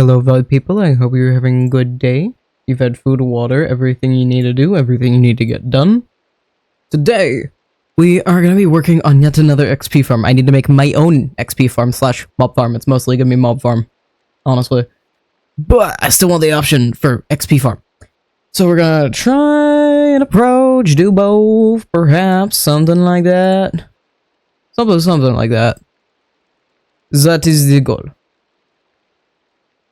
Hello, VOD people. I hope you're having a good day. You've had food, water, everything you need to do, everything you need to get done. Today, we are going to be working on yet another XP farm. I need to make my own XP farm slash mob farm. It's mostly going to be mob farm, honestly. But I still want the option for XP farm. So we're going to try and approach, do both, perhaps, something like that. Something like that. That is the goal.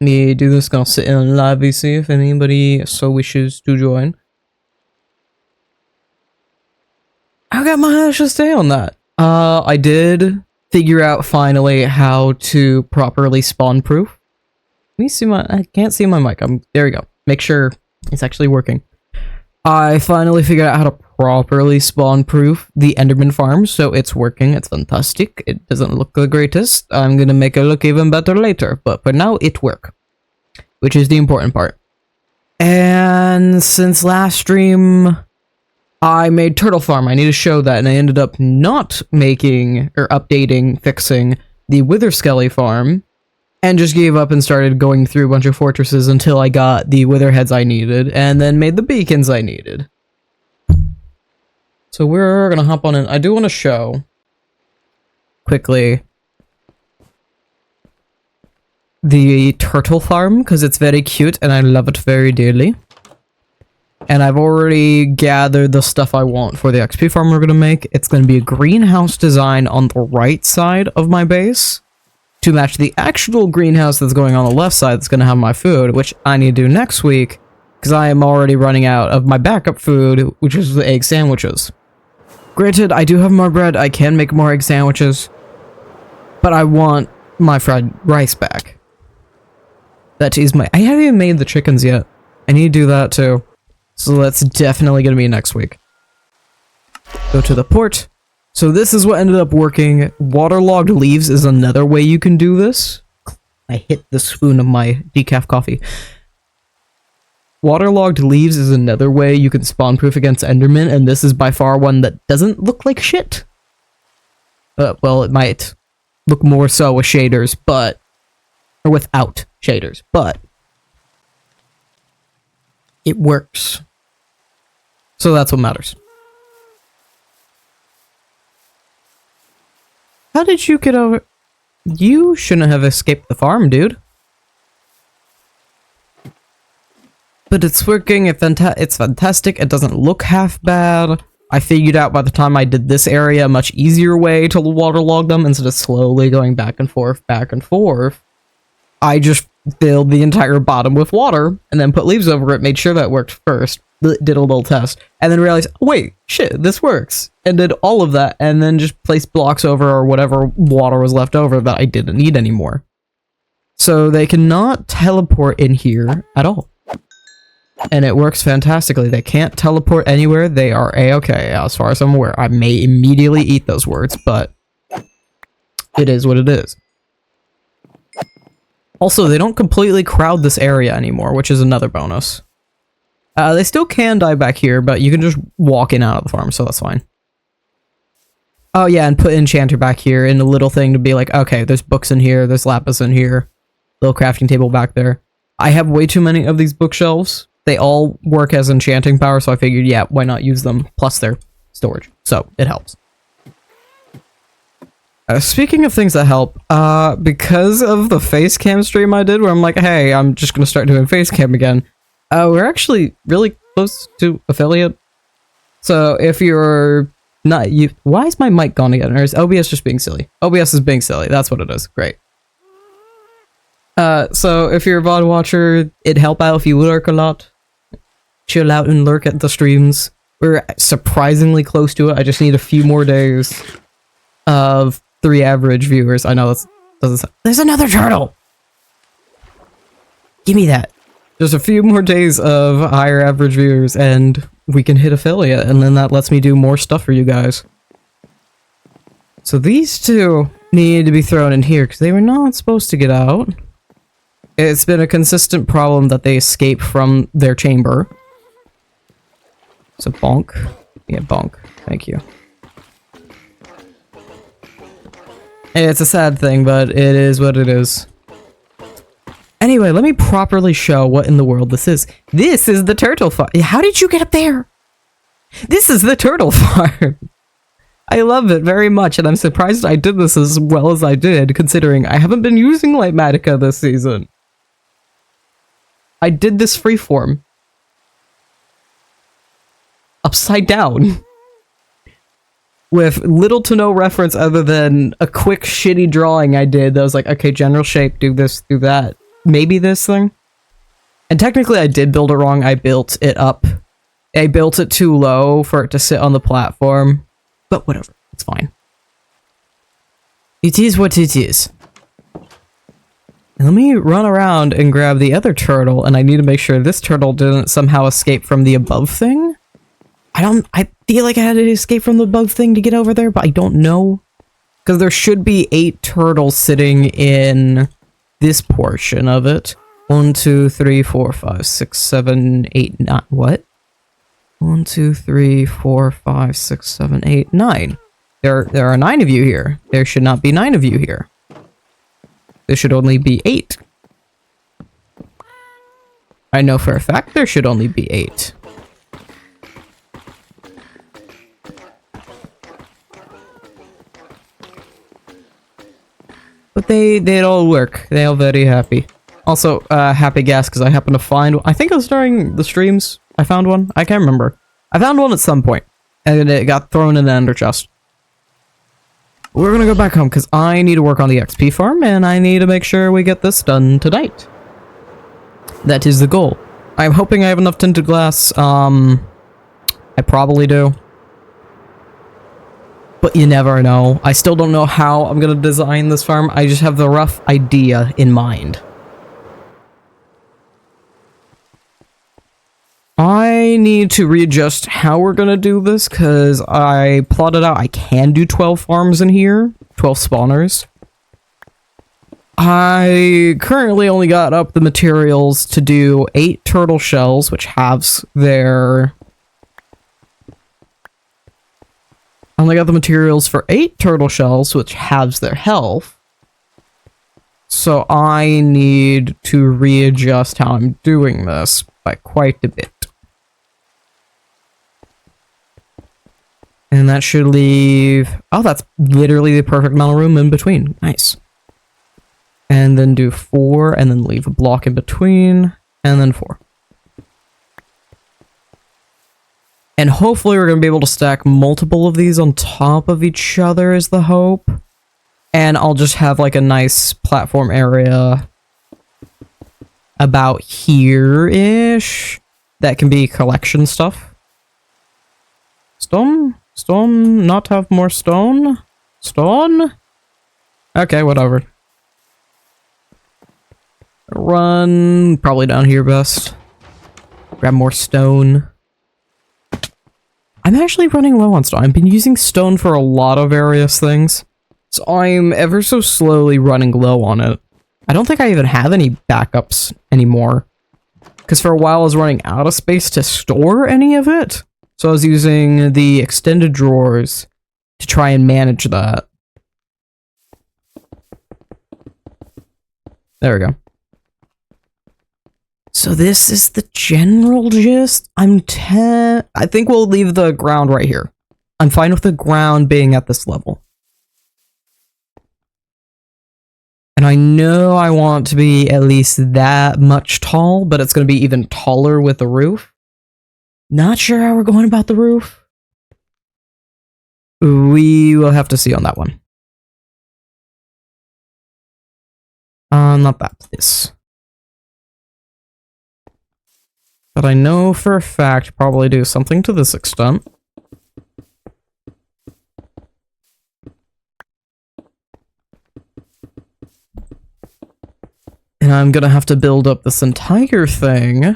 Me do this, gonna sit in a live VC if anybody so wishes to join. I got my to stay on that. I did figure out finally how to properly spawn proof. Let me see I can't see my mic. There we go. Make sure it's actually working. I finally figured out how to properly spawn proof the Enderman farm, so it's working. It's fantastic. It doesn't look the greatest. I'm gonna make it look even better later, but for now it works, which is the important part. And since last stream, I made Turtle Farm. I need to show that, and I ended up not making or updating, fixing the Wither Skelly farm, and just gave up and started going through a bunch of fortresses until I got the Wither heads I needed, and then made the beacons I needed. So we're gonna hop on in. I do want to show quickly the turtle farm because it's very cute and I love it very dearly. And I've already gathered the stuff I want for the XP farm we're gonna make. It's gonna be a greenhouse design on the right side of my base to match the actual greenhouse that's going on the left side that's gonna have my food, which I need to do next week because I am already running out of my backup food, which is the egg sandwiches. Granted, I do have more bread. I can make more egg sandwiches, but I want my fried rice back. That is I haven't even made the chickens yet. I need to do that too. So that's definitely going to be next week. Go to the port. So this is what ended up working. Waterlogged leaves is another way you can do this. I hit the spoon of my decaf coffee. Waterlogged leaves is another way you can spawn proof against Enderman, and this is by far one that doesn't look like shit. Well, it might look more so with shaders, but... or without shaders, but... it works. So that's what matters. How did you get over... you shouldn't have escaped the farm, dude. But it's working, it's fantastic, it doesn't look half bad. I figured out by the time I did this area a much easier way to waterlog them instead of slowly going back and forth. I just filled the entire bottom with water and then put leaves over it, made sure that worked first, did a little test, and then realized, oh, wait, shit, this works. And did all of that, and then just placed blocks over or whatever water was left over that I didn't need anymore. So they cannot teleport in here at all. And it works fantastically. They can't teleport anywhere. They are A-okay, as far as I'm aware. I may immediately eat those words, but it is what it is. Also, they don't completely crowd this area anymore, which is another bonus. They still can die back here, but you can just walk in and out of the farm, so that's fine. Oh yeah, and put enchanter back here in a little thing to be like, okay, there's books in here, there's lapis in here, little crafting table back there. I have way too many of these bookshelves. They all work as enchanting power, so I figured, yeah, why not use them, plus their storage. So, it helps. Speaking of things that help, because of the face cam stream I did, where I'm like, hey, I'm just gonna start doing face cam again, we're actually really close to affiliate. So, if you're not... why is my mic gone again? Or is OBS just being silly? OBS is being silly, that's what it is. Great. So if you're a VOD watcher, it'd help out if you lurk a lot. Chill out and lurk at the streams. We're surprisingly close to it. I just need a few more days of 3 average viewers. I know that doesn't sound... there's another turtle! Give me that. Just a few more days of higher average viewers and we can hit affiliate, and then that lets me do more stuff for you guys. So these two need to be thrown in here because they were not supposed to get out. It's been a consistent problem that they escape from their chamber. So bonk. Yeah, bonk. Thank you. It's a sad thing, but it is what it is. Anyway, let me properly show what in the world this is. This is the turtle farm. How did you get up there? This is the turtle farm. I love it very much, and I'm surprised I did this as well as I did, considering I haven't been using Lightmatica this season. I did this freeform. Upside down. With little to no reference other than a quick shitty drawing I did that was like, okay, general shape, do this, do that. Maybe this thing. And technically I did build it wrong. I built it up. I built it too low for it to sit on the platform. But whatever, it's fine. It is what it is. And let me run around and grab the other turtle, and I need to make sure this turtle didn't somehow escape from the above thing. I feel like I had to escape from the above thing to get over there, but I don't know. Because there should be 8 turtles sitting in this portion of it. 1, 2, 3, 4, 5, 6, 7, 8, 9. What? 1, 2, 3, 4, 5, 6, 7, 8, 9. There are 9 of you here. There should not be 9 of you here. There should only be 8. I know for a fact there should only be 8. But they all work. They all very happy. Also, happy gas because I happened to find one. I think it was during the streams I found one. I can't remember. I found one at some point, and it got thrown in the ender chest. We're gonna go back home because I need to work on the XP farm, and I need to make sure we get this done tonight. That is the goal. I'm hoping I have enough tinted glass. I probably do. But you never know. I still don't know how I'm gonna design this farm. I just have the rough idea in mind. I need to readjust how we're gonna do this, because I plotted out I can do 12 farms in here. 12 spawners. I currently only got up the materials to do 8 turtle shells, which halves their... I only got the materials for 8 turtle shells, which halves their health. So I need to readjust how I'm doing this by quite a bit. And that should leave... Oh, that's literally the perfect amount of room in between. Nice. And then do 4, and then leave a block in between, and then 4. And hopefully we're going to be able to stack multiple of these on top of each other is the hope. And I'll just have like a nice platform area about here-ish that can be collection stuff. Stone? Stone? Not have more stone? Stone? Okay, whatever. Run probably down here best. Grab more stone. I'm actually running low on stone. I've been using stone for a lot of various things, so I'm ever so slowly running low on it. I don't think I even have any backups anymore, because for a while I was running out of space to store any of it, so I was using the extended drawers to try and manage that. There we go. So this is the general gist. I think we'll leave the ground right here. I'm fine with the ground being at this level. And I know I want to be at least that much tall, but it's going to be even taller with the roof. Not sure how we're going about the roof. We will have to see on that one. Not that, please. But I know for a fact probably do something to this extent. And I'm gonna have to build up this entire thing.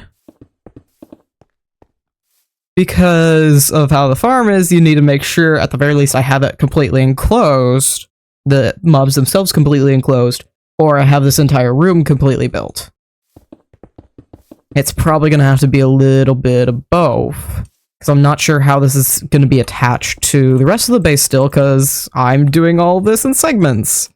Because of how the farm is, you need to make sure at the very least I have it completely enclosed. The mobs themselves completely enclosed. Or I have this entire room completely built. It's probably going to have to be a little bit of both. Because I'm not sure how this is going to be attached to the rest of the base still, because I'm doing all this in segments.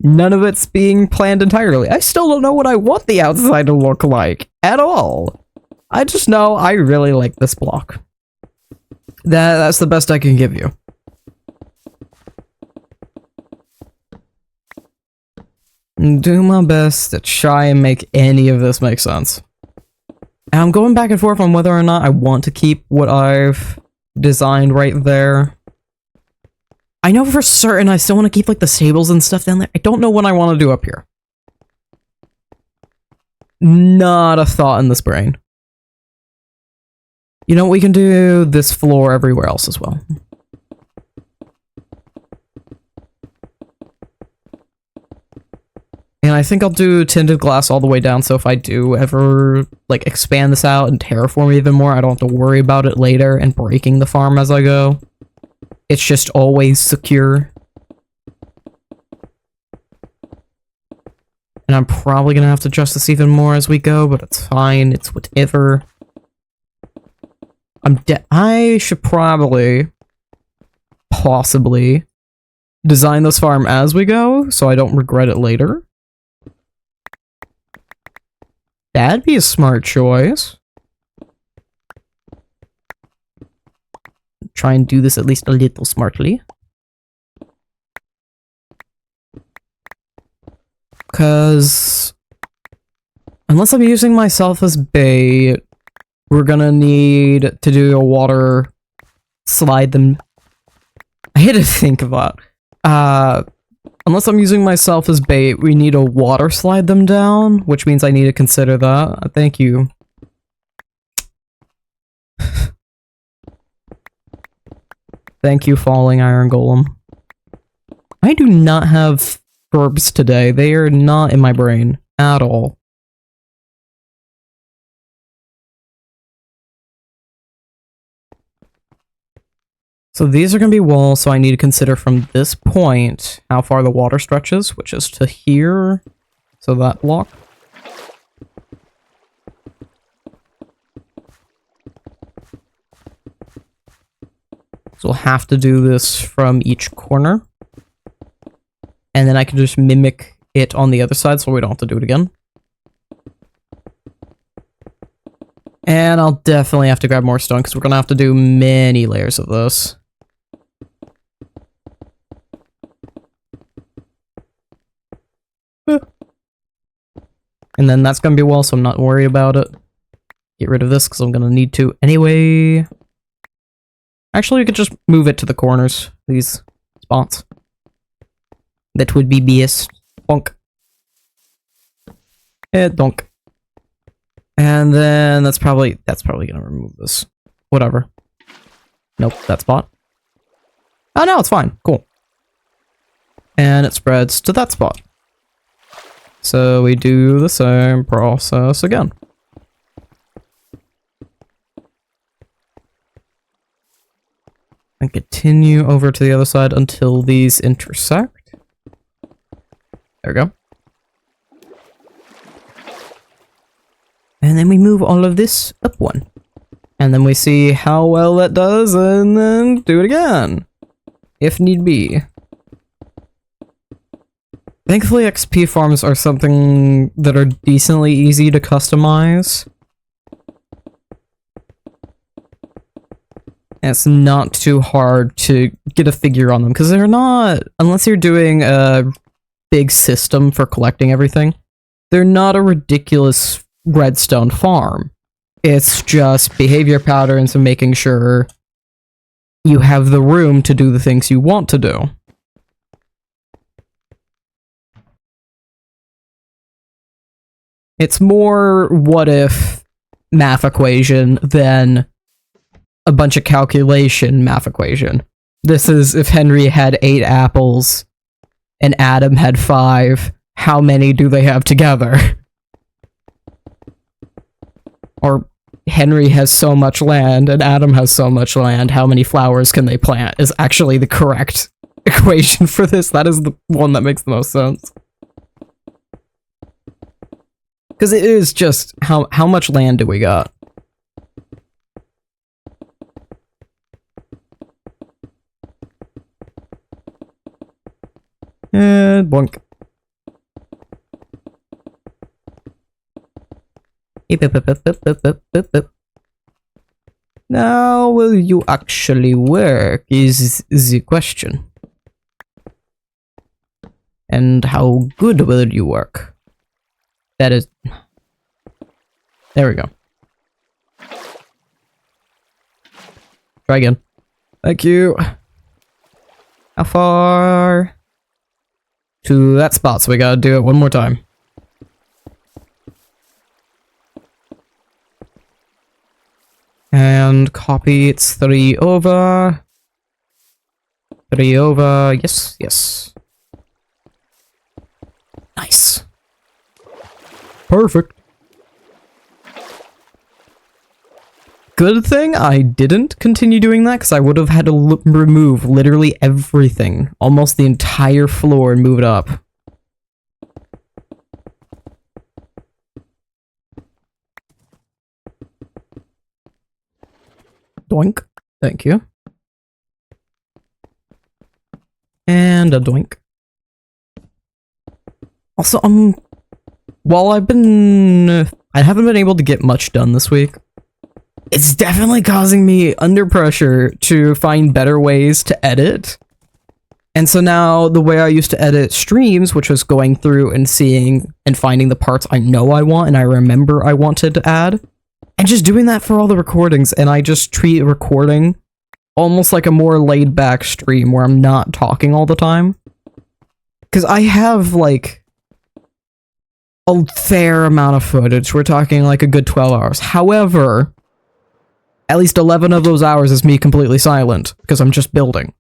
None of it's being planned entirely. I still don't know what I want the outside to look like at all. I just know I really like this block. That's the best I can give you. Do my best to try and make any of this make sense. And I'm going back and forth on whether or not I want to keep what I've designed right there. I know for certain I still want to keep like the stables and stuff down there. I don't know what I want to do up here. Not a thought in this brain. You know, we can do this floor everywhere else as well. And I think I'll do tinted glass all the way down, so if I do ever, like, expand this out and terraform even more, I don't have to worry about it later and breaking the farm as I go. It's just always secure. And I'm probably gonna have to adjust this even more as we go, but it's fine, it's whatever. I should probably, possibly, design this farm as we go, so I don't regret it later. That'd be a smart choice. Try and do this at least a little smartly. Because unless I'm using myself as bait, we're gonna need to do a water slide them. I had to think about. Unless I'm using myself as bait, we need to water slide them down, which means I need to consider that. Thank you. Thank you, falling iron golem. I do not have verbs today. They are not in my brain at all. So these are going to be walls, so I need to consider from this point how far the water stretches, which is to here. So that block. So we'll have to do this from each corner. And then I can just mimic it on the other side so we don't have to do it again. And I'll definitely have to grab more stone because we're going to have to do many layers of this. And then that's going to be a wall, so I'm not worried about it. Get rid of this because I'm going to need to anyway. Actually, we could just move it to the corners, these spots. That would be BS. Bonk. Donk. And then that's probably going to remove this. Whatever. Nope, that spot. Oh no, it's fine. Cool. And it spreads to that spot. So we do the same process again. And continue over to the other side until these intersect. There we go. And then we move all of this up one. And then we see how well that does, and then do it again. If need be. Thankfully, XP farms are something that are decently easy to customize. And it's not too hard to get a figure on them, because they're not, unless you're doing a big system for collecting everything, they're not a ridiculous redstone farm. It's just behavior patterns and making sure you have the room to do the things you want to do. It's more what if math equation than a bunch of calculation math equation. This is if Henry had 8 apples and Adam had 5, how many do they have together? Or Henry has so much land and Adam has so much land, how many flowers can they plant is actually the correct equation for this. That is the one that makes the most sense. Because it is just, how much land do we got? And boink. Now, will you actually work is the question. And how good will you work? That is... There we go. Try again. Thank you. How far? To that spot, so we gotta do it one more time. And copy, it's 3 over. 3 over, yes, yes. Nice. Perfect. Good thing I didn't continue doing that, because I would have had to remove literally everything. Almost the entire floor and move it up. Doink. Thank you. And a doink. Also, while I haven't been able to get much done this week. It's definitely causing me under pressure to find better ways to edit. And so now the way I used to edit streams, which was going through and seeing and finding the parts I know I want and I remember I wanted to add, and just doing that for all the recordings, and I just treat recording almost like a more laid back stream where I'm not talking all the time. Because I have like a fair amount of footage. We're talking like a good 12 hours. However, at least 11 of those hours is me completely silent, because I'm just building.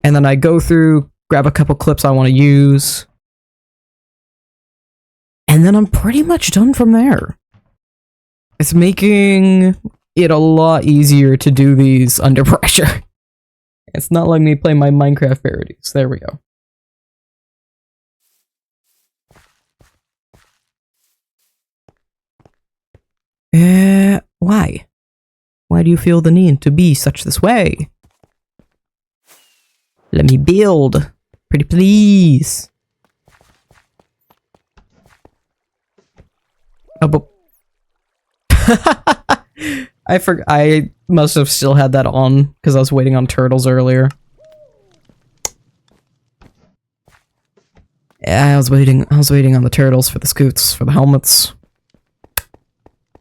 And then I go through, grab a couple clips I want to use, and then I'm pretty much done from there. It's making it a lot easier to do these under pressure. It's not letting me play my Minecraft parodies. There we go. Why? Why do you feel the need to be such this way? Let me build. Pretty please. Oh, but I must have still had that on because I was waiting on turtles earlier. Yeah, I was waiting on the turtles for the scoots, for the helmets.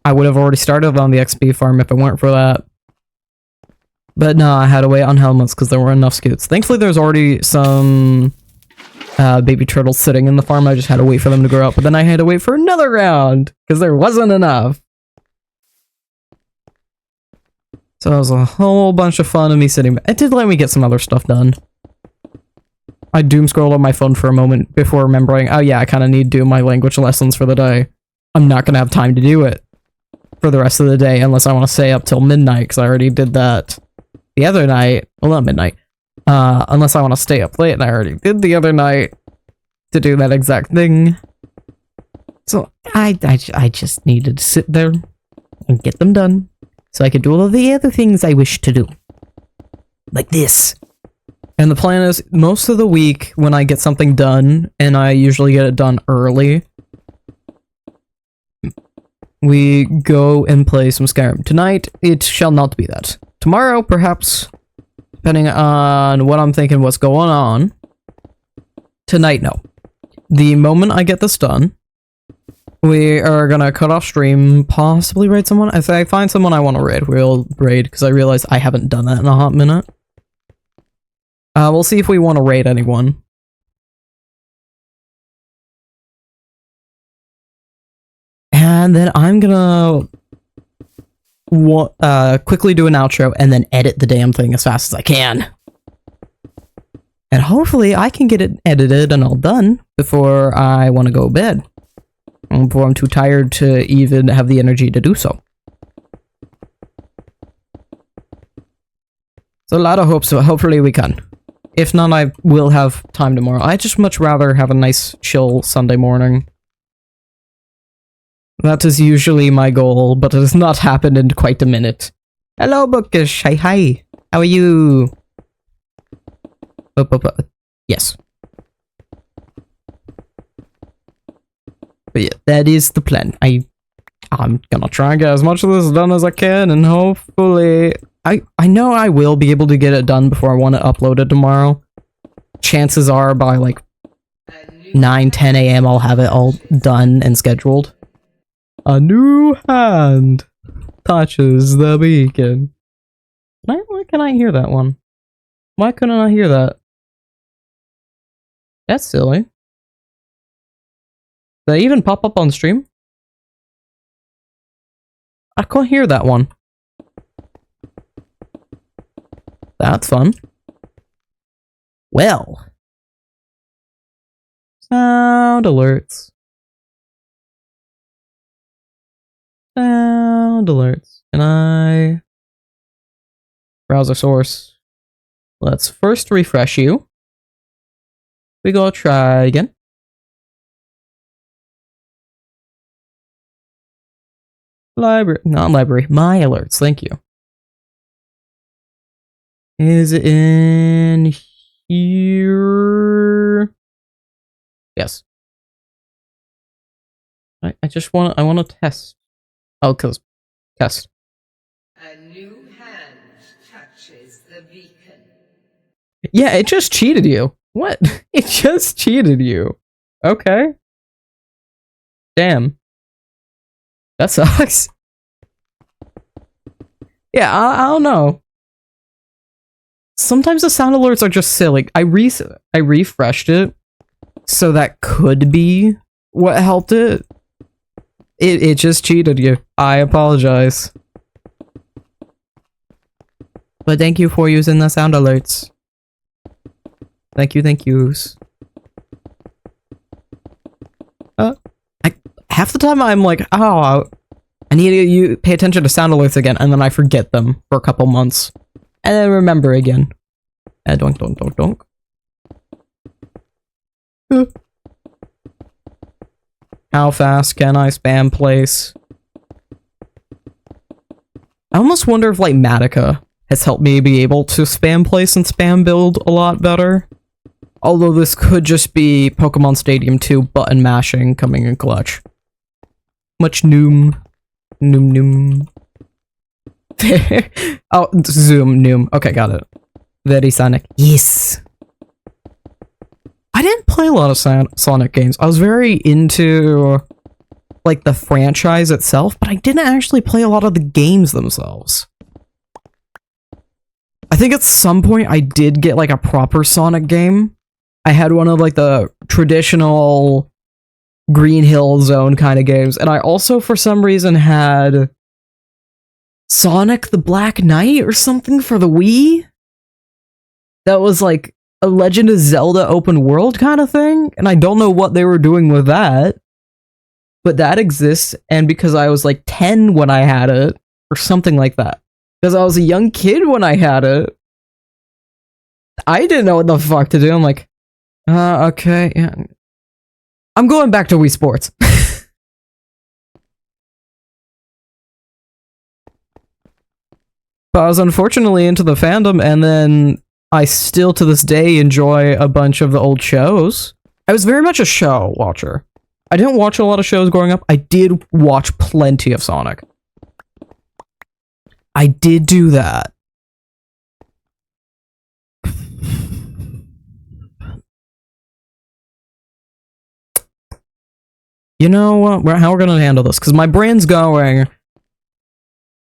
I would have already started on the XP farm if it weren't for that. But no, I had to wait on helmets because there weren't enough scoots. Thankfully, there's already some baby turtles sitting in the farm. I just had to wait for them to grow up. But then I had to wait for another round because there wasn't enough. So it was a whole bunch of fun of me sitting back. It did let me get some other stuff done. I doom scrolled on my phone for a moment before remembering, oh yeah, I kind of need to do my language lessons for the day. I'm not going to have time to do it for the rest of the day unless I want to stay up till midnight, because I already did that the other night. Well, not midnight. Unless I want to stay up late, and I already did the other night to do that exact thing. So I just needed to sit there and get them done so I could do all of the other things I wish to do. Like this. And the plan is, most of the week when I get something done, and I usually get it done early, we go and play some Skyrim. Tonight, it shall not be that. Tomorrow, perhaps, depending on what I'm thinking, what's going on. Tonight, no. The moment I get this done, we are gonna cut off stream, possibly raid someone. If I find someone I want to raid, we'll raid, because I realize I haven't done that in a hot minute. We'll see if we want to raid anyone. And then I'm gonna quickly do an outro and then edit the damn thing as fast as I can. And hopefully I can get it edited and all done before I want to go to bed. Or before I'm too tired to even have the energy to do so. So a lot of hopes, so hopefully we can. If not, I will have time tomorrow. I just much rather have a nice chill Sunday morning. That is usually my goal, but it has not happened in quite a minute. Hello, Bookish. Hi. How are you? Yes. But yeah, that is the plan. I'm gonna try and get as much of this done as I can, and hopefully... I know I will be able to get it done before I want to upload it tomorrow. Chances are by like 9-10 a.m. I'll have it all done and scheduled. A new hand touches the beacon. Why can I hear that one? Why couldn't I hear that? That's silly. Did that even pop up on stream? I couldn't hear that one. That's fun. Well. Sound alerts. Sound alerts. Can I... Browser source. Let's first refresh you. We go try again. Library, not library, my alerts, thank you. Is it in here? Yes. I want to test. Oh, cause test. A new hand touches the beacon. Yeah, it just cheated you. What? It just cheated you. Okay. Damn. That sucks. Yeah, I don't know. Sometimes the sound alerts are just silly. I refreshed it, so that could be what helped it. It just cheated you. I apologize. But thank you for using the sound alerts. Thank yous. Half the time I'm like, oh, I need to pay attention to sound alerts again, and then I forget them for a couple months. And then remember again. Donk, donk, donk, donk. How fast can I spam place? I almost wonder if, like, Matica has helped me be able to spam place and spam build a lot better. Although this could just be Pokemon Stadium 2 button mashing coming in clutch. Much noom. Noom. Oh, zoom, noom. Okay, got it. Very Sonic. Yes. I didn't play a lot of Sonic games. I was very into, like, the franchise itself, but I didn't actually play a lot of the games themselves. I think at some point I did get, like, a proper Sonic game. I had one of, like, the traditional Green Hill Zone kind of games, and I also, for some reason, had Sonic the Black Knight or something for the Wii? That was like a Legend of Zelda open world kind of thing, and I don't know what they were doing with that. But that exists, and because I was like 10 when I had it, or something like that. Because I was a young kid when I had it. I didn't know what the fuck to do. I'm like, okay, yeah. I'm going back to Wii Sports. But I was unfortunately into the fandom, and then I still to this day enjoy a bunch of the old shows. I was very much a show watcher. I didn't watch a lot of shows growing up. I did watch plenty of Sonic. I did do that. You know what? How we're gonna handle this? Because my brain's going...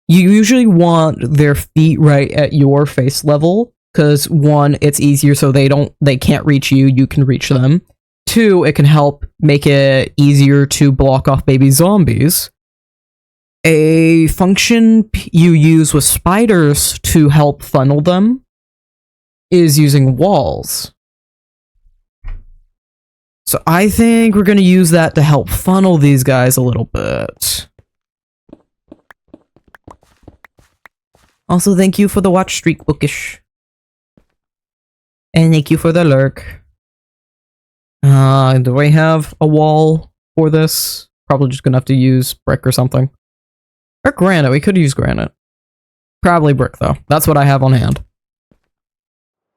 You usually want their feet right at your face level, because one, it's easier so they can't reach you, you can reach them. Two, it can help make it easier to block off baby zombies. A function you use with spiders to help funnel them is using walls. So I think we're gonna use that to help funnel these guys a little bit. Also, thank you for the watch streak, Bookish. And thank you for the lurk. Do I have a wall for this? Probably just gonna have to use brick or something. Or granite, we could use granite. Probably brick, though. That's what I have on hand.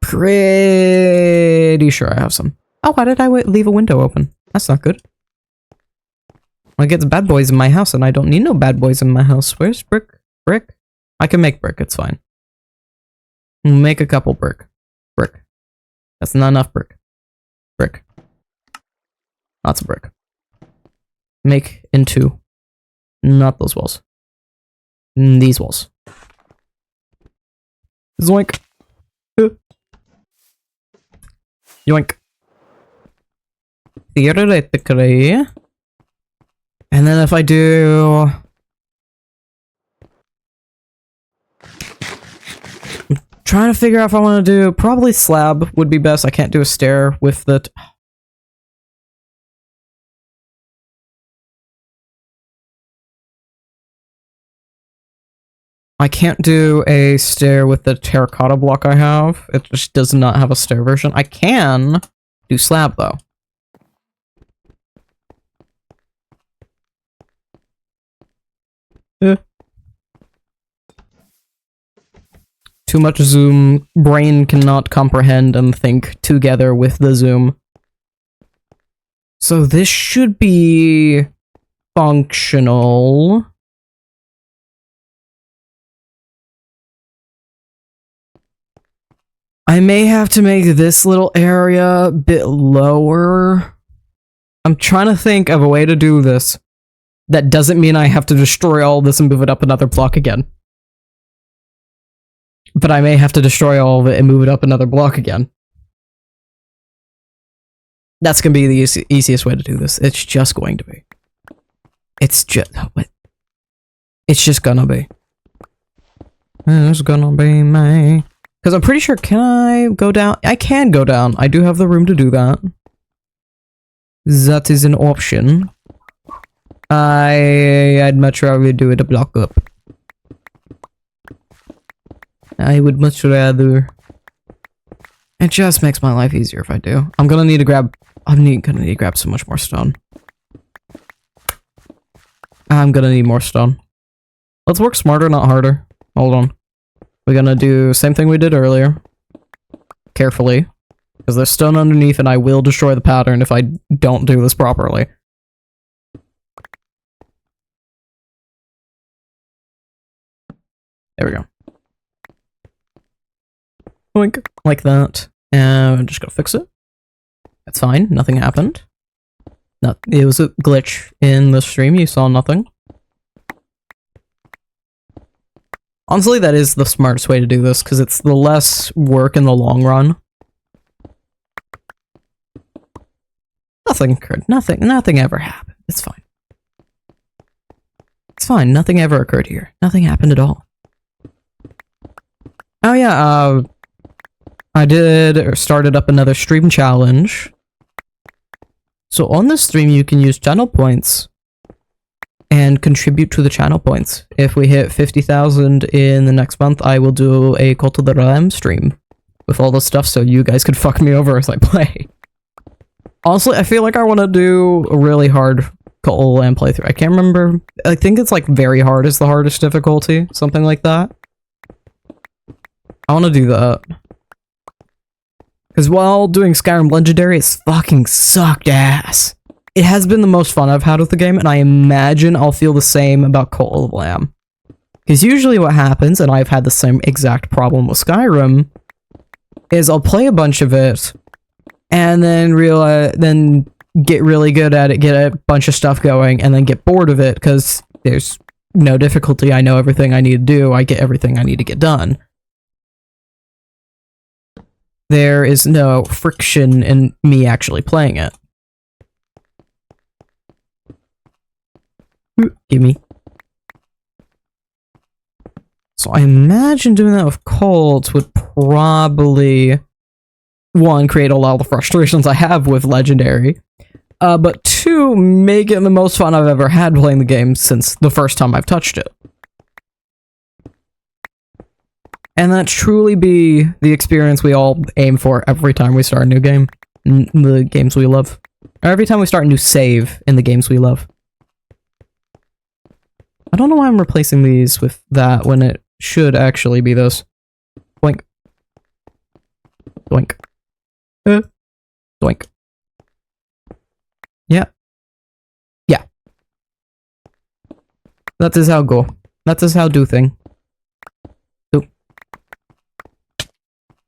Pretty sure I have some. Oh, why did I leave a window open? That's not good. Like, it's bad boys in my house, and I don't need no bad boys in my house. Where's brick? Brick? I can make brick, it's fine. Make a couple brick. Brick. That's not enough brick. Brick. Lots of brick. Make into not those walls. These walls. Zoink. Yoink. Theoretically. And then if I do... I'm trying to figure out if I want to do... Probably slab would be best. I can't do a stair with the... I can't do a stair with the terracotta block I have. It just does not have a stair version. I can do slab, though. Too much zoom. Brain cannot comprehend and think together with the zoom. So this should be functional. I may have to make this little area a bit lower. I'm trying to think of a way to do this that doesn't mean I have to destroy all this and move it up another block again. But I may have to destroy all of it and move it up another block again. That's gonna be the easiest way to do this. It's just going to be. It's just... what? It's just gonna be. It's gonna be me. Because I'm pretty sure, can I go down? I can go down. I do have the room to do that. That is an option. I'd much rather do it a block up. I would much rather. It just makes my life easier if I do. I'm gonna need to grab. Gonna need to grab so much more stone. I'm gonna need more stone. Let's work smarter, not harder. Hold on. We're gonna do same thing we did earlier. Carefully. Because there's stone underneath and I will destroy the pattern if I don't do this properly. There we go. Boink. Like that. And I'm just gonna fix it. That's fine. Nothing happened. No, it was a glitch in the stream. You saw nothing. Honestly, that is the smartest way to do this, because it's the less work in the long run. Nothing occurred. Nothing ever happened. It's fine. It's fine. Nothing ever occurred here. Nothing happened at all. Oh yeah, I started up another stream challenge. So on this stream, you can use channel points and contribute to the channel points. If we hit 50,000 in the next month, I will do a Cult of the Lamb stream with all this stuff so you guys can fuck me over as I play. Honestly, I feel like I want to do a really hard Cult of the Lamb playthrough. I can't remember. I think it's like very hard is the hardest difficulty, something like that. I want to do that. Because while doing Skyrim Legendary, it's fucking sucked ass. It has been the most fun I've had with the game, and I imagine I'll feel the same about Cult of the Lamb. Because usually what happens, and I've had the same exact problem with Skyrim, is I'll play a bunch of it, and then get really good at it, get a bunch of stuff going, and then get bored of it, because there's no difficulty, I know everything I need to do, I get everything I need to get done. There is no friction in me actually playing it. Gimme. So I imagine doing that with cults would probably, one, create a lot of the frustrations I have with Legendary, but two, make it the most fun I've ever had playing the game since the first time I've touched it. And that truly be the experience we all aim for every time we start a new game in the games we love. Or every time we start a new save in the games we love. I don't know why I'm replacing these with that when it should actually be those. Doink. Doink. Doink. Yeah. Yeah. That is how go. That is how do thing. Oop.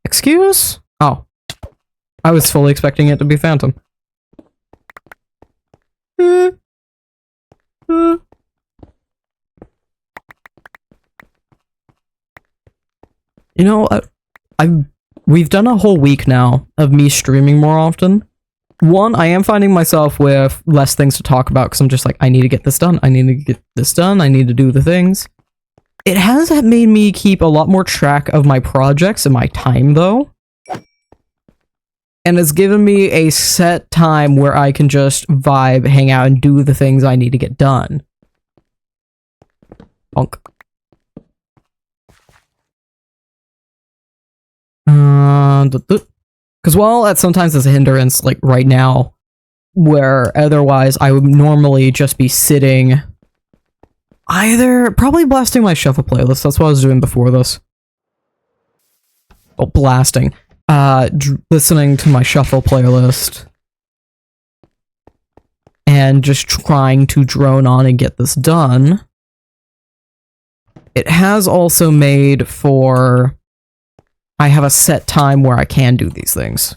Excuse? Oh. I was fully expecting it to be Phantom. You know, we've done a whole week now of me streaming more often. One, I am finding myself with less things to talk about because I'm just like, I need to get this done. I need to get this done. I need to do the things. It has made me keep a lot more track of my projects and my time, though. And it's given me a set time where I can just vibe, hang out, and do the things I need to get done. Bonk. Because while that sometimes is a hindrance, like right now, where otherwise I would normally just be sitting, probably blasting my shuffle playlist. That's what I was doing before this. Oh, blasting. Listening to my shuffle playlist. And just trying to drone on and get this done. It has also made for... I have a set time where I can do these things.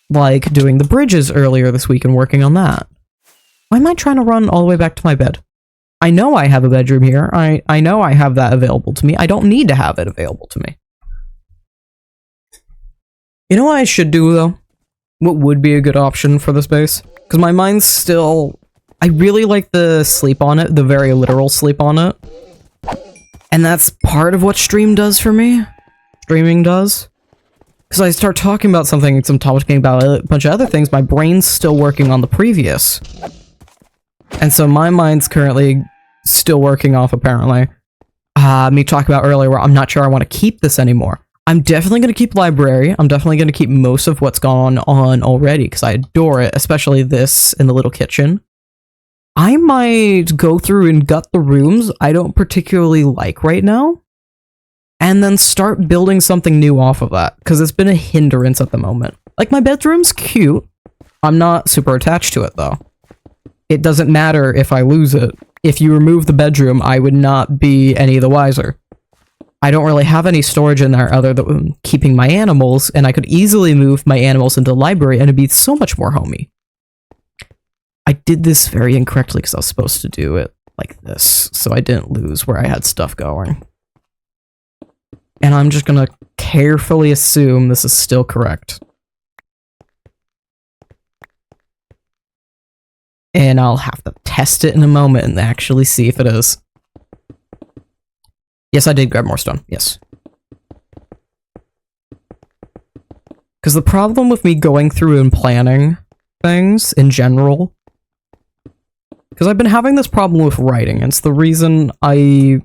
Like doing the bridges earlier this week and working on that. Why am I trying to run all the way back to my bed? I know I have a bedroom here. I know I have that available to me. I don't need to have it available to me. You know what I should do, though? What would be a good option for this base? Because my mind's still... I really like the sleep on it, the very literal sleep on it. And that's part of what streaming does for me. Streaming does. Because I start talking about something, and I'm talking about a bunch of other things, my brain's still working on the previous. And so my mind's currently still working off, apparently. Me talking about earlier where I'm not sure I want to keep this anymore. I'm definitely going to keep library. I'm definitely going to keep most of what's gone on already, because I adore it, especially this in the little kitchen. I might go through and gut the rooms I don't particularly like right now, and then start building something new off of that, because it's been a hindrance at the moment. Like, my bedroom's cute. I'm not super attached to it, though. It doesn't matter if I lose it. If you remove the bedroom, I would not be any the wiser. I don't really have any storage in there other than keeping my animals, and I could easily move my animals into the library, and it'd be so much more homey. I did this very incorrectly because I was supposed to do it like this, so I didn't lose where I had stuff going. And I'm just gonna carefully assume this is still correct. And I'll have to test it in a moment and actually see if it is. Yes, I did grab more stone, yes. Because the problem with me going through and planning things in general, because I've been having this problem with writing, and it's the reason I,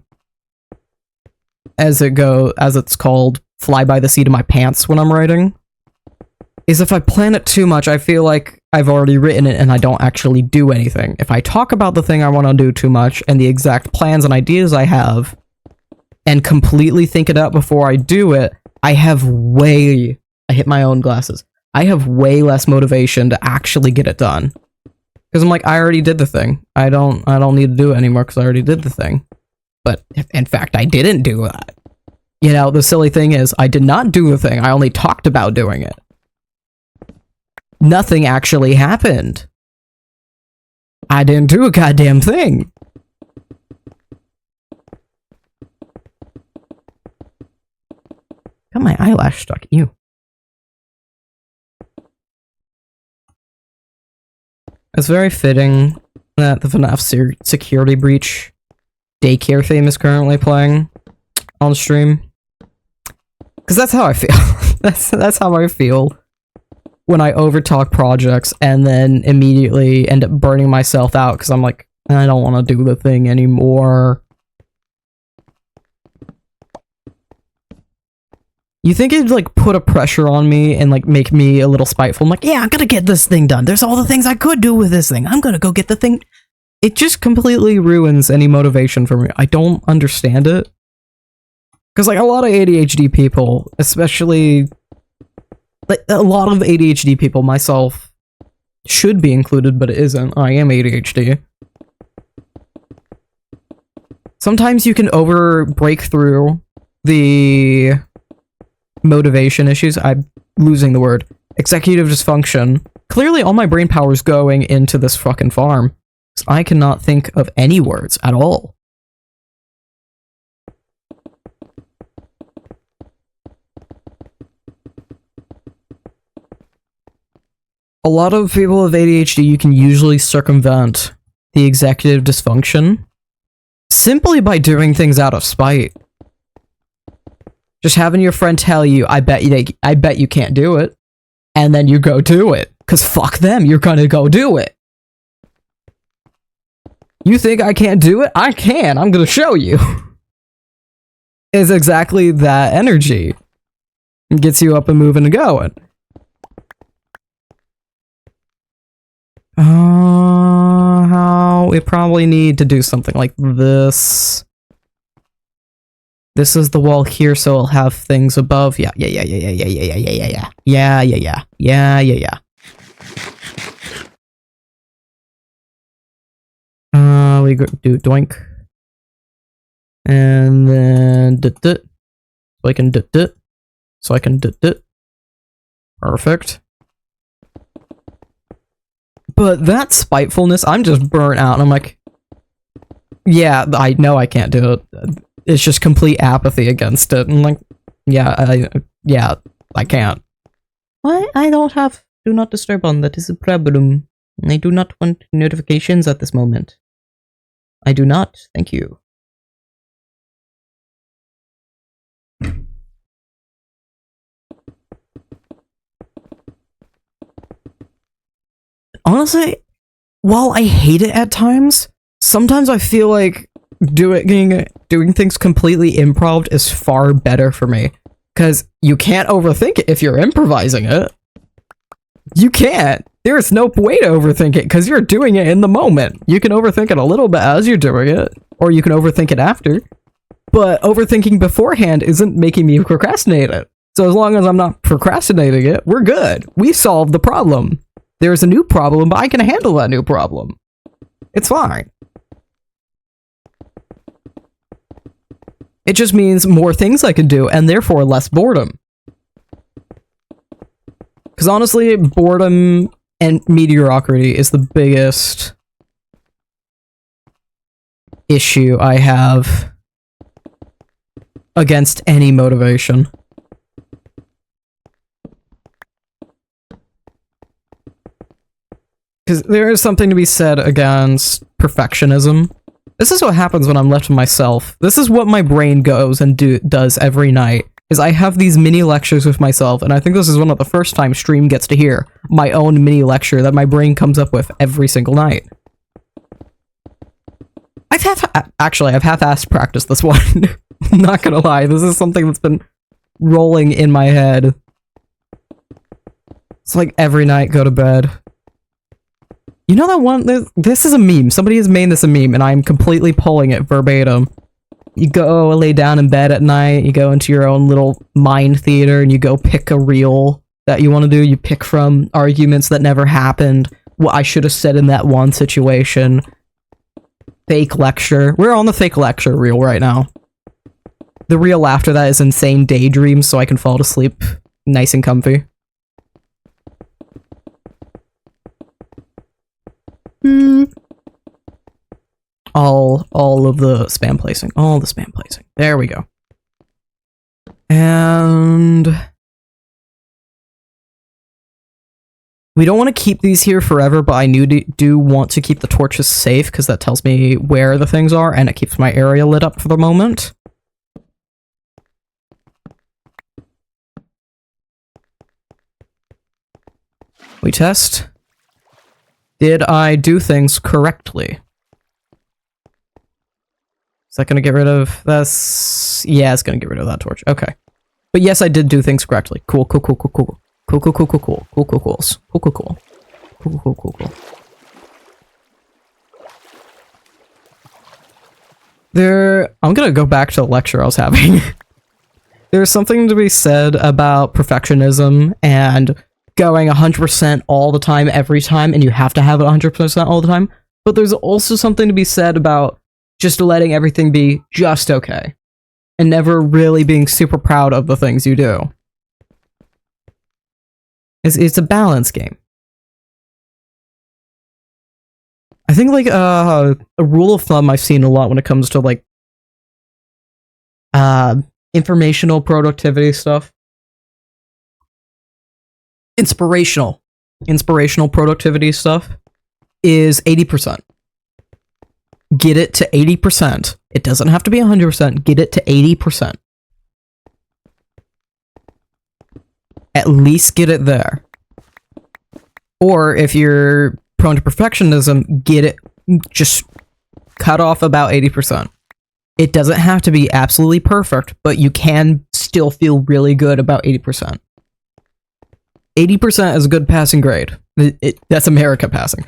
as it's called, fly by the seat of my pants when I'm writing, is if I plan it too much, I feel like I've already written it and I don't actually do anything. If I talk about the thing I want to do too much, and the exact plans and ideas I have, and completely think it out before I do it, I hit my own glasses. I have way less motivation to actually get it done. Because I'm like, I already did the thing. I don't need to do it anymore because I already did the thing. But, in fact, I didn't do that. You know, the silly thing is, I did not do the thing. I only talked about doing it. Nothing actually happened. I didn't do a goddamn thing. Got my eyelash stuck. Ew. It's very fitting that the FNAF Security Breach daycare theme is currently playing on stream. Because that's how I feel. that's how I feel when I overtalk projects and then immediately end up burning myself out because I'm like, I don't want to do the thing anymore. You think it'd, like, put a pressure on me and, like, make me a little spiteful? I'm like, yeah, I'm gonna get this thing done. There's all the things I could do with this thing. I'm gonna go get the thing. It just completely ruins any motivation for me. I don't understand it. Because, like, a lot of ADHD people, especially... like, a lot of ADHD people, myself, should be included, but it isn't. I am ADHD. Sometimes you can break through the motivation issues. I'm losing the word. Executive dysfunction. Clearly all my brain power is going into this fucking farm. So I cannot think of any words at all. A lot of people with ADHD, you can usually circumvent the executive dysfunction simply by doing things out of spite. Just having your friend tell you, I bet you can't do it, and then you go do it. Cause fuck them, you're gonna go do it. You think I can't do it? I can, I'm gonna show you. It's exactly that energy. It gets you up and moving and going. How we probably need to do something like this. This is the wall here, so it'll have things above. Yeah. We go do doink. And then dit. So I can dit. So I can dit. Perfect. But that spitefulness, I'm just burnt out, and I'm like, yeah, I know I can't do it. It's just complete apathy against it. And like, yeah, I can't. Why? I don't have do not disturb on. That is a problem. I do not want notifications at this moment. I do not. Thank you. Honestly, while I hate it at times, sometimes I feel like doing things completely improv is far better for me. Because you can't overthink it if you're improvising it. You can't. There's no way to overthink it because you're doing it in the moment. You can overthink it a little bit as you're doing it, or you can overthink it after. But overthinking beforehand isn't making me procrastinate it. So as long as I'm not procrastinating it, we're good. We solved the problem. There's a new problem, but I can handle that new problem. It's fine. It just means more things I can do, and therefore less boredom. Because honestly, boredom and mediocrity is the biggest issue I have against any motivation. Because there is something to be said against perfectionism. This is what happens when I'm left to myself. This is what my brain goes and does every night. Is I have these mini lectures with myself, and I think this is one of the first times stream gets to hear my own mini lecture that my brain comes up with every single night. I've half-assed practiced this one. I'm not gonna lie, this is something that's been rolling in my head. It's like every night, go to bed. You know that one? This is a meme. Somebody has made this a meme, and I'm completely pulling it verbatim. You go lay down in bed at night, you go into your own little mind theater, and you go pick a reel that you want to do. You pick from arguments that never happened, what I should have said in that one situation. Fake lecture. We're on the fake lecture reel right now. The reel after that is insane daydreams, so I can fall to sleep nice and comfy. All of the spam placing. All the spam placing. There we go. And we don't want to keep these here forever, but I do want to keep the torches safe because that tells me where the things are and it keeps my area lit up for the moment. We test. Did I do things correctly? Is that going to get rid of this? Yeah, it's going to get rid of that torch. Okay. But yes, I did do things correctly. Cool. I'm going to go back to the lecture I was having. There's something to be said about perfectionism and going 100% all the time, every time, and you have to have it 100% all the time. But there's also something to be said about just letting everything be just okay. And never really being super proud of the things you do. It's a balance game. I think like a rule of thumb I've seen a lot when it comes to like informational productivity stuff. Inspirational productivity stuff is 80%. Get it to 80%. It doesn't have to be 100%. Get it to 80%. At least get it there. Or if you're prone to perfectionism, get it, just cut off about 80%. It doesn't have to be absolutely perfect, but you can still feel really good about 80%. 80% is a good passing grade. That's America passing.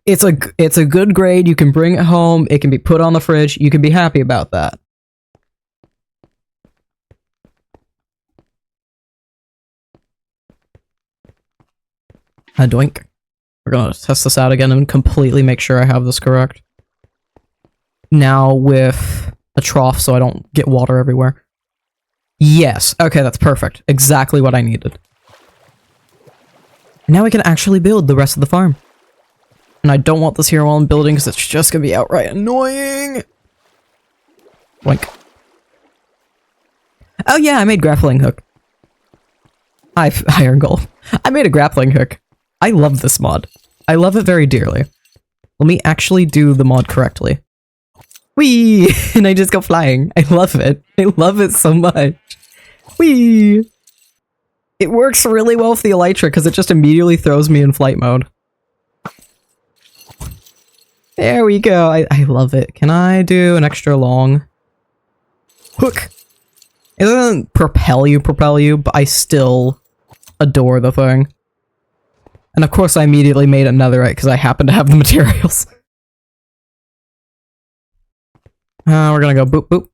It's a good grade. You can bring it home. It can be put on the fridge. You can be happy about that. Doink. We're gonna test this out again and completely make sure I have this correct. Now with a trough so I don't get water everywhere. Yes. Okay, that's perfect. Exactly what I needed. Now we can actually build the rest of the farm. And I don't want this here while I'm building because it's just gonna be outright annoying. Boink. Oh yeah, I made grappling hook. Iron goal. I made a grappling hook. I love this mod. I love it very dearly. Let me actually do the mod correctly. Whee! And I just go flying. I love it. I love it so much. Whee! It works really well with the elytra because it just immediately throws me in flight mode. There we go. I love it. Can I do an extra long hook? It doesn't propel you, but I still adore the thing. And of course I immediately made another right because I happen to have the materials. We're gonna go boop boop.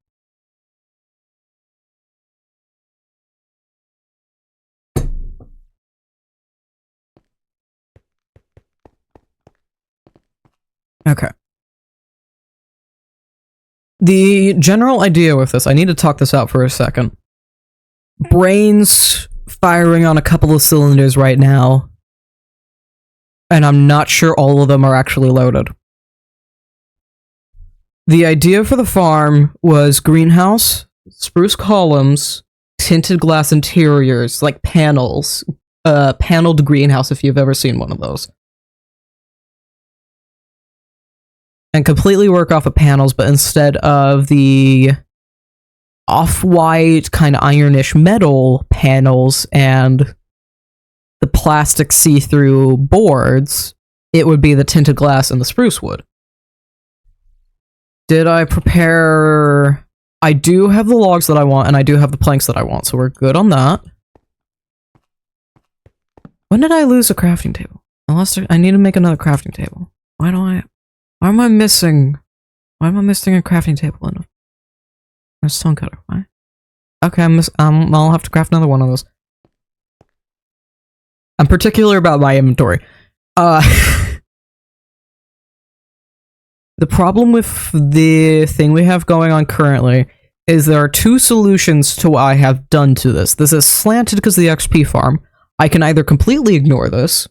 Okay. The general idea with this, I need to talk this out for a second. Brain's firing on a couple of cylinders right now. And I'm not sure all of them are actually loaded. The idea for the farm was greenhouse, spruce columns, tinted glass interiors, like panels. Paneled greenhouse if you've ever seen one of those. And completely work off of panels, but instead of the off-white, kind of ironish metal panels and the plastic see-through boards, it would be the tinted glass and the spruce wood. Did I prepare... I do have the logs that I want, and I do have the planks that I want, so we're good on that. When did I lose a crafting table? I need to make another crafting table. Why am I missing a crafting table in a stone cutter? Why? Okay, I'll have to craft another one of those. I'm particular about my inventory. The problem with the thing we have going on currently is there are two solutions to what I have done to this. This is slanted because of the XP farm. I can either completely ignore this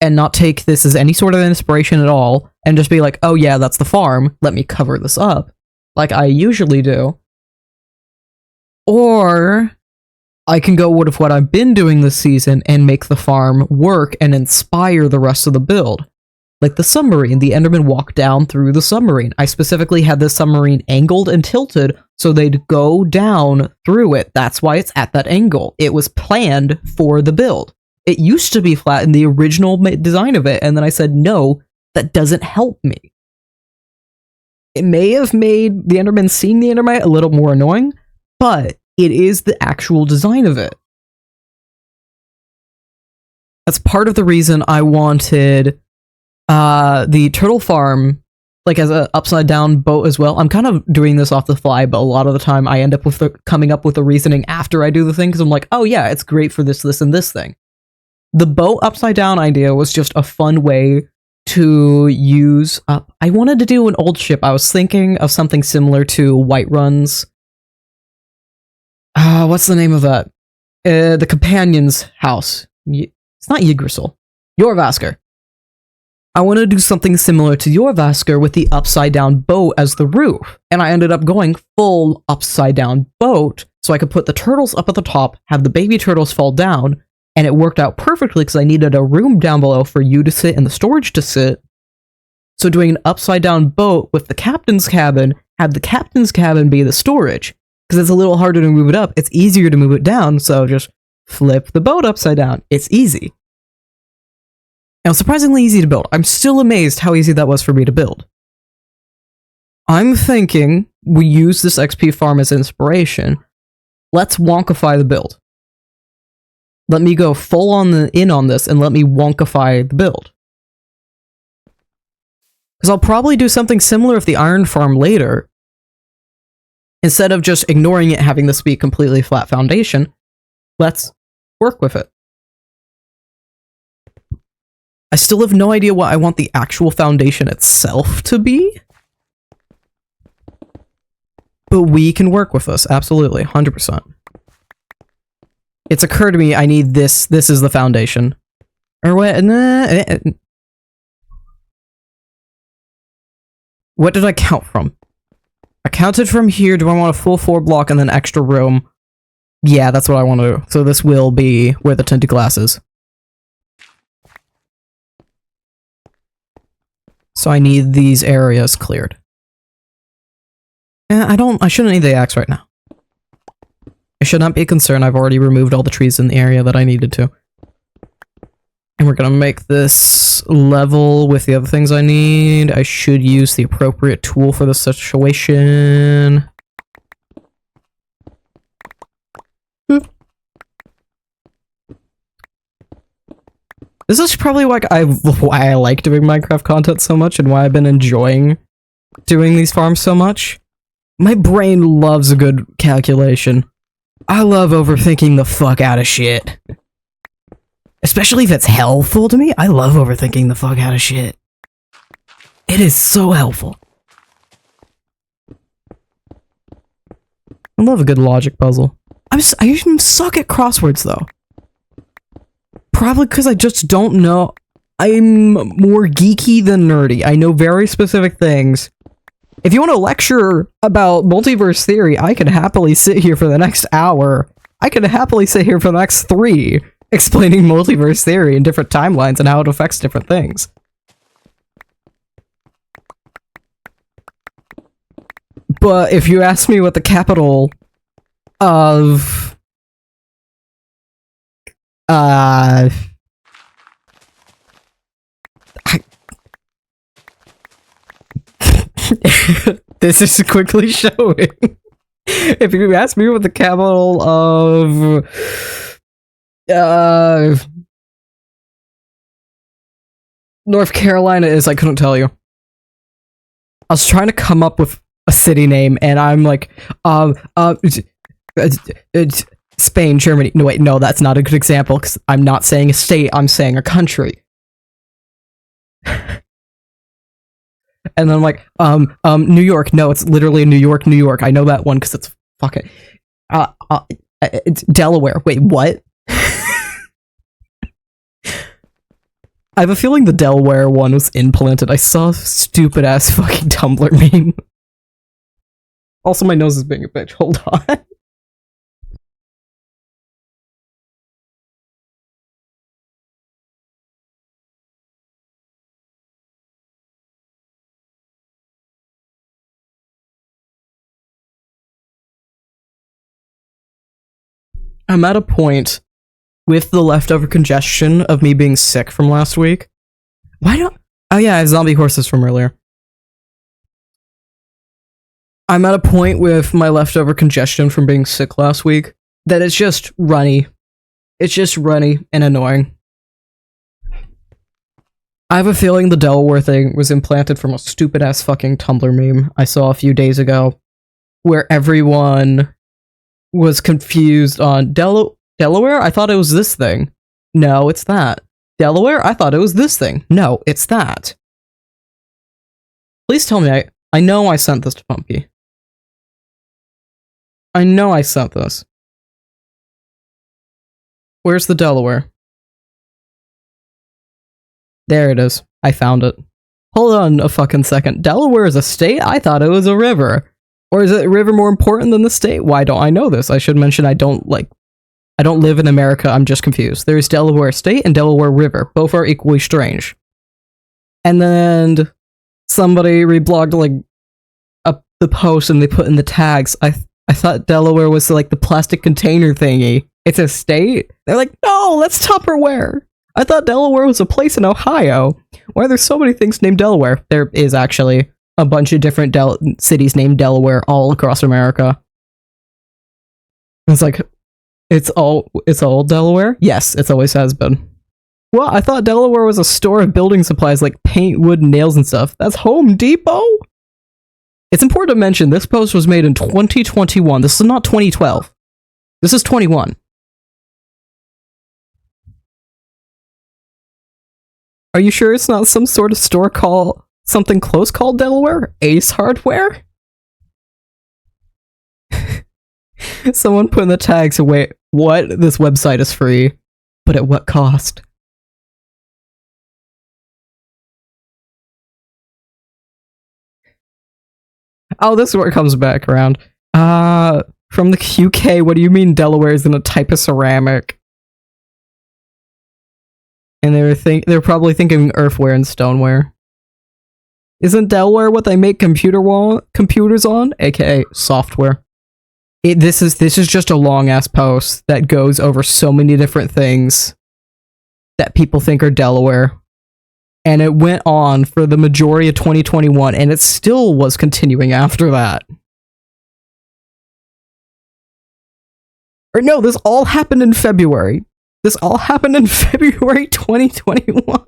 and not take this as any sort of inspiration at all, and just be like, oh yeah, that's the farm, let me cover this up, like I usually do. Or I can go with what I've been doing this season and make the farm work and inspire the rest of the build. Like the submarine, the Endermen walk down through the submarine. I specifically had this submarine angled and tilted so they'd go down through it. That's why it's at that angle. It was planned for the build. It used to be flat in the original design of it, and then I said, no, that doesn't help me. It may have made the Enderman seeing the Endermite a little more annoying, but it is the actual design of it. That's part of the reason I wanted the turtle farm like as an upside down boat as well. I'm kind of doing this off the fly, but a lot of the time I end up with coming up with the reasoning after I do the thing, because I'm like, oh yeah, it's great for this, this, and this thing. The boat upside down idea was just a fun way to use up. I wanted to do an old ship. I was thinking of something similar to Whiterun's. What's the name of that? The companion's house. It's not Yggdrasil. Jorvaskr. I wanted to do something similar to Jorvaskr with the upside down boat as the roof. And I ended up going full upside down boat so I could put the turtles up at the top, have the baby turtles fall down, and it worked out perfectly because I needed a room down below for you to sit and the storage to sit. So doing an upside down boat with the captain's cabin, had the captain's cabin be the storage. Because it's a little harder to move it up, it's easier to move it down, so just flip the boat upside down. It's easy. And surprisingly easy to build. I'm still amazed how easy that was for me to build. I'm thinking we use this XP farm as inspiration. Let's wonkify the build. Let me go full in on this and let me wonkify the build. Because I'll probably do something similar with the iron farm later. Instead of just ignoring it having this be completely flat foundation, let's work with it. I still have no idea what I want the actual foundation itself to be. But we can work with this, absolutely, 100%. It's occurred to me I need this. This is the foundation. Or what? What did I count from? I counted from here. Do I want a full 4 block and then extra room? Yeah, that's what I want to do. So this will be where the tinted glass is. So I need these areas cleared. I shouldn't need the axe right now. I should not be concerned. I've already removed all the trees in the area that I needed to. And we're gonna make this level with the other things I need. I should use the appropriate tool for the situation. This is probably why I like doing Minecraft content so much and why I've been enjoying doing these farms so much. My brain loves a good calculation. I love overthinking the fuck out of shit. Especially if it's helpful to me. I love overthinking the fuck out of shit. It is so helpful. I love a good logic puzzle. I suck at crosswords though. Probably because I just don't know. I'm more geeky than nerdy. I know very specific things. If you want to lecture about multiverse theory, I could happily sit here for the next hour. I could happily sit here for the next 3, explaining multiverse theory and different timelines and how it affects different things. But if you ask me what the capital of this is quickly showing. If you ask me what the capital of North Carolina is, I couldn't tell you. I was trying to come up with a city name and I'm like, Spain, Germany. No, wait, no, that's not a good example because I'm not saying a state, I'm saying a country. And then I'm like, New York. No, it's literally New York, New York. I know that one because it's fucking, it's Delaware. Wait, what? I have a feeling the Delaware one was implanted. I saw a stupid ass fucking Tumblr meme. Also, my nose is being a bitch. Hold on. I'm at a point with the leftover congestion of me being sick from last week. Why don't... Oh yeah, I have zombie horses from earlier. I'm at a point with my leftover congestion from being sick last week that it's just runny. It's just runny and annoying. I have a feeling the Delaware thing was implanted from a stupid-ass fucking Tumblr meme I saw a few days ago, where everyone was confused on Delaware? I thought it was this thing. No, it's that. Delaware? I thought it was this thing. No, it's that. Please tell me I know I sent this to Pumpy. I know I sent this. Where's the Delaware? There it is. I found it. Hold on a fucking second. Delaware is a state? I thought it was a river. Or is a river more important than the state? Why don't I know this? I should mention I don't live in America, I'm just confused. There's Delaware State and Delaware River. Both are equally strange. And then somebody reblogged like up the post and they put in the tags. I thought Delaware was like the plastic container thingy. It's a state? They're like, no, that's Tupperware. I thought Delaware was a place in Ohio. Why are there so many things named Delaware? There is actually a bunch of different cities named Delaware all across America. It's like, it's all Delaware? Yes, it always has been. Well, I thought Delaware was a store of building supplies like paint, wood, nails, and stuff. That's Home Depot? It's important to mention this post was made in 2021. This is not 2012. This is 21. Are you sure it's not some sort of store called something close called Delaware? Ace Hardware? Someone put in the tags, wait, what? This website is free, but at what cost? Oh, this is where it comes back around. From the UK, what do you mean Delaware isn't a type of ceramic? And they're probably thinking earthware and stoneware. Isn't Delaware what they make computers on? AKA software. This is just a long ass post that goes over so many different things that people think are Delaware. And it went on for the majority of 2021, and it still was continuing after that. Or no, this all happened in February. This all happened in February 2021.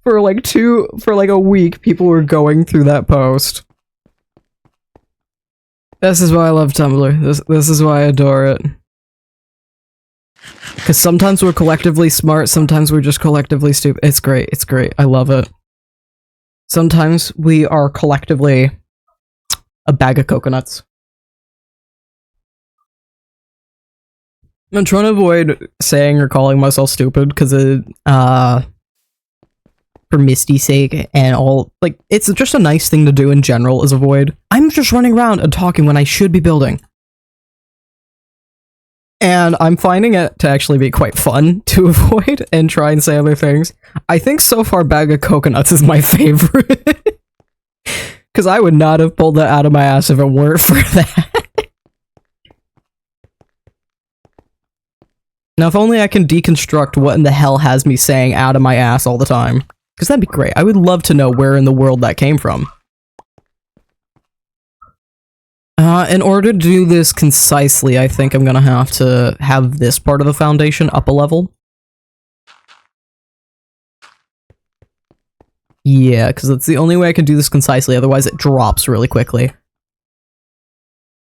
For like a week, people were going through that post. This is why I love Tumblr. This is why I adore it. Because sometimes we're collectively smart, sometimes we're just collectively stupid. It's great, it's great. I love it. Sometimes we are collectively a bag of coconuts. I'm trying to avoid saying or calling myself stupid because for Misty's sake and all, like, it's just a nice thing to do in general is avoid. I'm just running around and talking when I should be building. And I'm finding it to actually be quite fun to avoid and try and say other things. I think so far Bag of Coconuts is my favorite. Because I would not have pulled that out of my ass if it weren't for that. Now, if only I can deconstruct what in the hell has me saying out of my ass all the time. Because that'd be great. I would love to know where in the world that came from. In order to do this concisely, I think I'm gonna have to have this part of the foundation up a level. Yeah, because that's the only way I can do this concisely, otherwise it drops really quickly.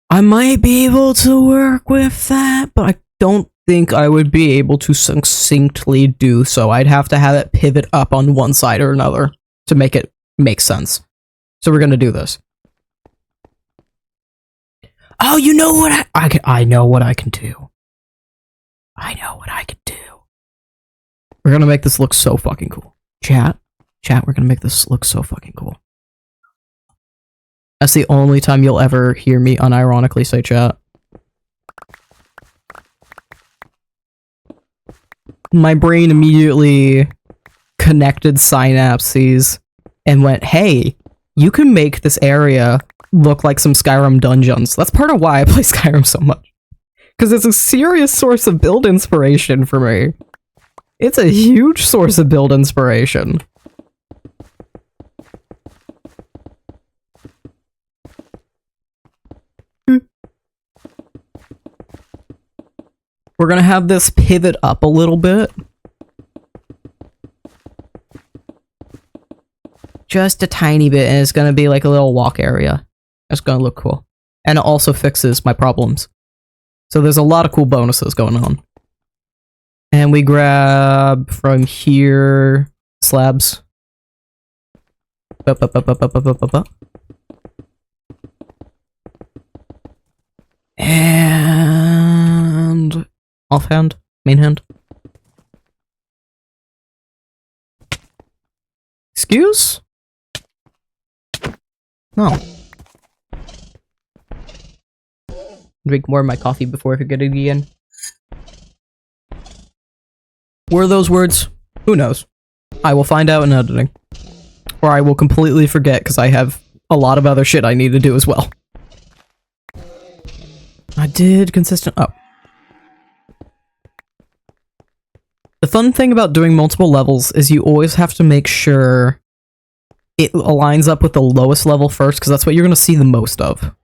I might be able to work with that, but I don't think I would be able to succinctly do so. I'd have to have it pivot up on one side or another to make it make sense. So we're gonna do this. Oh, you know what I know what I can do. I know what I can do. We're gonna make this look so fucking cool. Chat, we're gonna make this look so fucking cool. That's the only time you'll ever hear me unironically say chat. My brain immediately connected synapses and went, hey, you can make this area look like some Skyrim dungeons. That's part of why I play Skyrim so much. Because it's a serious source of build inspiration for me. It's a huge source of build inspiration. We're gonna have this pivot up a little bit. Just a tiny bit, and it's gonna be like a little walk area. It's gonna look cool. And it also fixes my problems. So there's a lot of cool bonuses going on. And we grab from here slabs. Bup, bup, bup, bup, bup, bup, bup, bup. And offhand, main hand. Excuse? No. Drink more of my coffee before I forget it again. Were those words? Who knows? I will find out in editing. Or I will completely forget because I have a lot of other shit I need to do as well. I did consistent. Oh. The fun thing about doing multiple levels is you always have to make sure it aligns up with the lowest level first, because that's what you're going to see the most of.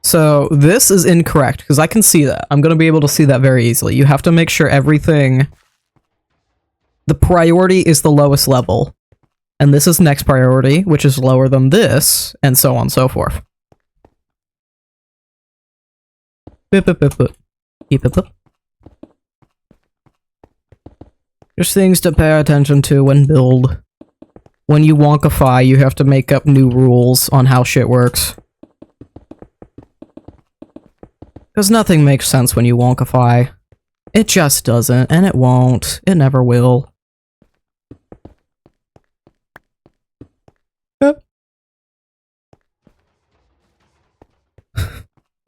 So this is incorrect, because I can see that. I'm going to be able to see that very easily. You have to make sure everything... The priority is the lowest level. And this is next priority, which is lower than this, and so on and so forth. Beep, beep, beep, beep. Beep, beep, beep. There's things to pay attention to when build. When you wonkify, you have to make up new rules on how shit works. Because nothing makes sense when you wonkify. It just doesn't, and it won't. It never will.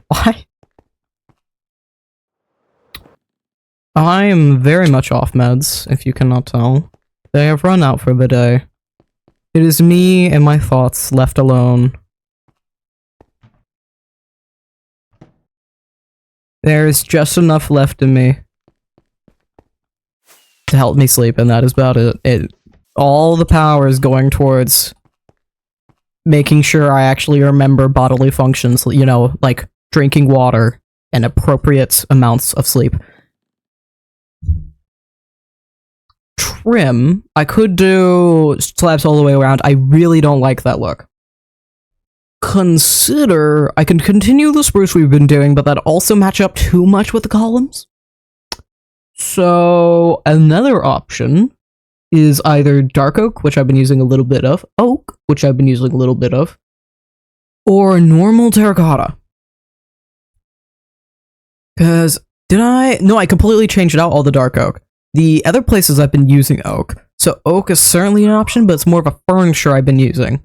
Why? I am very much off meds, if you cannot tell. They have run out for the day. It is me and my thoughts left alone. There is just enough left in me to help me sleep, and that is about it. All the power is going towards making sure I actually remember bodily functions, you know, like drinking water and appropriate amounts of sleep. Trim, I could do slabs all the way around. I really don't like that look. Consider I can continue the spruce we've been doing, but that also match up too much with the columns. So another option is either dark oak, which I've been using a little bit of, oak, which I've been using a little bit of, or normal terracotta. Because did I? No, I completely changed out all the dark oak. The other places I've been using oak, so oak is certainly an option, but it's more of a furniture I've been using.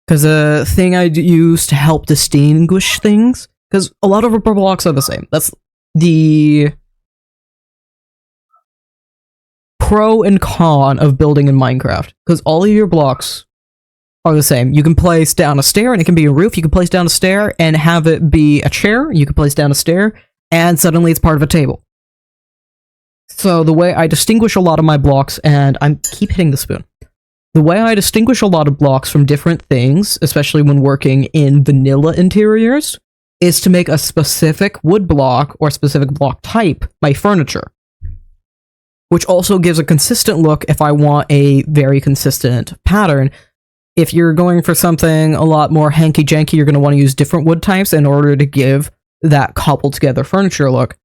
Because a thing I use to help distinguish things, because a lot of rubber blocks are the same. That's the pro and con of building in Minecraft, because all of your blocks are the same. You can place down a stair and it can be a roof. You can place down a stair and have it be a chair. You can place down a stair and suddenly it's part of a table. So the way I distinguish a lot of my blocks, and I keep hitting the spoon. The way I distinguish a lot of blocks from different things, especially when working in vanilla interiors, is to make a specific wood block or specific block type my furniture. Which also gives a consistent look if I want a very consistent pattern. If you're going for something a lot more hanky-janky, you're going to want to use different wood types in order to give that cobbled together furniture look.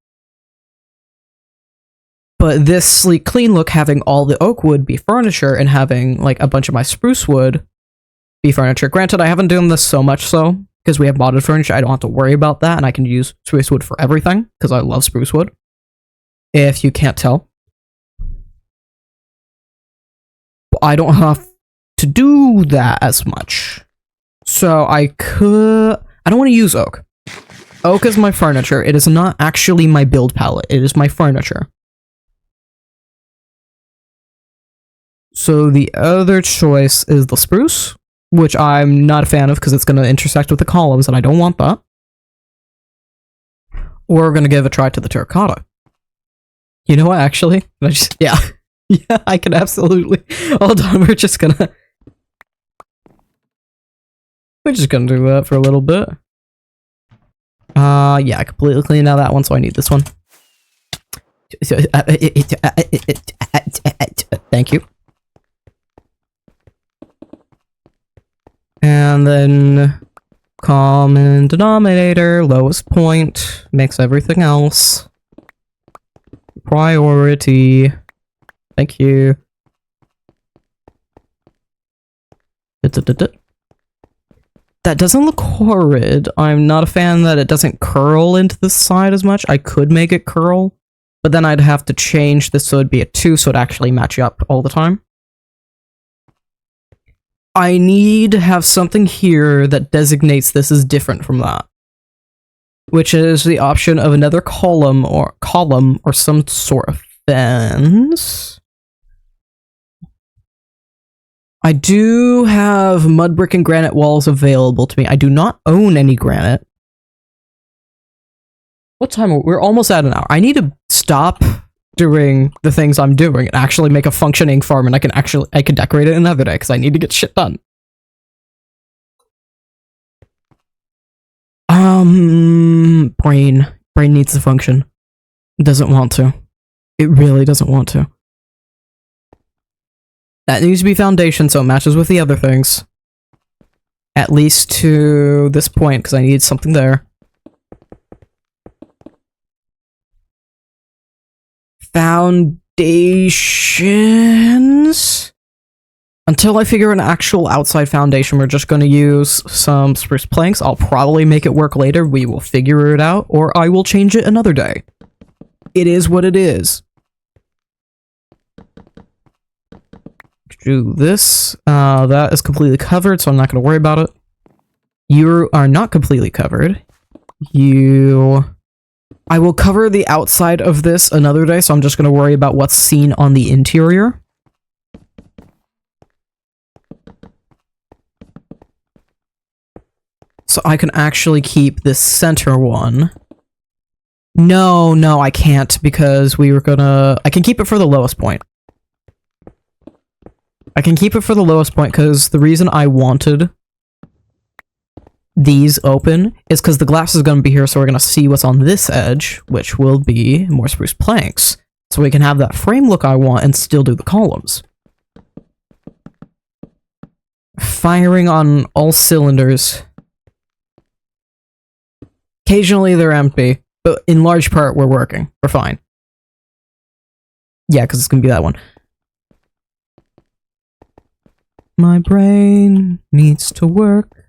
But this sleek, clean look, having all the oak wood be furniture and having like a bunch of my spruce wood be furniture. Granted, I haven't done this so much so, because we have modded furniture, I don't have to worry about that, and I can use spruce wood for everything, because I love spruce wood. If you can't tell. I don't have to do that as much. So I don't want to use oak. Oak is my furniture. It is not actually my build palette. It is my furniture. So the other choice is the spruce, which I'm not a fan of because it's going to intersect with the columns, and I don't want that. Or we're going to give a try to the terracotta. You know what, actually? Yeah. Yeah, I can absolutely... Hold on, we're just gonna do that for a little bit. Yeah, I completely cleaned out that one, so I need this one. Thank you. And then common denominator, lowest point, makes everything else. Priority. Thank you. That doesn't look horrid. I'm not a fan that it doesn't curl into the side as much. I could make it curl, but then I'd have to change this so it'd be a 2 so it'd actually match up all the time. I need to have something here that designates this as different from that, which is the option of another column or some sort of fence. I do have mud brick and granite walls available to me. I do not own any granite. What time are we? We're almost at an hour. I need to stop doing the things I'm doing and actually make a functioning farm, and I can decorate it another day because I need to get shit done. Brain needs to function. It doesn't want to. It really doesn't want to. That needs to be foundation so it matches with the other things. At least to this point, because I need something there. Foundations? Until I figure an actual outside foundation, we're just going to use some spruce planks. I'll probably make it work later. We will figure it out, or I will change it another day. It is what it is. Do this. That is completely covered, so I'm not going to worry about it. You are not completely covered. I will cover the outside of this another day, so I'm just going to worry about what's seen on the interior. So I can actually keep this center one. No, I can't, because we were gonna... I can keep it for the lowest point. I can keep it for the lowest point, because the reason I wanted these open is because the glass is going to be here, so we're going to see what's on this edge, which will be more spruce planks. So we can have that frame look I want and still do the columns. Firing on all cylinders. Occasionally they're empty, but in large part we're working. We're fine. Yeah, because it's going to be that one. My brain needs to work.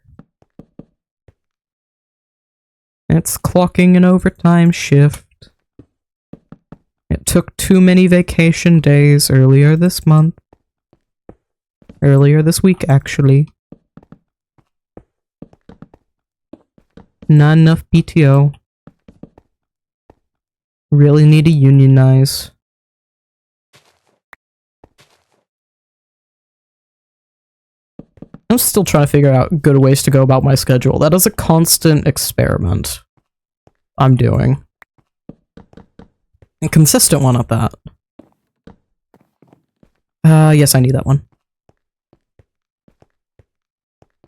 It's clocking an overtime shift. It took too many vacation days earlier this month. Earlier this week, actually. Not enough PTO. Really need to unionize. I'm still trying to figure out good ways to go about my schedule. That is a constant experiment I'm doing. A consistent one at that. Yes, I need that one.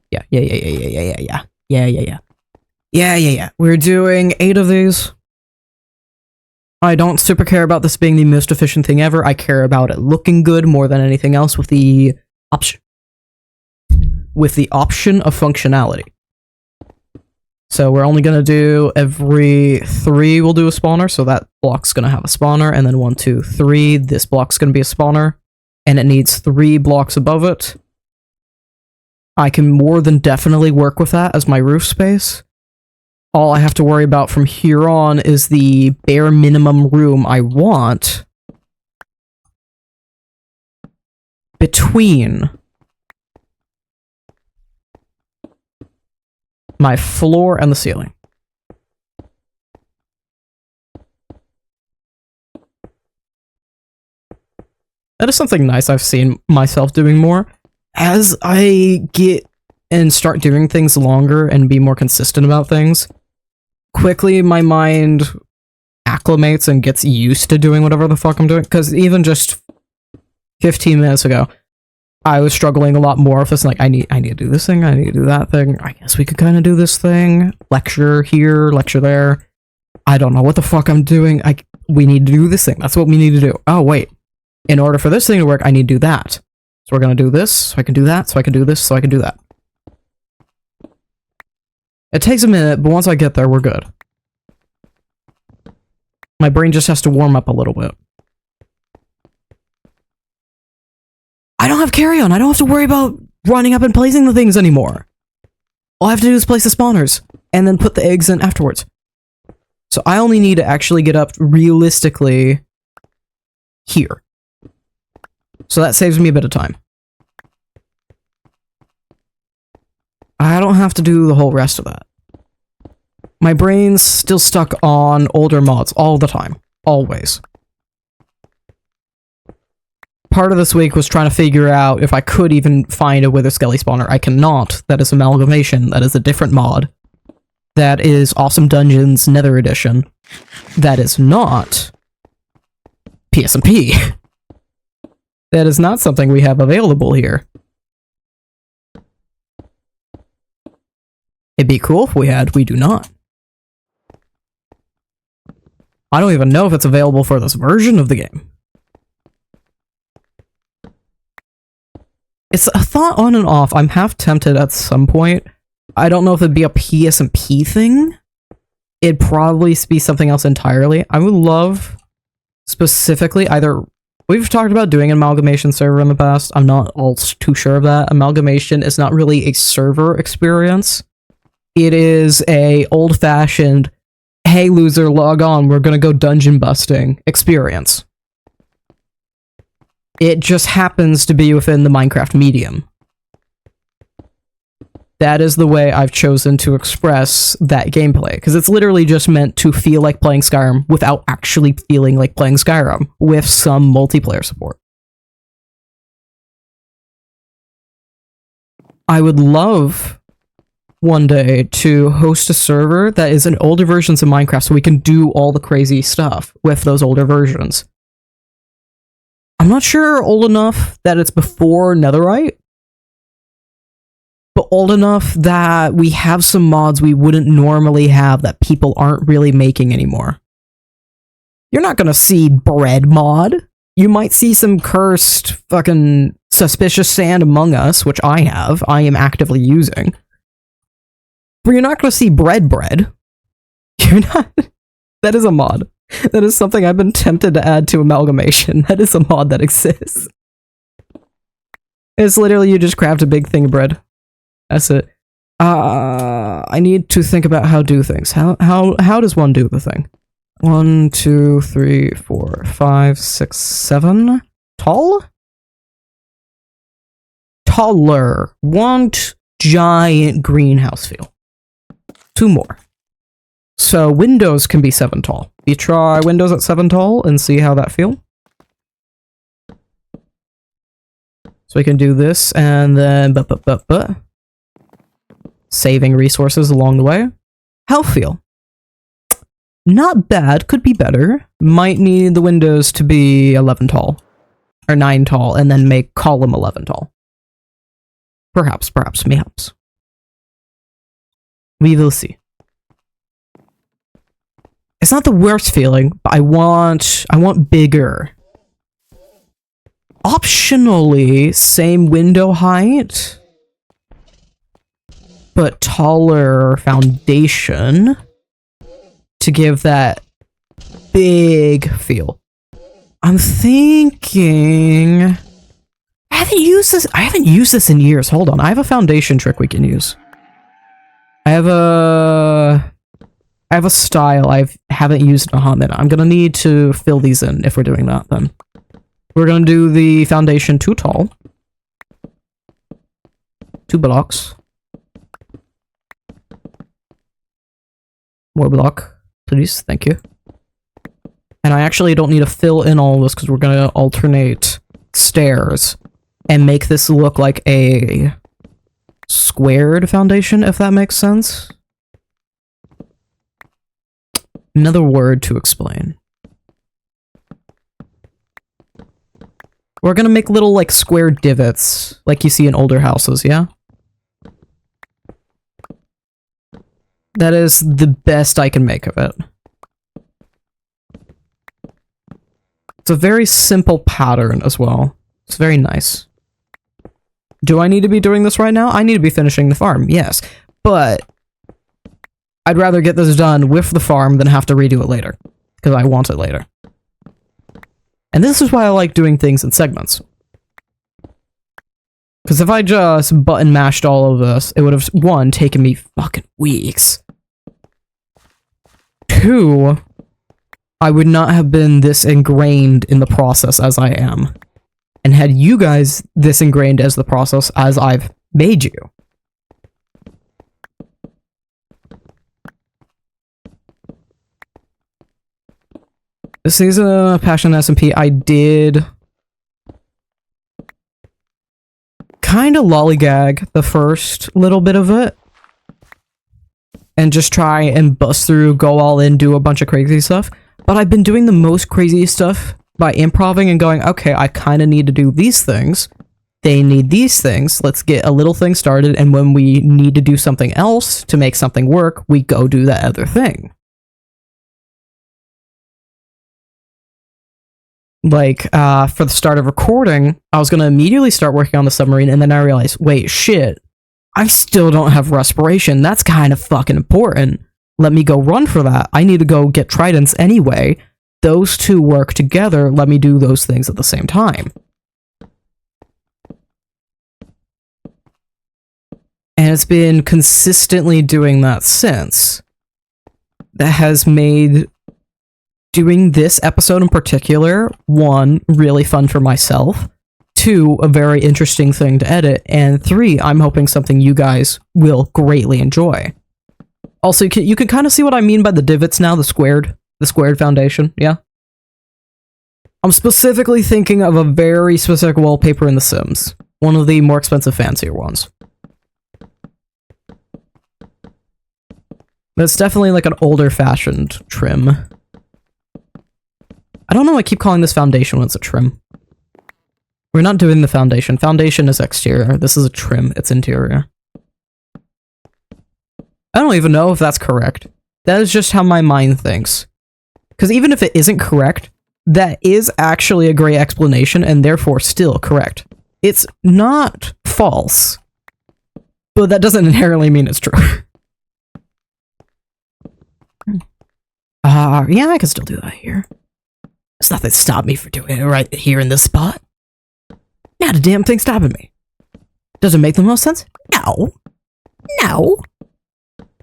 Yeah. We're doing 8 of these. I don't super care about this being the most efficient thing ever. I care about it looking good more than anything else with the option. With the option of functionality. So we're only going to do every 3 we'll do a spawner, so that block's going to have a spawner, and then 1, 2, 3, this block's going to be a spawner, and it needs 3 blocks above it. I can more than definitely work with that as my roof space. All I have to worry about from here on is the bare minimum room I want between my floor and the ceiling. That is something nice I've seen myself doing more. As I get and start doing things longer and be more consistent about things, quickly my mind acclimates and gets used to doing whatever the fuck I'm doing. Because even just 15 minutes ago, I was struggling a lot more with this, like, I need to do this thing, I need to do that thing, I guess we could kind of do this thing, lecture here, lecture there, I don't know what the fuck I'm doing, we need to do this thing, that's what we need to do. Oh, wait, in order for this thing to work, I need to do that. So we're gonna do this, so I can do that, so I can do this, so I can do that. It takes a minute, but once I get there, we're good. My brain just has to warm up a little bit. I don't have carry-on. I don't have to worry about running up and placing the things anymore. All I have to do is place the spawners, and then put the eggs in afterwards. So I only need to actually get up realistically here. So that saves me a bit of time. I don't have to do the whole rest of that. My brain's still stuck on older mods all the time. Always. Part of this week was trying to figure out if I could even find a Wither Skelly spawner. I cannot. That is Amalgamation. That is a different mod. That is Awesome Dungeons Nether Edition. That is not PSMP. That is not something we have available here. It'd be cool if we had. We do not. I don't even know if it's available for this version of the game. It's a thought on and off. I'm half tempted at some point. I don't know if it'd be a PSMP thing. It'd probably be something else entirely. I would love, specifically, either... We've talked about doing an Amalgamation server in the past. I'm not all too sure of that. Amalgamation is not really a server experience. It is a old-fashioned, hey loser, log on, we're gonna go dungeon busting experience. It just happens to be within the Minecraft medium. That is the way I've chosen to express that gameplay, because it's literally just meant to feel like playing Skyrim without actually feeling like playing Skyrim, with some multiplayer support. I would love one day to host a server that is an older versions of Minecraft so we can do all the crazy stuff with those older versions. I'm not sure old enough that it's before Netherite, but old enough that we have some mods we wouldn't normally have that people aren't really making anymore. You're not gonna see bread mod. You might see some cursed fucking suspicious sand among us, which I have. I am actively using. But you're not gonna see bread. You're not... That is a mod. That is something I've been tempted to add to Amalgamation. That is a mod that exists. It's literally you just craft a big thing of bread. That's it. I need to think about how to do things. How does one do the thing? 1, 2, 3, 4, 5, 6, 7. Tall? Taller. Want giant greenhouse feel. 2 more. So windows can be 7 tall. You try windows at 7 tall and see how that feel. So we can do this and then saving resources along the way. How feel? Not bad, could be better. Might need the windows to be 11 tall. Or 9 tall, and then make column 11 tall. Perhaps, mayhaps. We will see. It's not the worst feeling, but I want bigger. Optionally, same window height, but taller foundation to give that big feel. I'm thinking... I haven't used this in years. Hold on, I have a foundation trick we can use. I have a style I haven't used in a hot minute. I'm gonna need to fill these in if we're doing that then. We're gonna do the foundation 2 tall. 2 blocks. More block, please, thank you. And I actually don't need to fill in all this because we're gonna alternate stairs and make this look like a squared foundation, if that makes sense. Another word to explain. We're gonna make little, like, square divots, like you see in older houses, yeah? That is the best I can make of it. It's a very simple pattern as well. It's very nice. Do I need to be doing this right now? I need to be finishing the farm, yes. But I'd rather get this done with the farm than have to redo it later. Because I want it later. And this is why I like doing things in segments. Because if I just button mashed all of this, it would have, one, taken me fucking weeks. Two, I would not have been this ingrained in the process as I am. And had you guys this ingrained as the process as I've made you. This season of Passion SMP, I did kind of lollygag the first little bit of it. And just try and bust through, go all in, do a bunch of crazy stuff. But I've been doing the most crazy stuff by improving and going, okay, I kind of need to do these things. They need these things. Let's get a little thing started, and when we need to do something else to make something work, we go do that other thing. Like, for the start of recording, I was going to immediately start working on the submarine, and then I realized, wait, shit, I still don't have respiration. That's kind of fucking important. Let me go run for that. I need to go get tridents anyway. Those two work together. Let me do those things at the same time. And it's been consistently doing that since. That has made doing this episode in particular, one, really fun for myself, two, a very interesting thing to edit, and three, I'm hoping something you guys will greatly enjoy. Also, you can kind of see what I mean by the divots now, the squared foundation, yeah? I'm specifically thinking of a very specific wallpaper in The Sims. One of the more expensive, fancier ones. But it's definitely like an older-fashioned trim. I don't know why I keep calling this foundation when it's a trim. We're not doing the foundation. Foundation is exterior. This is a trim. It's interior. I don't even know if that's correct. That is just how my mind thinks. Because even if it isn't correct, that is actually a great explanation and therefore still correct. It's not false. But that doesn't inherently mean it's true. Yeah, I can still do that here. There's nothing to stop me from doing it right here in this spot. Not a damn thing stopping me. Does it make the most sense? No. No.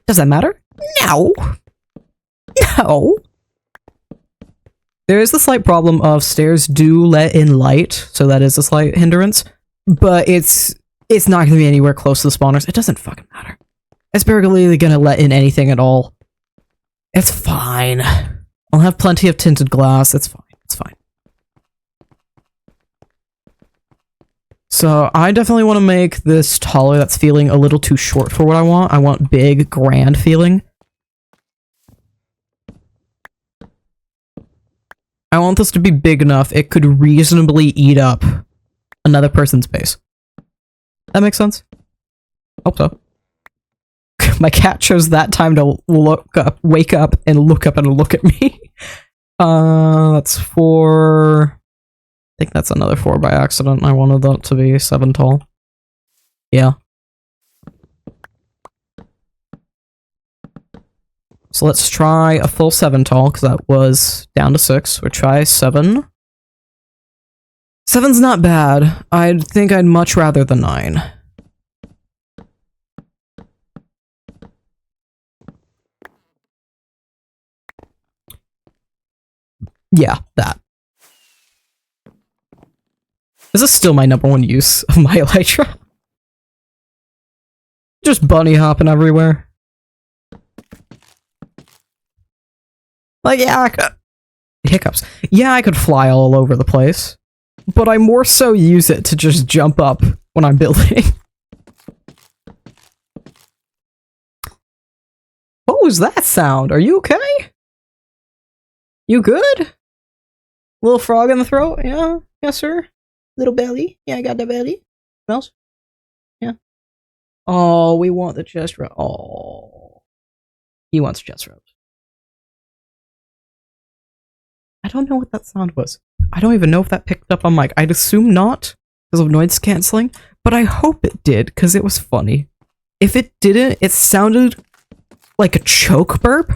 Does that matter? No. No. There is the slight problem of stairs do let in light, so that is a slight hindrance, but it's not going to be anywhere close to the spawners. It doesn't fucking matter. It's barely going to let in anything at all. It's fine. I'll have plenty of tinted glass. It's fine. It's fine. So I definitely want to make this taller. That's feeling a little too short for what I want. I want big, grand feeling. I want this to be big enough it could reasonably eat up another person's base. That makes sense? Hope so. My cat chose that time to wake up and look at me. That's 4. I think that's another 4 by accident. I wanted that to be 7 tall. Yeah. So let's try a full 7 tall, because that was down to 6. We'll try 7. 7's not bad. I think I'd much rather the 9. Yeah, that. This is still my #1 use of my elytra. Just bunny hopping everywhere. Like, yeah, hiccups. Yeah, I could fly all over the place, but I more so use it to just jump up when I'm building. What was that sound? Are you okay? You good? Little frog in the throat? Yeah, yes, sir. Little belly? Yeah, I got the belly. Smells? Yeah. Oh, we want the chest rub. Oh. He wants chest rubs. I don't know what that sound was. I don't even know if that picked up on mic. I'd assume not, because of noise cancelling, but I hope it did, because it was funny. If it didn't, it sounded like a choke burp.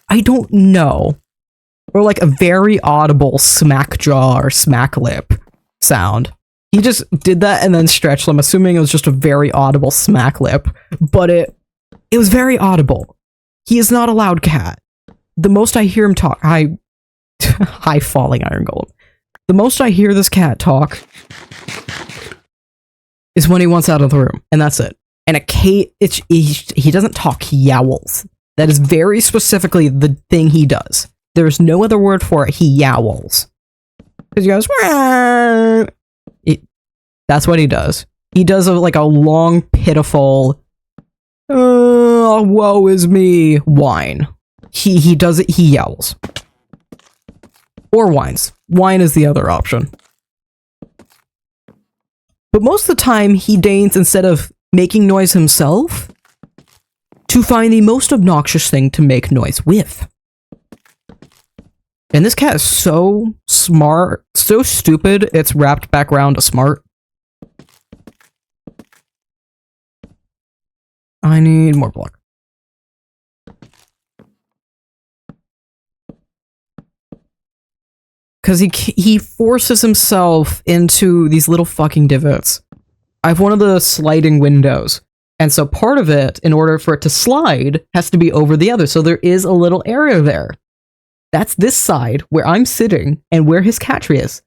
I don't know. Or like a very audible smack jaw or smack lip sound. He just did that and then stretched. I'm assuming it was just a very audible smack lip, but it was very audible. He is not a loud cat. The most I hear him talk, high falling iron golem. The most I hear this cat talk is when he wants out of the room, and that's it. And he doesn't talk, he yowls. That is very specifically the thing he does. There's no other word for it, he yowls. Because he goes, that's what he does. He does like a long, pitiful, woe is me whine. He does it, he yowls. Or whines. Whine is the other option. But most of the time, he deigns, instead of making noise himself, to find the most obnoxious thing to make noise with. And this cat is so smart, so stupid, it's wrapped back around to smart. I need more block. Because he forces himself into these little fucking divots. I have one of the sliding windows. And so part of it, in order for it to slide, has to be over the other. So there is a little area there. That's this side where I'm sitting and where his cat tree is.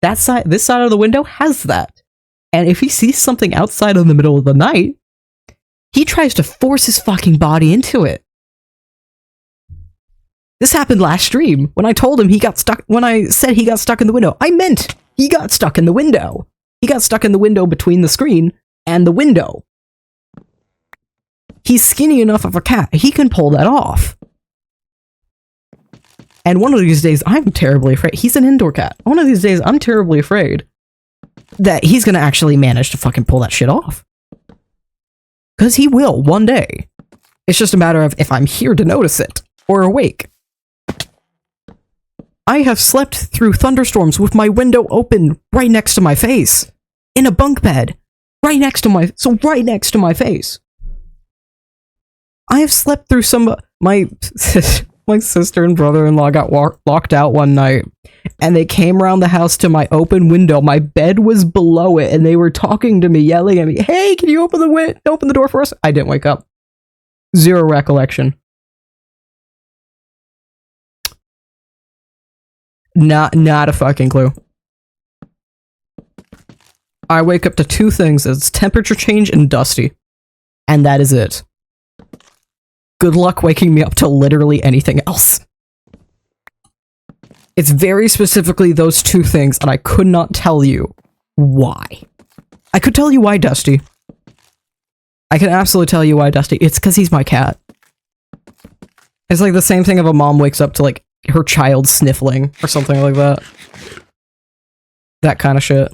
That side, this side of the window has that. And if he sees something outside in the middle of the night, he tries to force his fucking body into it. This happened last stream when I told him he got stuck. When I said he got stuck in the window, I meant he got stuck in the window. He got stuck in the window between the screen and the window. He's skinny enough of a cat. He can pull that off. And one of these days, I'm terribly afraid. He's an indoor cat. One of these days, I'm terribly afraid that he's going to actually manage to fucking pull that shit off. Because he will, one day. It's just a matter of if I'm here to notice it, or awake. I have slept through thunderstorms with my window open right next to my face. In a bunk bed. Right next to my face. I have slept through my sister and brother-in-law got locked out one night, and they came around the house to my open window. My bed was below it, and they were talking to me, yelling at me, "Hey, can you open the door for us?" I didn't wake up. Zero recollection. Not a fucking clue. I wake up to two things: it's temperature change and dusty, and that is it. Good luck waking me up to literally anything else. It's very specifically those two things, and I could not tell you why. I could tell you why, Dusty. I can absolutely tell you why, Dusty. It's because he's my cat. It's like the same thing if a mom wakes up to, like, her child sniffling or something like that. That kind of shit.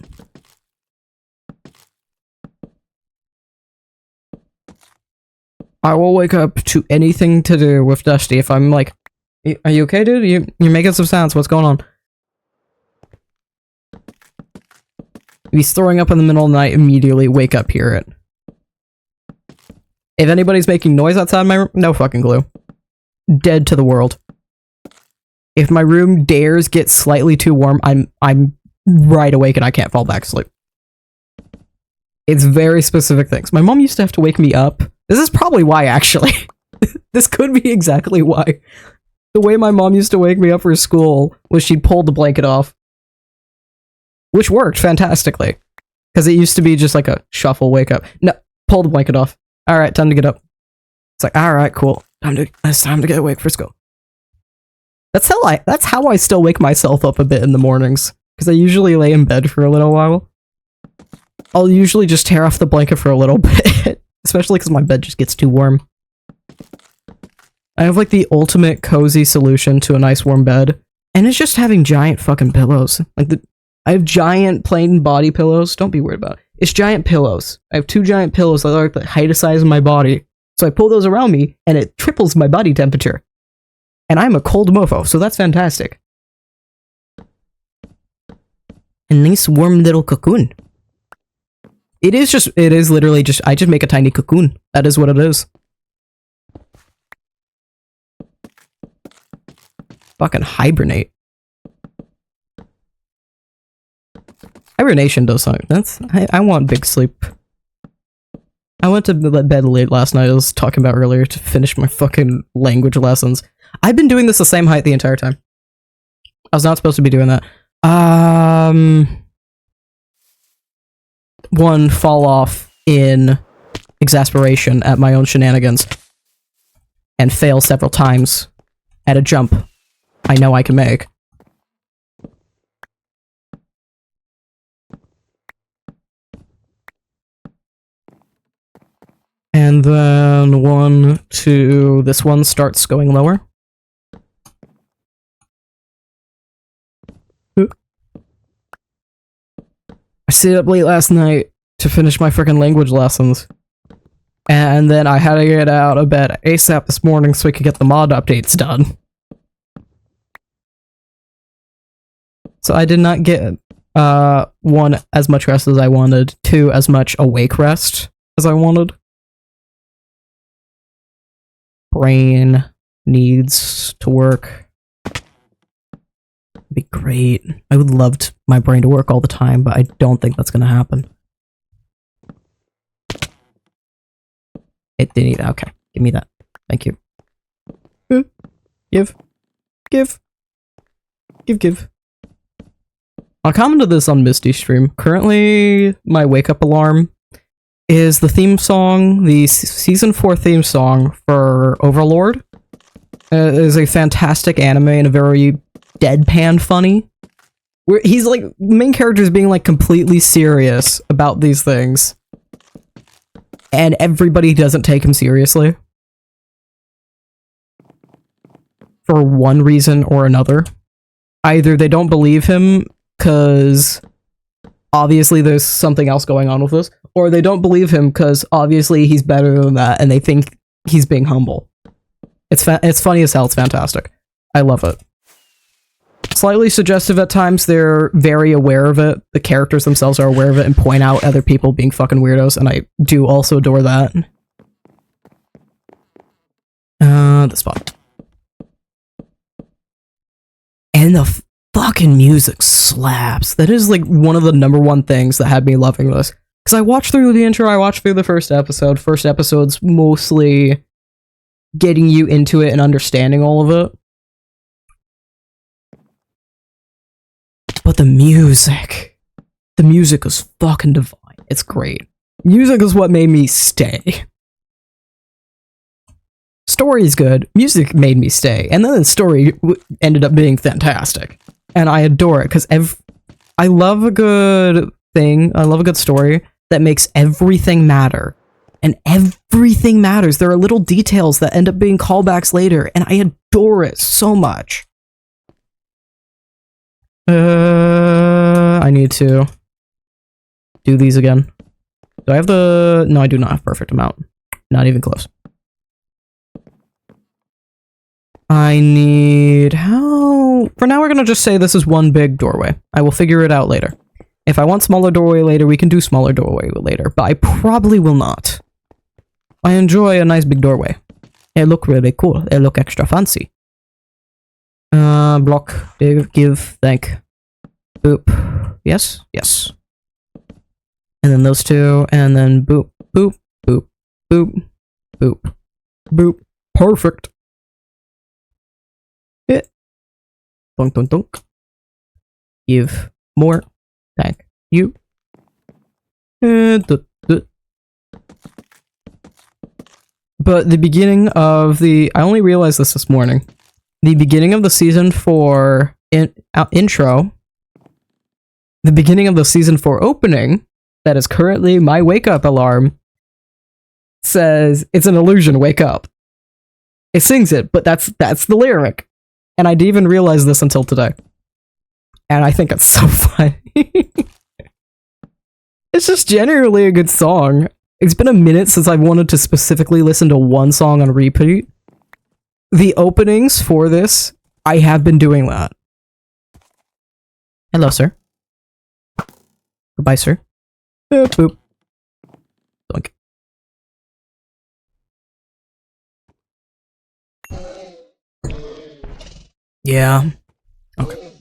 I will wake up to anything to do with Dusty if I'm like, "Are you okay, dude? You're making some sounds. What's going on?" If he's throwing up in the middle of the night, immediately wake up, hear it. If anybody's making noise outside my room, no fucking clue. Dead to the world. If my room dares get slightly too warm, I'm right awake and I can't fall back asleep. It's very specific things. My mom used to have to wake me up. This is probably why, actually. This could be exactly why. The way my mom used to wake me up for school was she'd pull the blanket off. Which worked fantastically. Because it used to be just like a shuffle wake up. No, pull the blanket off. Alright, time to get up. It's like, alright, cool. It's time to get awake for school. That's how I still wake myself up a bit in the mornings. Because I usually lay in bed for a little while. I'll usually just tear off the blanket for a little bit. Especially because my bed just gets too warm. I have like the ultimate cozy solution to a nice warm bed. And it's just having giant fucking pillows. I have giant plain body pillows. Don't be worried about it. It's giant pillows. I have two giant pillows that are the height of size of my body. So I pull those around me and it triples my body temperature. And I'm a cold mofo, so that's fantastic. A nice warm little cocoon. It is literally just, I just make a tiny cocoon. That is what it is. Fucking hibernate. Hibernation does something. I want big sleep. I went to bed late last night, I was talking about earlier, to finish my fucking language lessons. I've been doing this the same height the entire time. I was not supposed to be doing that. One, fall off in exasperation at my own shenanigans. And fail several times at a jump I know I can make. And then 1, 2, this one starts going lower. I stayed up late last night to finish my freaking language lessons. And then I had to get out of bed ASAP this morning so we could get the mod updates done. So I did not get, 1, as much rest as I wanted, 2, as much awake rest as I wanted. Brain needs to work. It'd be great. I would love my brain to work all the time, but I don't think that's gonna happen. It didn't either. Okay, give me that. Thank you. Give. I commented this on Misty's stream. Currently, my wake-up alarm is the theme song, the Season 4 theme song for Overlord. It is a fantastic anime and a very deadpan funny. Where he's like, the main character is being like completely serious about these things. And everybody doesn't take him seriously. For one reason or another. Either they don't believe him, because obviously there's something else going on with this, or they don't believe him because obviously he's better than that and they think he's being humble. It's funny as hell, it's fantastic. I love it. Slightly suggestive at times, they're very aware of it. The characters themselves are aware of it and point out other people being fucking weirdos, and I do also adore that. The spot. And the fucking music slaps. That is like one of the #1 things that had me loving this. Because I watched through the intro, I watched through the first episode. First episode's mostly getting you into it and understanding all of it. But the music is fucking divine. It's great. Music is what made me stay. Story's good. Music made me stay. And then the story ended up being fantastic. And I adore it, because I love a good thing. I love a good story that makes everything matter. And everything matters. There are little details that end up being callbacks later, and I adore it so much. I need to do these again. Do I have the... No, I do not have perfect amount. Not even close. I need... How... For now, we're gonna just say this is one big doorway. I will figure it out later. If I want smaller doorway later, we can do smaller doorway later, but I probably will not. I enjoy a nice big doorway. It look really cool. It look extra fancy. Block, give, thank. Boop. Yes, yes. And then those two, and then boop, boop, boop, boop, boop, boop. Perfect. Hit. Dunk, dunk, dunk. Give more. Thank you. But the beginning of the... I only realized this morning. The beginning of the season 4 intro... The beginning of the season 4 opening, that is currently my wake-up alarm, says, it's an illusion, wake up. It sings it, but that's the lyric. And I didn't even realize this until today. And I think it's so funny. It's just generally a good song. It's been a minute since I've wanted to specifically listen to one song on repeat. The openings for this, I have been doing that. Hello, sir. Goodbye, sir. Boop, boop. Doink. Yeah. Okay.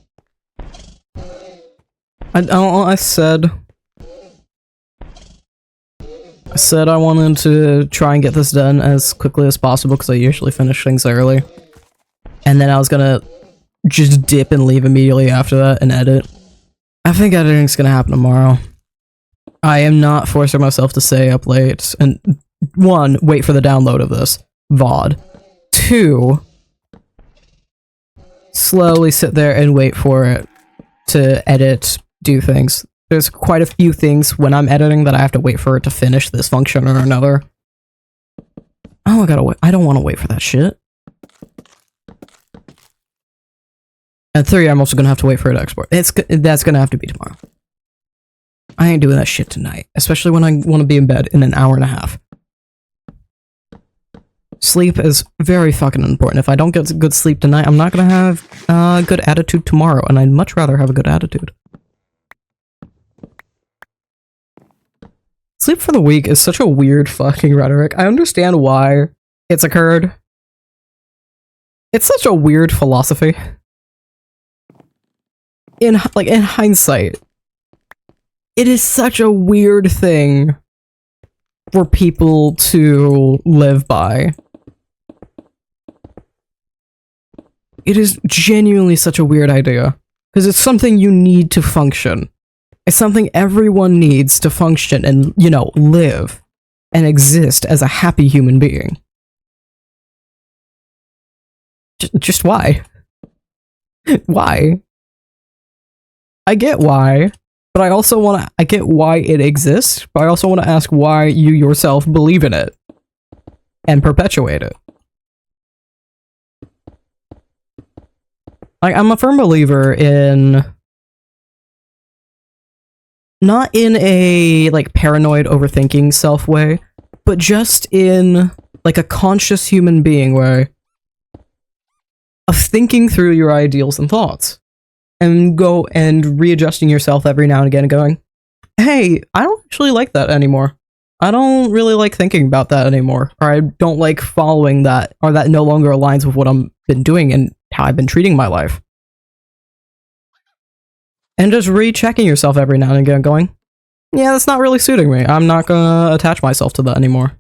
I said I wanted to try and get this done as quickly as possible because I usually finish things early. And then I was gonna just dip and leave immediately after that and edit. I think editing's gonna happen tomorrow. I am not forcing myself to stay up late. And 1, wait for the download of this VOD. 2, slowly sit there and wait for it to edit, do things. There's quite a few things when I'm editing that I have to wait for it to finish this function or another. Oh, I gotta wait. I don't want to wait for that shit. And 3, I'm also gonna have to wait for it to export. That's gonna have to be tomorrow. I ain't doing that shit tonight, especially when I want to be in bed in an hour and a half. Sleep is very fucking important. If I don't get good sleep tonight, I'm not gonna have a good attitude tomorrow, and I'd much rather have a good attitude. Sleep for the week is such a weird fucking rhetoric. I understand why it's occurred. It's such a weird philosophy. In hindsight, it is such a weird thing for people to live by. It is genuinely such a weird idea, because it's something you need to function. It's something everyone needs to function and, you know, live and exist as a happy human being. Just why? Why? I get why, but I also want to, I get why it exists, but I also want to ask why you yourself believe in it and perpetuate it. I'm a firm believer in, not in a, like, paranoid overthinking self way, but just in, like, a conscious human being way of thinking through your ideals and thoughts. And go and readjusting yourself every now and again and going, hey, I don't actually like that anymore. I don't really like thinking about that anymore. Or I don't like following that, or that no longer aligns with what I've been doing and how I've been treating my life. And just rechecking yourself every now and again going, yeah, that's not really suiting me. I'm not gonna attach myself to that anymore.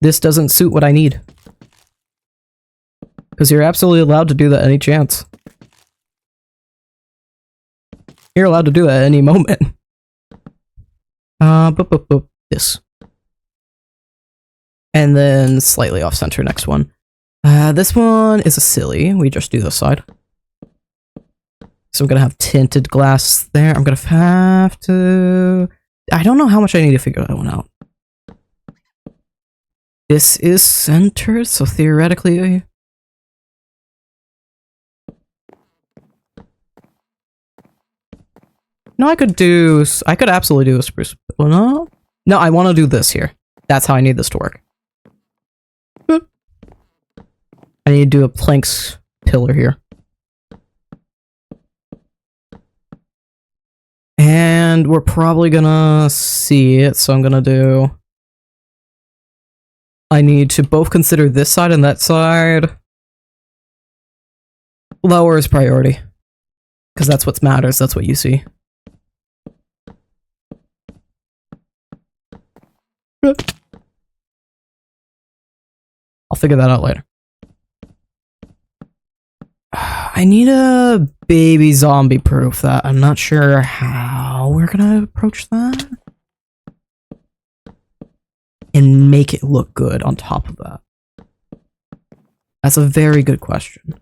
This doesn't suit what I need. Because you're absolutely allowed to do that any chance. You're allowed to do that at any moment. This. And then slightly off center next one. This one is a silly. We just do this side. So I'm gonna have tinted glass there. I'm gonna have to... I don't know how much I need to figure that one out. This is centered, so theoretically... No, I could absolutely do a spruce. Well, no, I want to do this here. That's how I need this to work. I need to do a planks pillar here. And we're probably gonna see it, so I'm gonna do... I need to both consider this side and that side. Lower is priority. Because that's what matters, that's what you see. I'll figure that out later. I need a baby zombie proof that. I'm not sure how we're gonna approach that. And make it look good on top of that. That's a very good question.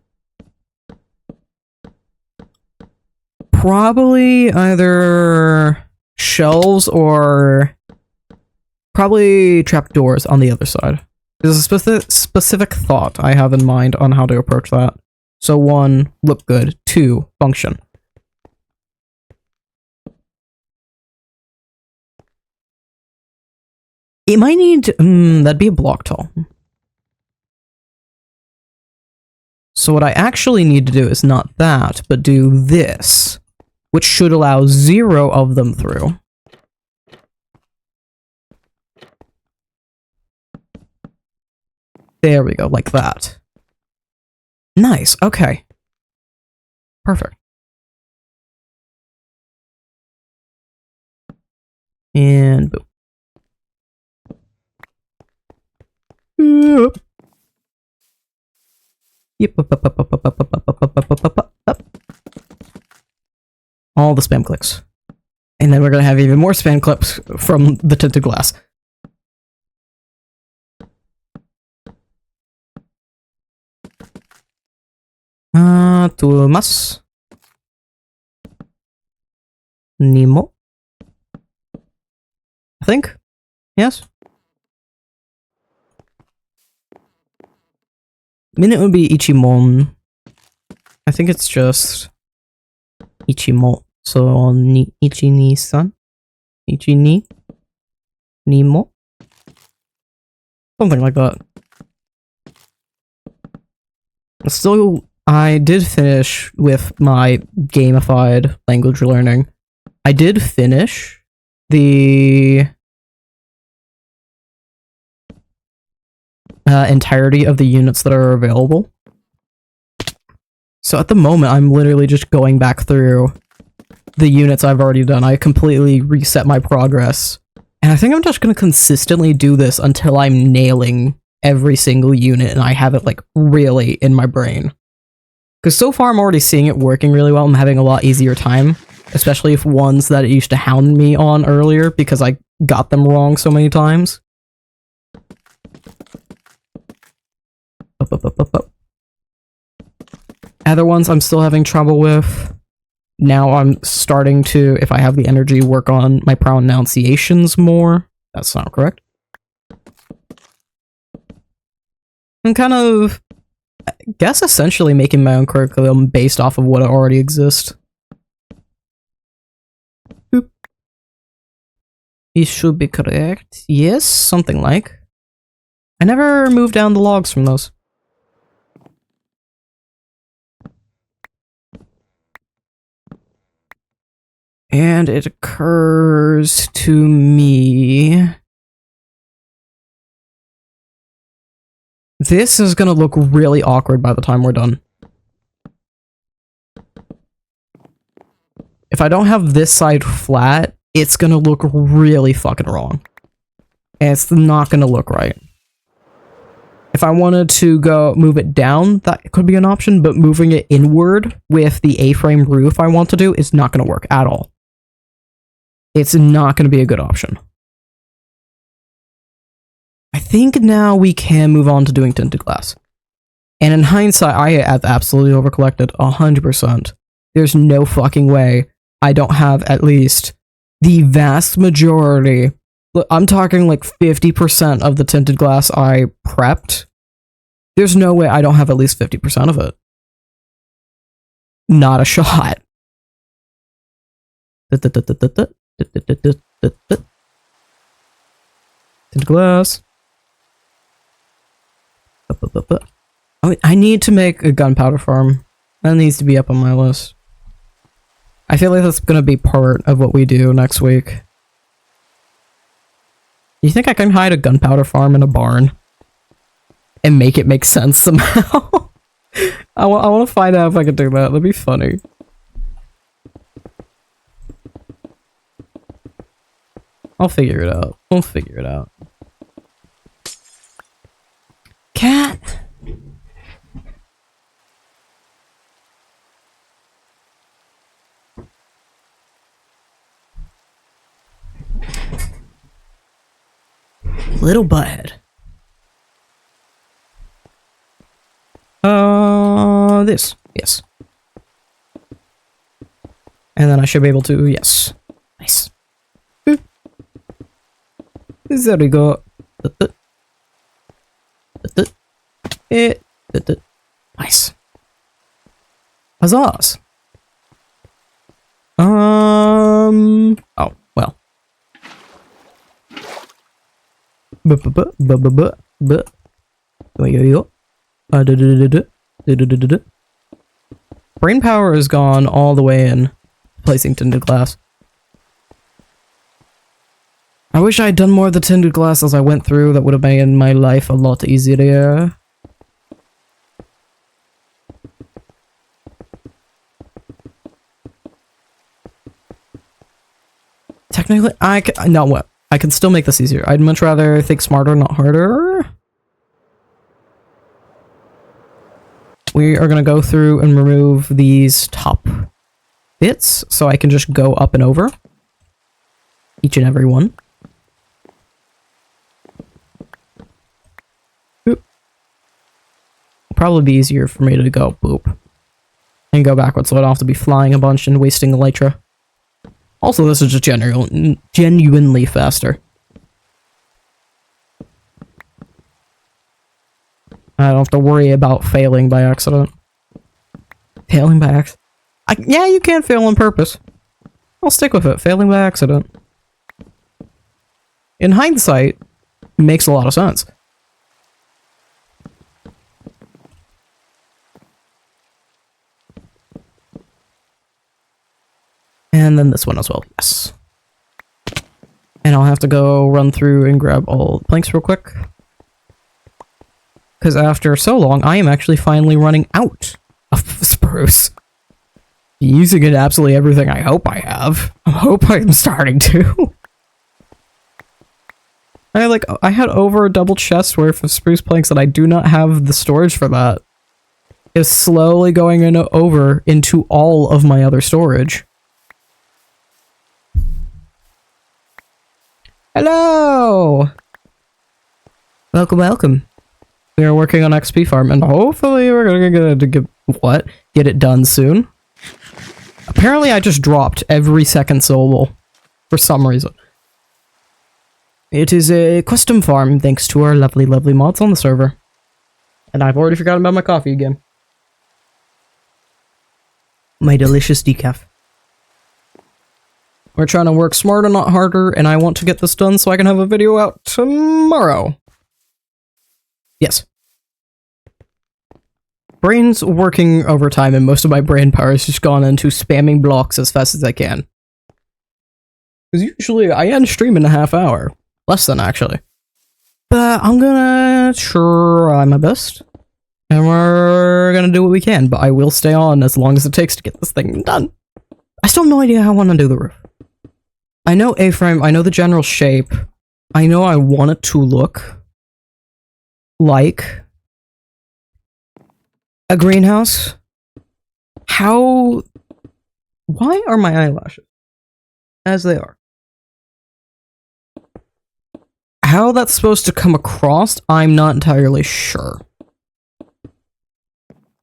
Probably either shelves or probably trapdoors on the other side. There's a specific thought I have in mind on how to approach that. So 1, look good. 2, function. It might need... that'd be a block tall. So what I actually need to do is not that, but do this, which should allow 0 of them through. There we go, like that. Nice, okay. Perfect. And boom. Yep. Yep. Up. All the spam clicks. And then we're gonna have even more spam clips from the tinted glass. Tumas. Nemo. I think. Yes. Minute would be Ichimon. I think it's just Ichimo. So Ichi-ni-san? Ichi-ni? Nemo? Something like that. Still, I did finish with my gamified language learning. I did finish the entirety of the units that are available. So at the moment, I'm literally just going back through the units I've already done. I completely reset my progress. And I think I'm just going to consistently do this until I'm nailing every single unit and I have it like really in my brain. Because so far I'm already seeing it working really well. I'm having a lot easier time. Especially if ones that it used to hound me on earlier because I got them wrong so many times. Other ones I'm still having trouble with. Now I'm starting to, if I have the energy, work on my pronunciations more. That's not correct. I'm kind of, I guess, essentially making my own curriculum based off of what already exists. Boop. This should be correct. Yes, something like. I never moved down the logs from those. And it occurs to me... This is gonna look really awkward by the time we're done. If I don't have this side flat, it's gonna look really fucking wrong. And it's not gonna look right. If I wanted to go move it down, that could be an option, but moving it inward with the A-frame roof I want to do is not gonna work at all. It's not gonna be a good option. I think now we can move on to doing tinted glass. And in hindsight, I have absolutely overcollected 100%. There's no fucking way I don't have at least the vast majority. I'm talking like 50% of the tinted glass I prepped. There's no way I don't have at least 50% of it. Not a shot. Tinted glass. I need to make a gunpowder farm. That needs to be up on my list. I feel like that's gonna be part of what we do next week. You think I can hide a gunpowder farm in a barn? And make it make sense somehow? I want to find out if I can do that. That'd be funny. I'll figure it out. We'll figure it out. Cat! Little butthead. This. Yes. And then I should be able to, yes. Nice. There we go. Nice. Huzzahs. Oh, well. Brain power has gone all the way in placing tinted glass. I wish I had done more of the tinted glass as I went through. That would have made my life a lot easier. Technically, no, what? I can still make this easier. I'd much rather think smarter, not harder. We are going to go through and remove these top bits, so I can just go up and over each and every one. Boop. Probably be easier for me to go boop and go backwards, so I don't have to be flying a bunch and wasting elytra. Also, this is just genuinely faster. I don't have to worry about failing by accident. Failing by accident? Yeah, you can fail on purpose. I'll stick with it. Failing by accident. In hindsight, it makes a lot of sense. And then this one as well, yes. And I'll have to go run through and grab all the planks real quick. Because after so long, I am actually finally running out of spruce. Using it absolutely everything I hope I have. I hope I'm starting to. I had over a double chest worth of spruce planks and I do not have the storage for that. It's slowly going over into all of my other storage. Hello! Welcome, welcome. We are working on XP farm, and hopefully we're gonna get it done soon. Apparently I just dropped every second syllable for some reason. It is a custom farm thanks to our lovely, lovely mods on the server. And I've already forgotten about my coffee again. My delicious decaf. We're trying to work smarter, not harder, and I want to get this done so I can have a video out tomorrow. Yes. Brain's working overtime, and most of my brain power has just gone into spamming blocks as fast as I can. Because usually I end stream in a half hour. Less than, actually. But I'm gonna try my best. And we're gonna do what we can, but I will stay on as long as it takes to get this thing done. I still have no idea how I want to do the roof. I know A-frame, I know the general shape. I know I want it to look like a greenhouse. Why are my eyelashes as they are? How that's supposed to come across, I'm not entirely sure.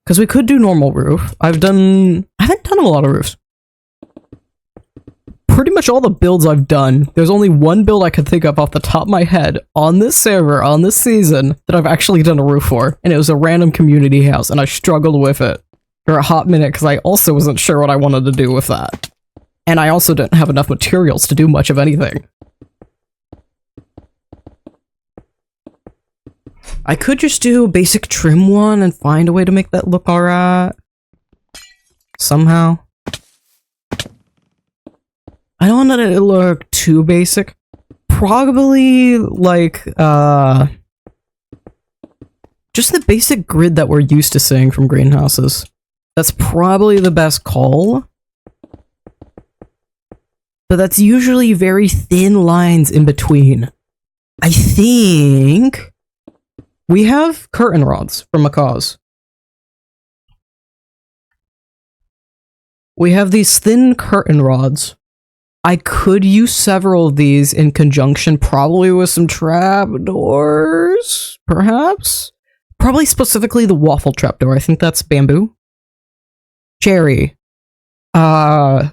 Because we could do normal roof. I haven't done a lot of roofs. Pretty much all the builds I've done, there's only one build I could think of off the top of my head on this server, on this season, that I've actually done a roof for, and it was a random community house, and I struggled with it for a hot minute because I also wasn't sure what I wanted to do with that. And I also didn't have enough materials to do much of anything. I could just do a basic trim one and find a way to make that look alright. Somehow. I don't want it to look too basic. Probably, like, just the basic grid that we're used to seeing from greenhouses. That's probably the best call. But that's usually very thin lines in between. I think we have curtain rods from Macaw's. We have these thin curtain rods. I could use several of these in conjunction, probably with some trapdoors, perhaps? Probably specifically the waffle trapdoor. I think that's bamboo. Cherry. Do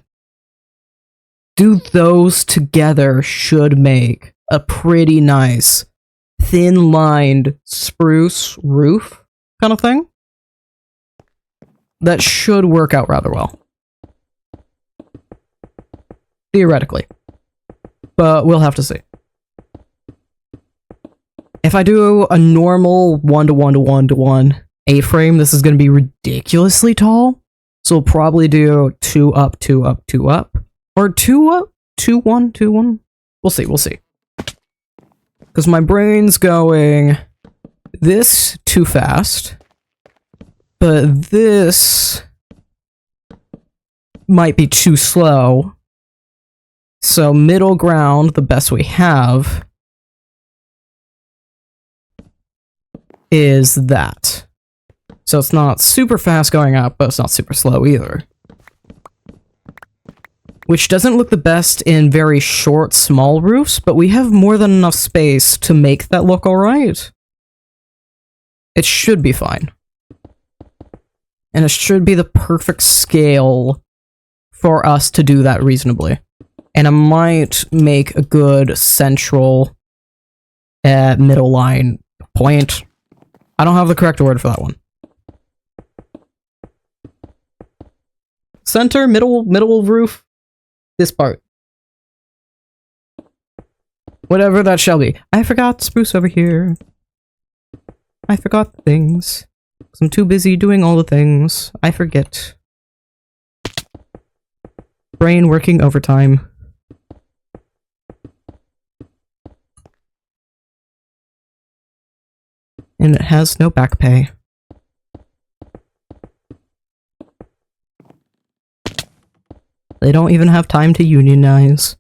those together should make a pretty nice thin-lined spruce roof kind of thing. That should work out rather well. Theoretically. But we'll have to see. If I do a normal 1-to-1-to-1-to-1 A-frame, this is going to be ridiculously tall. So we'll probably do 2 up, 2 up, 2 up. Or 2 up, 2, 1, 2, 1. We'll see, we'll see. Because my brain's going this too fast. But this might be too slow. So middle ground, the best we have is that. So it's not super fast going up, but it's not super slow either. Which doesn't look the best in very short, small roofs, but we have more than enough space to make that look alright. It should be fine. And it should be the perfect scale for us to do that reasonably. And I might make a good central middle line point. I don't have the correct word for that one. Center, middle roof. This part. Whatever that shall be. I forgot spruce over here. I forgot things. 'Cause I'm too busy doing all the things. I forget. Brain working overtime. And it has no back pay. They don't even have time to unionize.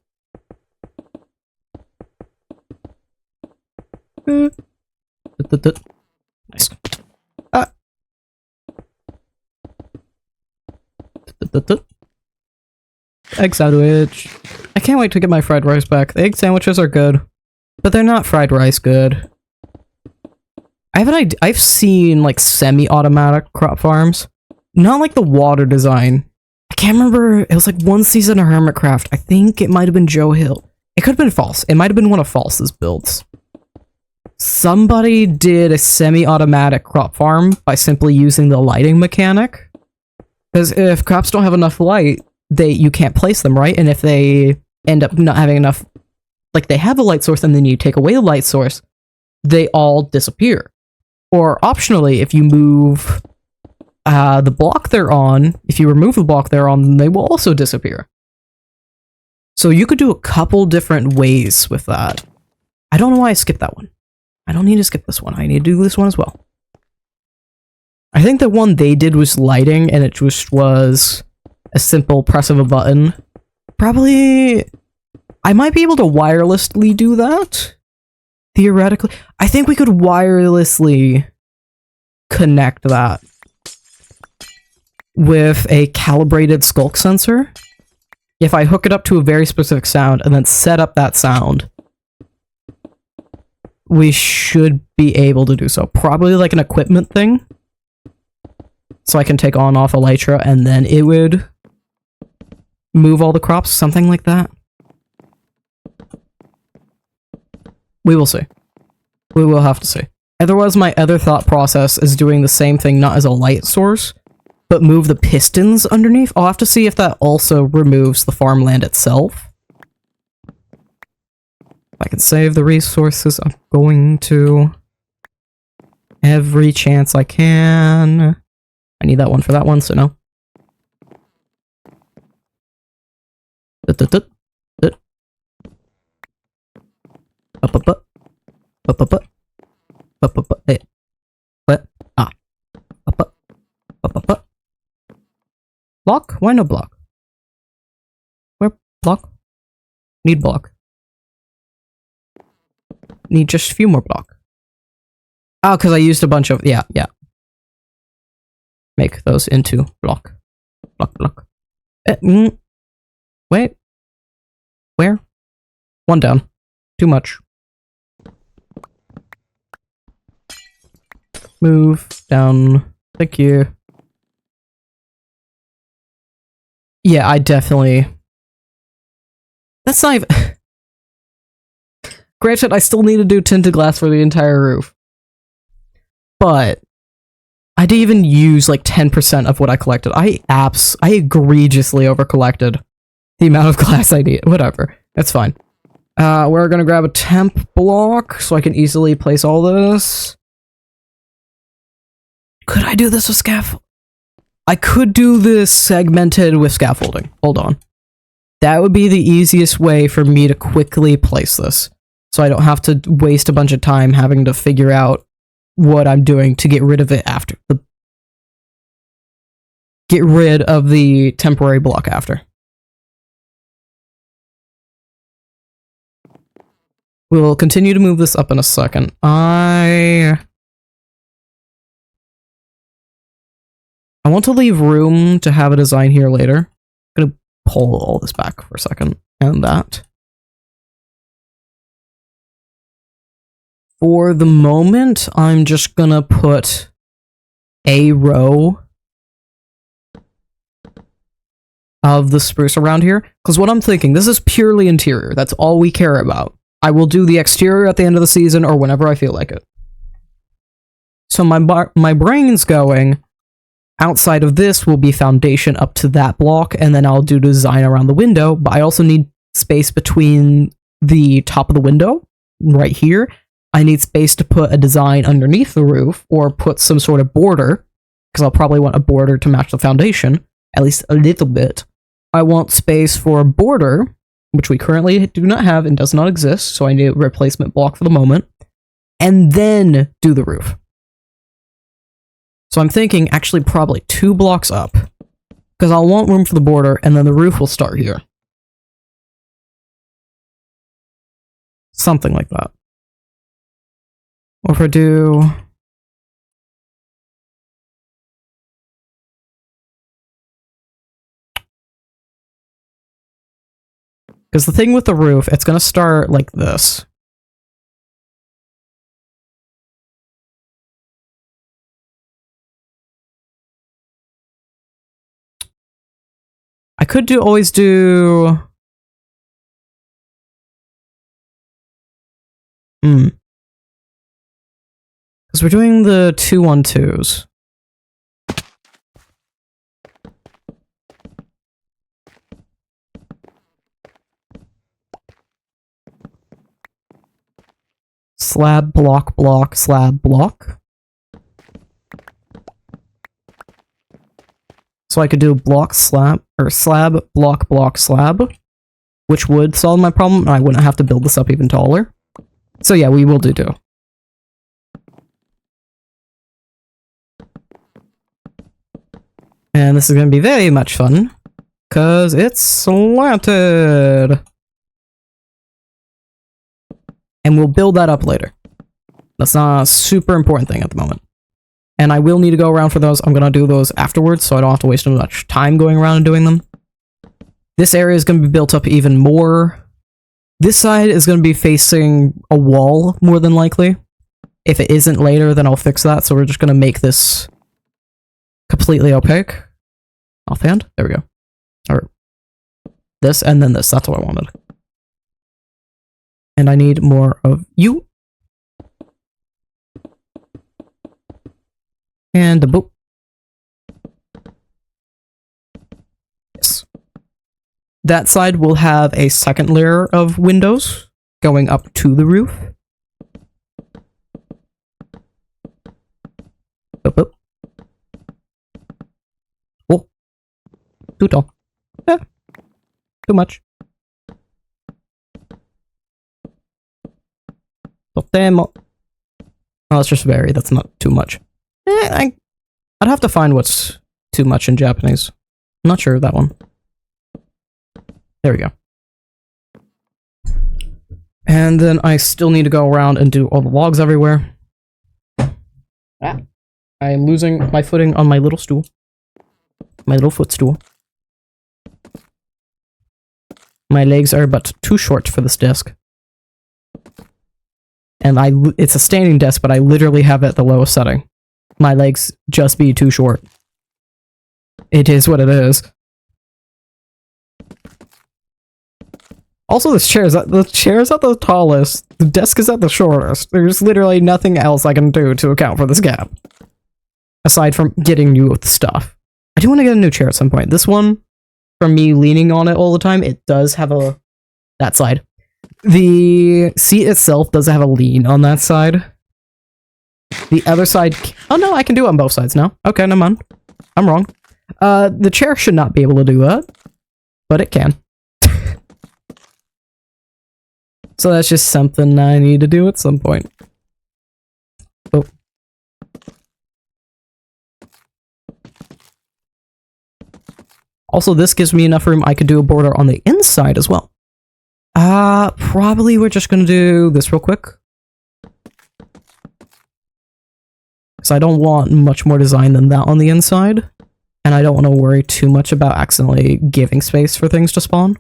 Nice. Egg sandwich. I can't wait to get my fried rice back. The egg sandwiches are good, but they're not fried rice good. I've seen like semi-automatic crop farms, not like the water design. I can't remember. It was like one season of Hermitcraft. I think it might have been Joe Hill. It could have been False. It might have been one of False's builds. Somebody did a semi-automatic crop farm by simply using the lighting mechanic. Because if crops don't have enough light, you can't place them, right? And if they end up not having enough, like they have a light source and then you take away the light source, they all disappear. Or optionally, if you move the block they're on, if you remove the block they're on, then they will also disappear. So you could do a couple different ways with that. I don't know why I skipped that one. I don't need to skip this one. I need to do this one as well. I think the one they did was lighting, and it just was a simple press of a button. Probably, I might be able to wirelessly do that. Theoretically, I think we could wirelessly connect that with a calibrated skulk sensor. If I hook it up to a very specific sound and then set up that sound, we should be able to do so. Probably like an equipment thing. So I can take on off Elytra and then it would move all the crops, something like that. We will see. We will have to see. Otherwise, my other thought process is doing the same thing, not as a light source, but move the pistons underneath. I'll have to see if that also removes the farmland itself. If I can save the resources, I'm going to. Every chance I can. I need that one for that one, so no. Block? Why no block? Where block? Need block. Need just a few more block. Oh, because I used a bunch of yeah. Make those into block. Block. Wait. Where? One down. Too much. Move down. Thank you. Yeah, I definitely... That's not even... Granted, I still need to do tinted glass for the entire roof. But... I didn't even use like 10% of what I collected. I egregiously over-collected the amount of glass I need. Whatever. That's fine. We're gonna grab a temp block so I can easily place all this. Could I do this with scaffold? I could do this segmented with scaffolding. Hold on. That would be the easiest way for me to quickly place this. So I don't have to waste a bunch of time having to figure out what I'm doing to get rid of it after. Get rid of the temporary block after. We'll continue to move this up in a second. I want to leave room to have a design here later. I'm gonna pull all this back for a second, and that. For the moment, I'm just gonna put a row of the spruce around here, because what I'm thinking, this is purely interior. That's all we care about. I will do the exterior at the end of the season or whenever I feel like it. So my brain's going, outside of this will be foundation up to that block, and then I'll do design around the window, but I also need space between the top of the window, right here. I need space to put a design underneath the roof, or put some sort of border, because I'll probably want a border to match the foundation, at least a little bit. I want space for a border, which we currently do not have and does not exist, so I need a replacement block for the moment, and then do the roof. So I'm thinking actually probably 2 blocks up, because I'll want room for the border, and then the roof will start here. Something like that. Or if I do... Because the thing with the roof, it's going to start like this. I could always do... Because we're doing the 2-1-2s. Slab, block, block, slab, block. So I could do block, slab, or slab, block, block, slab, which would solve my problem, and I wouldn't have to build this up even taller. So yeah, we will do 2. And this is going to be very much fun, because it's slanted. And we'll build that up later. That's not a super important thing at the moment. And I will need to go around for those. I'm going to do those afterwards, so I don't have to waste too much time going around and doing them. This area is going to be built up even more. This side is going to be facing a wall, more than likely. If it isn't later, then I'll fix that, so we're just going to make this completely opaque. Offhand? There we go. Or this, and then this. That's what I wanted. And I need more of you. And a boop. Yes. That side will have a second layer of windows going up to the roof. Boop, boop. Oh. Too tall. Eh. Too much. Oh, that's just very. That's not too much. I'd have to find what's too much in Japanese. I'm not sure of that one. There we go. And then I still need to go around and do all the logs everywhere. Ah. I am losing my footing on my little stool. My little footstool. My legs are but too short for this desk. And it's a standing desk, but I literally have it at the lowest setting. My legs just be too short. It is what it is. Also, the chair's at the tallest. The desk is at the shortest. There's literally nothing else I can do to account for this gap. Aside from getting new stuff. I do want to get a new chair at some point. This one, from me leaning on it all the time, it does have a... that side. The seat itself does have a lean on that side. The other side... oh no, I can do it on both sides now. Okay, never mind. I'm wrong. The chair should not be able to do that. But it can. So that's just something I need to do at some point. Oh. Also, this gives me enough room I could do a border on the inside as well. Probably we're just gonna do this real quick. Because I don't want much more design than that on the inside. And I don't want to worry too much about accidentally giving space for things to spawn.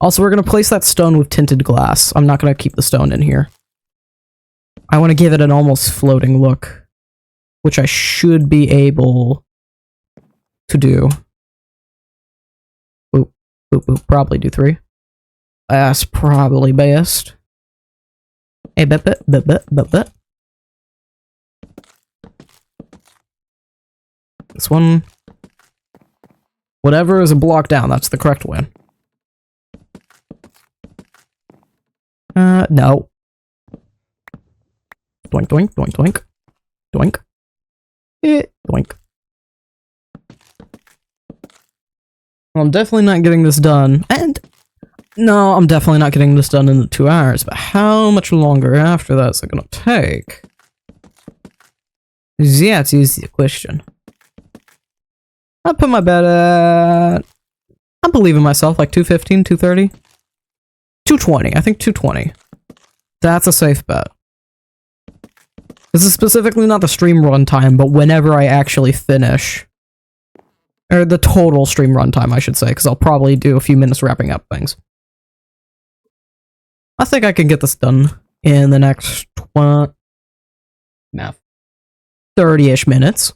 Also, we're gonna place that stone with tinted glass. I'm not gonna keep the stone in here. I want to give it an almost floating look, which I should be able to do. Boop, boop, boop. Probably do 3. That's probably best. Hey, bet. This one. Whatever is a block down, that's the correct way. No. Doink, doink, doink, doink. Doink. Doink. Well, I'm definitely not getting this done. And no, I'm definitely not getting this done in the 2 hours, but how much longer after that is it gonna take? That is the question. I'll put my bet at... I'm believing myself, like 215, 230? 220, I think 220. That's a safe bet. This is specifically not the stream runtime, but whenever I actually finish. Or the total stream runtime, I should say, because I'll probably do a few minutes wrapping up things. I think I can get this done in the next 30-ish minutes.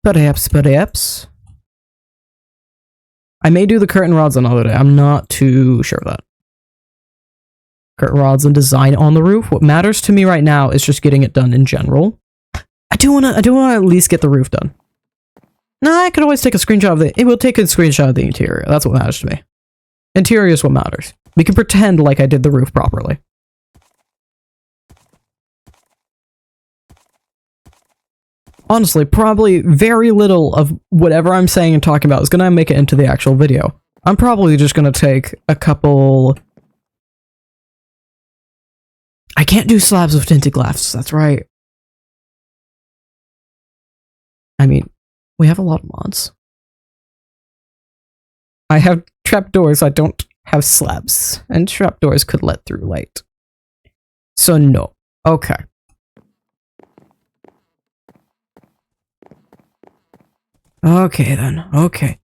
Perhaps. I may do the curtain rods another day. I'm not too sure of that. Curtain rods and design on the roof. What matters to me right now is just getting it done in general. I do wanna at least get the roof done. No, I could always take a screenshot of it will take a screenshot of the interior. That's what matters to me. Interior is what matters. We can pretend like I did the roof properly. Honestly, probably very little of whatever I'm saying and talking about is gonna make it into the actual video. I'm probably just gonna take a couple... I can't do slabs with tinted glass, that's right. I mean, we have a lot of mods. I have trapdoors, I don't have slabs. And trapdoors could let through light. So no. Okay. Okay then, okay.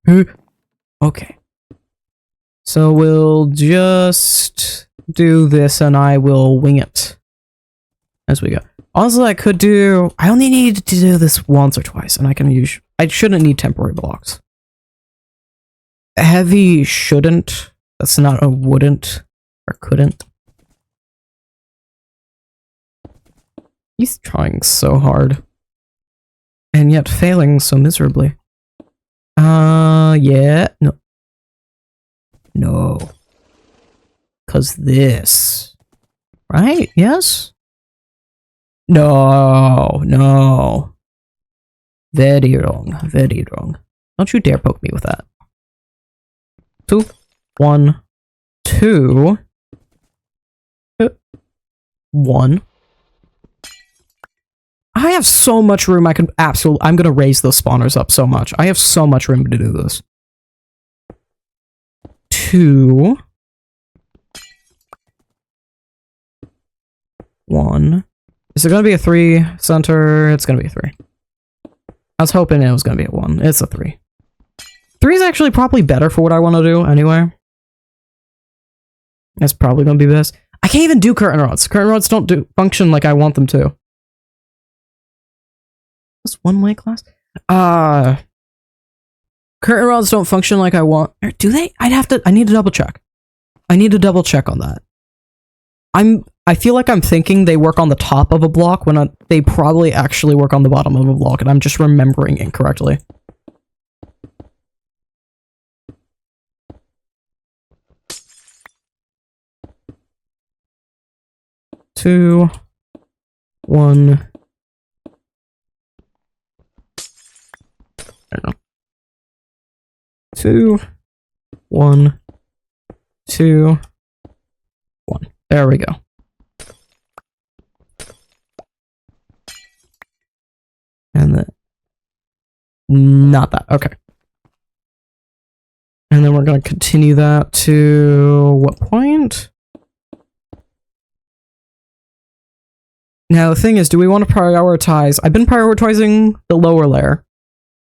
Okay. So we'll just do this and I will wing it as we go. Also, I could do... I only need to do this once or twice and I can use... I shouldn't need temporary blocks. Heavy shouldn't. That's not a wouldn't or couldn't. He's trying so hard. And yet failing so miserably. Yeah. No. No. 'Cause this. Right? Yes? No. No. Very wrong. Very wrong. Don't you dare poke me with that. 2, 1, 2, 1. I have so much room. I can absolutely... I'm gonna raise those spawners up so much. I have so much room to do this. 2, 1. Is it gonna be a 3 center? It's gonna be a 3. I was hoping it was gonna be a 1. It's a 3. 3 is actually probably better for what I want to do anyway. That's probably gonna be best. I can't even do curtain rods. Curtain rods don't function like I want them to. This one-way glass? Curtain rods don't function like I want. Or do they? I need to double check. I need to double check on that. I feel like I'm thinking they work on the top of a block when they probably actually work on the bottom of a block, and I'm just remembering incorrectly. Two, 1. I don't know. 2, 1, 2, 1. There we go. And then... Not that. Okay. And then we're going to continue that to what point? Now, the thing is, do we want to prioritize? I've been prioritizing the lower layer.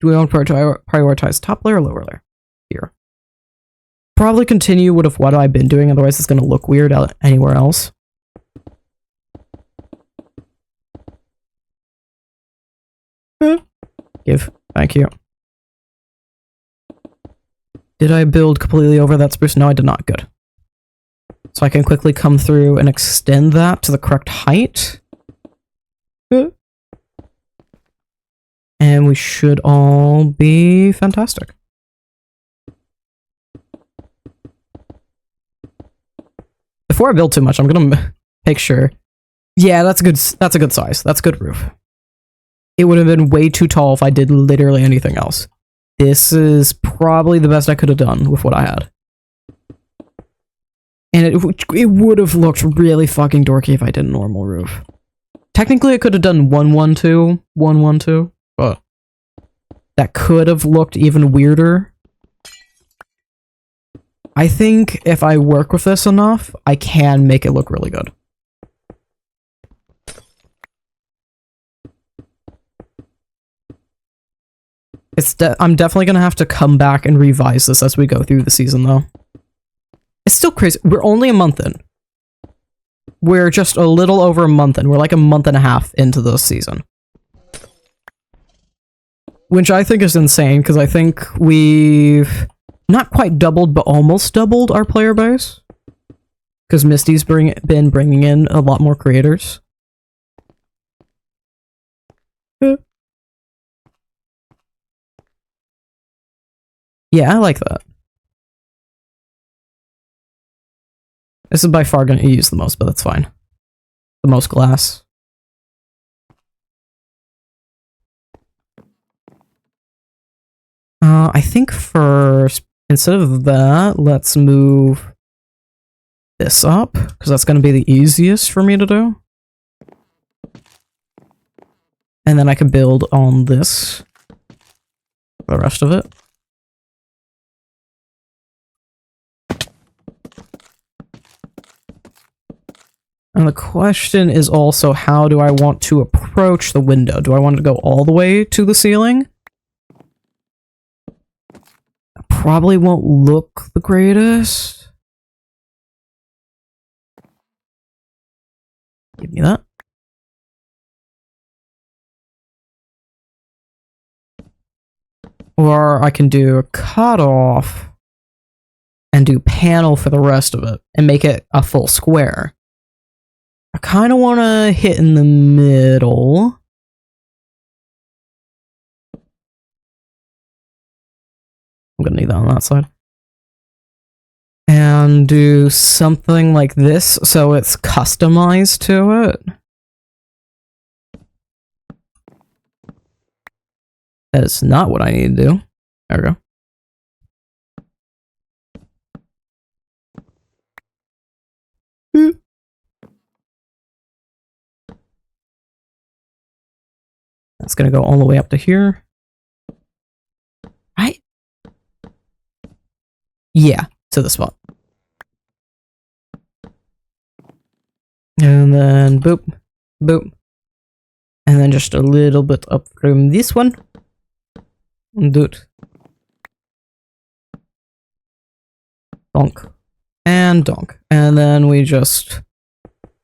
Do we want to prioritize top layer or lower layer? Here. Probably continue with what I've been doing, otherwise it's going to look weird anywhere else. Give. Thank you. Did I build completely over that spruce? No, I did not. Good. So I can quickly come through and extend that to the correct height. And we should all be fantastic. Before I build too much, I'm gonna make sure. Yeah, that's a good size. That's a good roof. It would have been way too tall if I did literally anything else. This is probably the best I could have done with what I had. And it would have looked really fucking dorky if I did a normal roof. Technically, I could have done 112, 112, but that could have looked even weirder. I think if I work with this enough, I can make it look really good. I'm definitely gonna have to come back and revise this as we go through the season, though. It's still crazy. We're only a month in. We're just a little over a month in. We're like a month and a half into the season. Which I think is insane, because I think we've not quite doubled, but almost doubled our player base. Because Misty's been bringing in a lot more creators. Yeah, I like that. This is by far going to use the most, but that's fine. The most glass. I think first, instead of that, let's move this up, because that's going to be the easiest for me to do. And then I can build on this, the rest of it. And the question is also, how do I want to approach the window? Do I want to go all the way to the ceiling? Probably won't look the greatest. Give me that. Or I can do a cutoff and do panel for the rest of it and make it a full square. I kind of want to hit in the middle. I'm going to need that on that side. And do something like this so it's customized to it. That is not what I need to do. There we go. That's going to go all the way up to here. Right? Yeah, to the spot. And then boop, boop. And then just a little bit up from this one. Do it. Donk. And donk. And then we just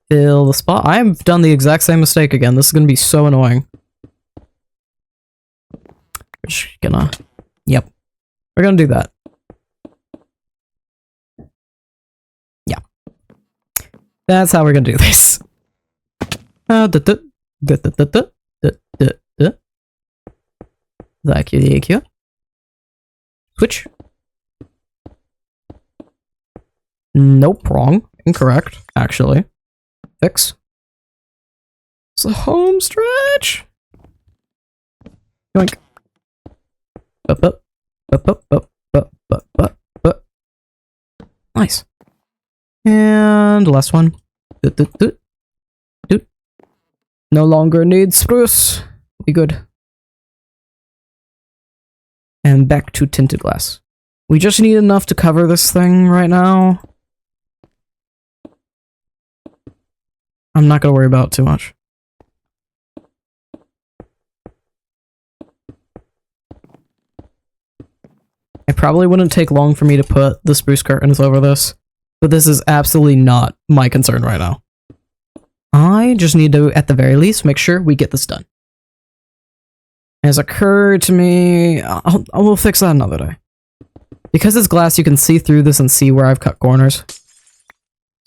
fill the spot. I've done the exact same mistake again. This is going to be so annoying. We're just gonna... Yep. We're gonna do that. Yeah. That's how we're gonna do this. Thank you. Switch. Nope, wrong. Incorrect, actually. Fix. It's a home stretch. Yoink. Nice. And last one. No longer need spruce. Be good. And back to tinted glass. We just need enough to cover this thing right now. I'm not gonna worry about it too much. It probably wouldn't take long for me to put the spruce curtains over this, but this is absolutely not my concern right now. I just need to, at the very least, make sure we get this done. It has occurred to me, we'll fix that another day. Because it's glass, you can see through this and see where I've cut corners.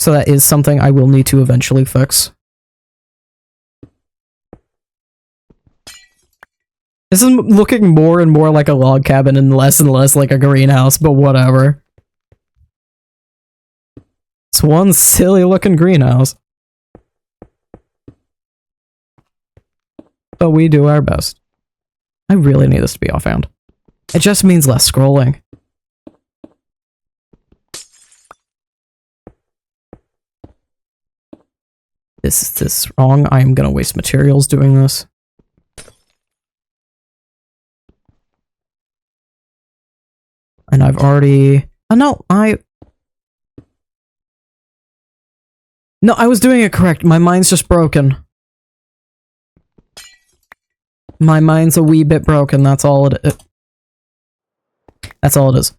So that is something I will need to eventually fix. This is looking more and more like a log cabin and less like a greenhouse, but whatever. It's one silly looking greenhouse. But we do our best. I really need this to be offhand. It just means less scrolling. Is this wrong? I'm gonna waste materials doing this. And I've already... Oh no, No, I was doing it correct. My mind's just broken. My mind's a wee bit broken, that's all it is. That's all it is.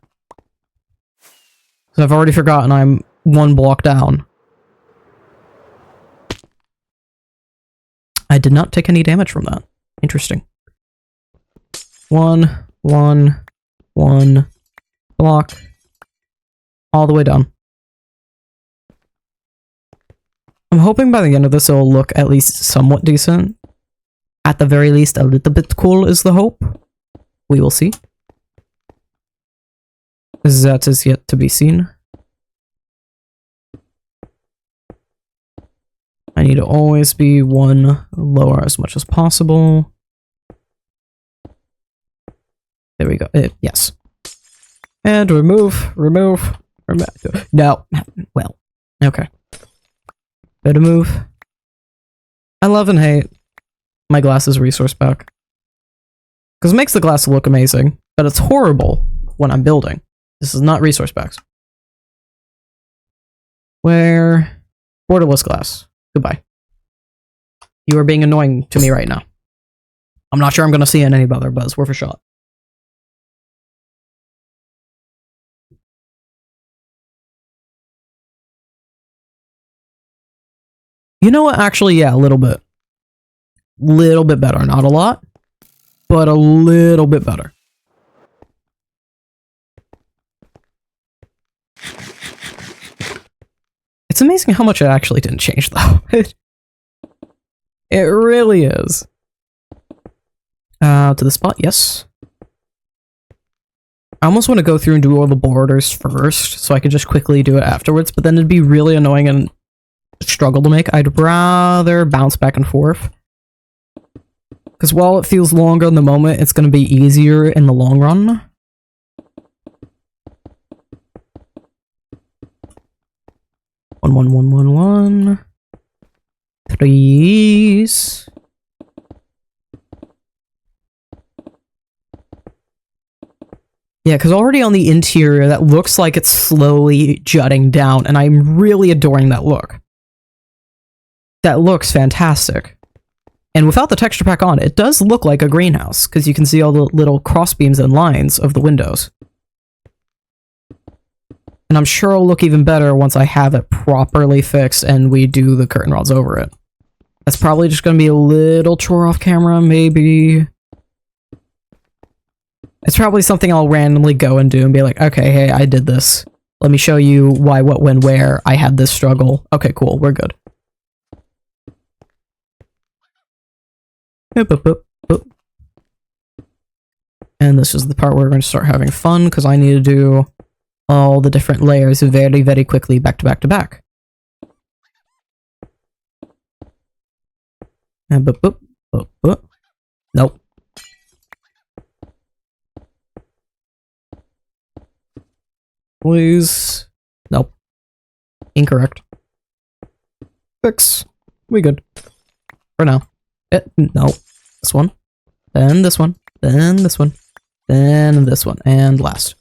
So I've already forgotten I'm one block down. I did not take any damage from that. Interesting. One block. All the way down. I'm hoping by the end of this it'll look at least somewhat decent. At the very least, a little bit cool is the hope. We will see. That is yet to be seen. I need to always be one lower as much as possible. There we go. Yes. And remove. No. Well, okay. Better move. I love and hate my glass's resource pack. Because it makes the glass look amazing, but it's horrible when I'm building. This is not resource packs. Where? Borderless glass. Goodbye. You are being annoying to me right now. I'm not sure I'm going to see in any other, but it's worth a shot. You know what? Actually, yeah, a little bit. Little bit better. Not a lot, but a little bit better. It's amazing how much it actually didn't change, though. It really is. To the spot, yes. I almost want to go through and do all the borders first, so I could just quickly do it afterwards, but then it'd be really annoying and struggle to make. I'd rather bounce back and forth. Because while it feels longer in the moment, it's going to be easier in the long run. One. Please. Yeah, because already on the interior, that looks like it's slowly jutting down, and I'm really adoring that look. That looks fantastic. And without the texture pack on, it does look like a greenhouse, because you can see all the little crossbeams and lines of the windows. And I'm sure it'll look even better once I have it properly fixed and we do the curtain rods over it. That's probably just going to be a little chore off camera, maybe. It's probably something I'll randomly go and do and be like, okay, hey, I did this. Let me show you why, what, when, where I had this struggle. Okay, cool, we're good. And this is the part where we're going to start having fun, because I need to do all the different layers very, very quickly, back to back to back. And nope. Please. Nope. Incorrect. Fix. We good. For now. No. This one. Then this one. Then this one. Then this one. And last.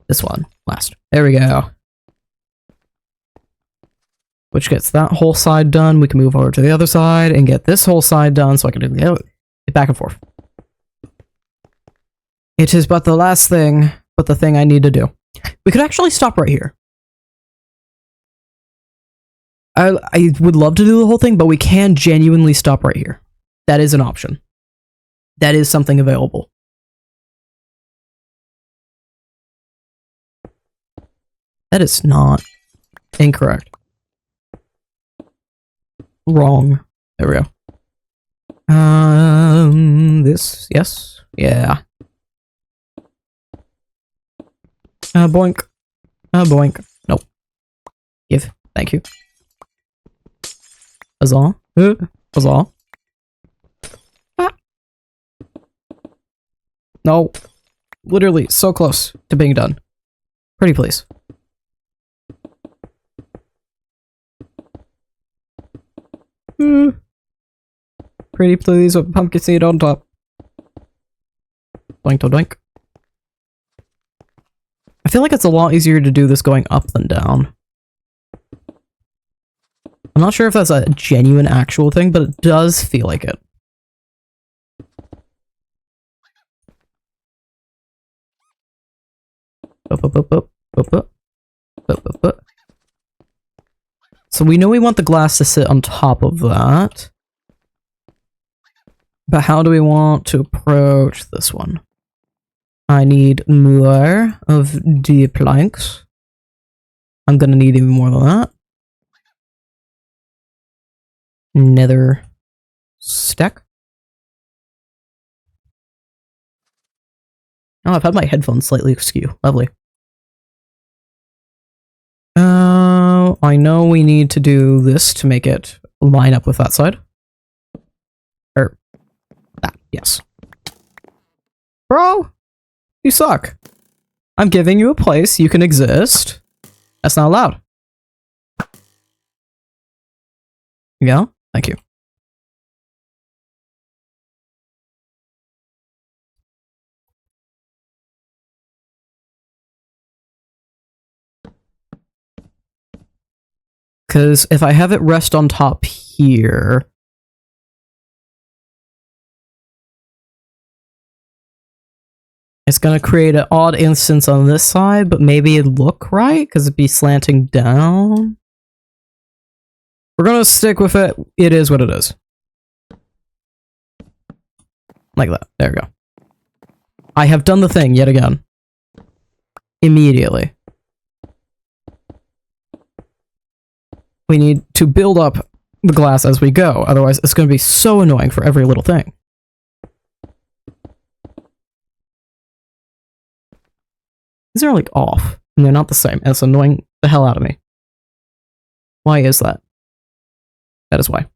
this one last. There we go. Which gets that whole side done. We can move over to the other side and get this whole side done so I can do the back and forth. It is but the last thing, but the thing I need to do. We could actually stop right here. I would love to do the whole thing, but we can genuinely stop right here. That is an option. That is something available. That is not incorrect. Wrong. There we go. This, yes, yeah. Boink. Boink. Nope. Give. Thank you. Huzzah. Huzzah. Ah. No. Literally so close to being done. Pretty please. Pretty please with pumpkin seed on top. Doink to doink. I feel like it's a lot easier to do this going up than down. I'm not sure if that's a genuine actual thing, but it does feel like it. So we know we want the glass to sit on top of that. But how do we want to approach this one? I need more of the planks. I'm gonna need even more than that. Nether stack. Oh, I've had my headphones slightly askew. Lovely. I know we need to do this to make it line up with that side. Or that, yes. Bro, you suck. I'm giving you a place you can exist. That's not allowed. Yeah, thank you. Because if I have it rest on top here, it's going to create an odd instance on this side, but maybe it'd look right because it'd be slanting down. We're going to stick with it. It is what it is. Like that. There we go. I have done the thing yet again. Immediately. We need to build up the glass as we go, otherwise it's going to be so annoying for every little thing. These are like off, and they're not the same, and it's annoying the hell out of me. Why is that? That is why.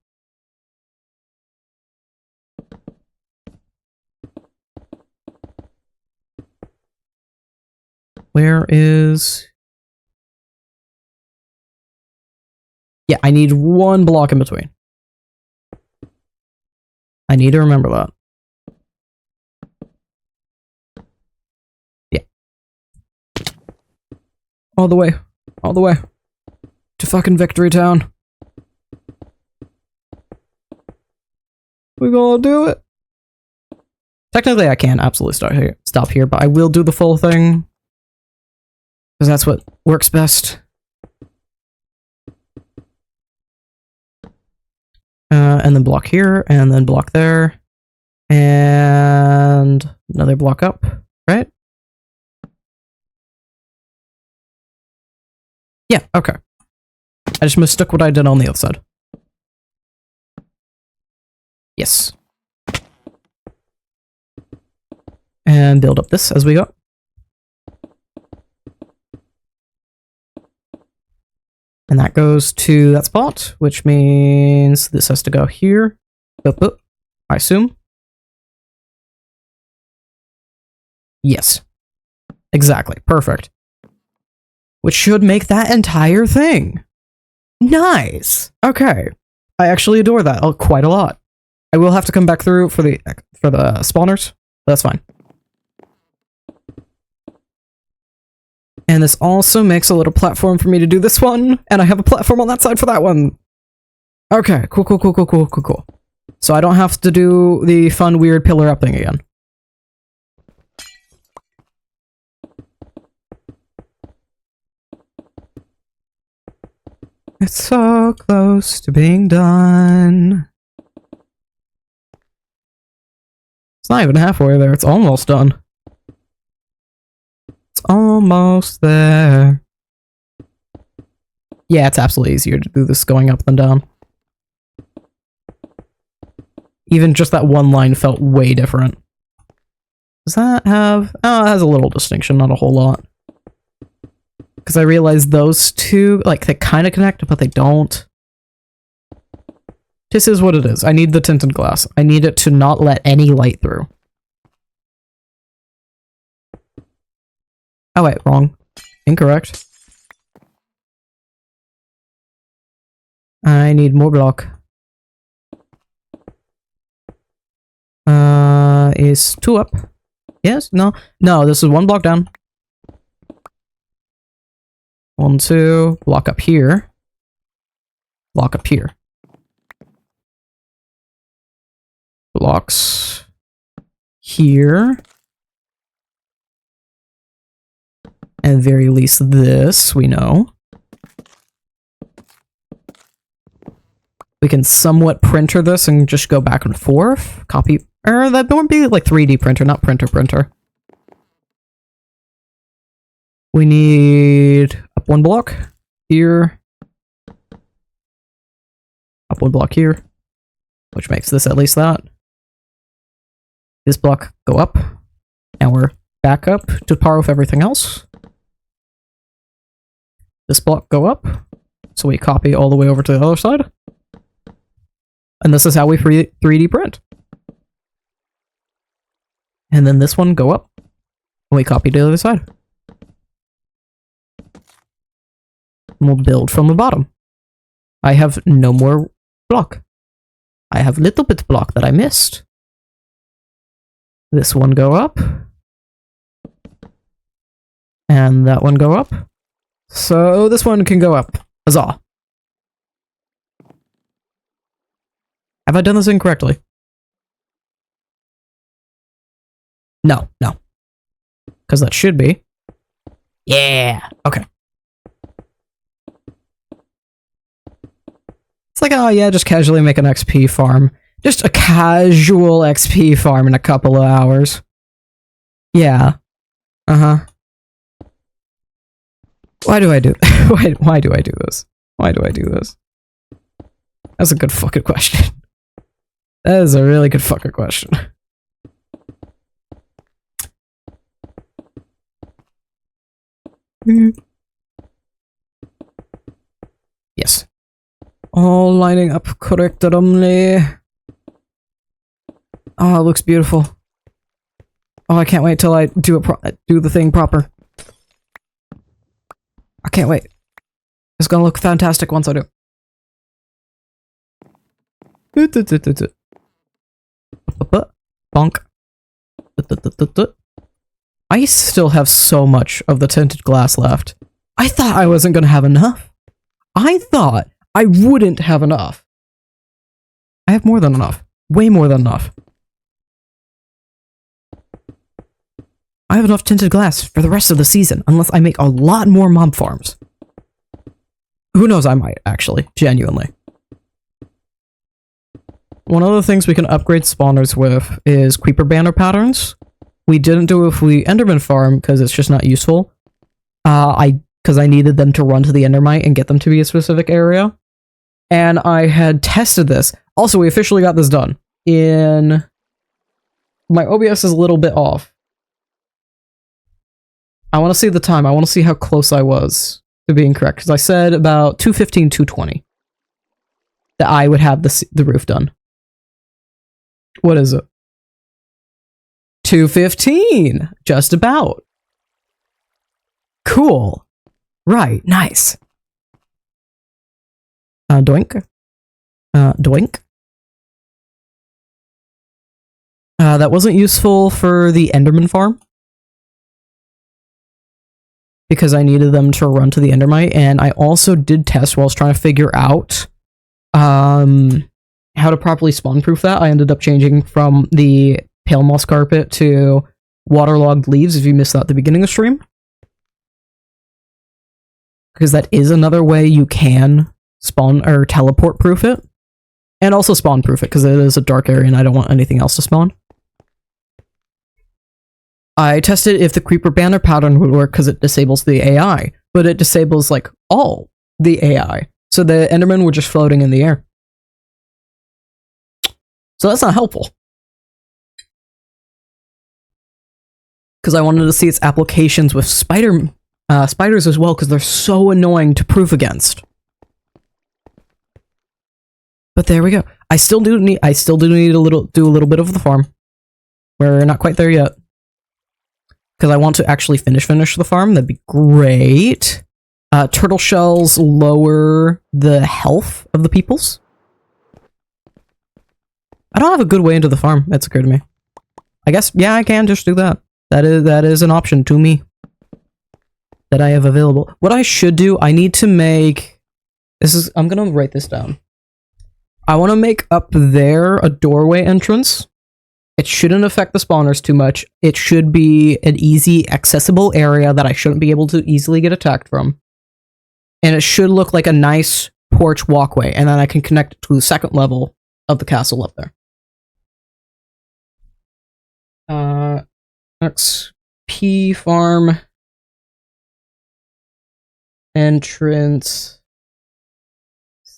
Where is... Yeah, I need one block in between. I need to remember that. Yeah. All the way. All the way. To fucking Victory Town. We gonna do it. Technically, I can absolutely stop here, but I will do the full thing. Because that's what works best. And then block here, and then block there, and another block up, right? Yeah, okay. I just mistook what I did on the other side. Yes. And build up this as we go. And that goes to that spot, which means this has to go here. Boop, boop, I assume. Yes. Exactly. Perfect. Which should make that entire thing. Nice. Okay. I actually adore that quite a lot. I will have to come back through for the spawners. But that's fine. And this also makes a little platform for me to do this one, and I have a platform on that side for that one. Okay, cool. So I don't have to do the fun, weird pillar up thing again. It's so close to being done. It's not even halfway there, it's almost done. It's almost there. Yeah, it's absolutely easier to do this going up than down. Even just that one line felt way different. Does that have... Oh, it has a little distinction, not a whole lot. Because I realized those two, like, they kind of connect, but they don't. This is what it is. I need the tinted glass. I need it to not let any light through. Oh wait, wrong. Incorrect. I need more block. Is 2 up? Yes? No? No, this is 1 block down. 1, 2, block up here. Block up here. Blocks here. At the very least this, we know. We can somewhat printer this and just go back and forth. Copy. Or that won't be like 3D printer, not printer. We need up 1 block here. Up 1 block here. Which makes this at least that. This block go up. And we're back up to par with everything else. This block go up. So we copy all the way over to the other side. And this is how we 3D print. And then this one go up. And we copy to the other side. And we'll build from the bottom. I have no more block. I have little bit block that I missed. This one go up. And that one go up. So this one can go up. Huzzah. Have I done this incorrectly? No. Because that should be. Yeah. Okay. It's like, oh yeah, just casually make an XP farm. Just a casual XP farm in a couple of hours. Yeah. Uh-huh. Why do I do why do I do this? Why do I do this? That's a good fucking question. That is a really good fucking question. Yes. All lining up correctly. Oh, it looks beautiful. Oh, I can't wait till I do the thing proper. I can't wait. It's gonna look fantastic once I do. Bonk. I still have so much of the tinted glass left. I thought I wasn't gonna have enough. I thought I wouldn't have enough. I have more than enough. Way more than enough. I have enough tinted glass for the rest of the season, unless I make a lot more mob farms. Who knows, I might, actually. Genuinely. One of the things we can upgrade spawners with is creeper banner patterns. We didn't do it with the enderman farm, because it's just not useful. Because I needed them to run to the endermite and get them to be a specific area. And I had tested this. Also, we officially got this done. My OBS is a little bit off. I want to see the time. I want to see how close I was to being correct. Because I said about 2:15, 2:20 that I would have the roof done. What is it? 2:15! Just about. Cool. Right, nice. Doink. Doink. That wasn't useful for the enderman farm. because I needed them to run to the Endermite, and I also did test while I was trying to figure out how to properly spawn-proof that. I ended up changing from the pale moss carpet to waterlogged leaves, if you missed that at the beginning of the stream. Because that is another way you can spawn or teleport-proof it. And also spawn-proof it, because it is a dark area and I don't want anything else to spawn. I tested if the creeper banner pattern would work because it disables the AI, but it disables, like, all the AI. So the Endermen were just floating in the air. So that's not helpful. Because I wanted to see its applications with spiders as well, because they're so annoying to proof against. But there we go. I still do need do a little bit of the farm. We're not quite there yet. Because I want to actually finish the farm. That'd be great. Turtle shells lower the health of the peoples. I don't have a good way into the farm. That's occurred to me. I guess, yeah, I can just do that. That is an option to me that I have available. What I should do, I need to make... I'm gonna write this down. I want to make up there a doorway entrance. It shouldn't affect the spawners too much. It should be an easy, accessible area that I shouldn't be able to easily get attacked from. And it should look like a nice porch walkway, and then I can connect it to the second level of the castle up there. XP farm entrance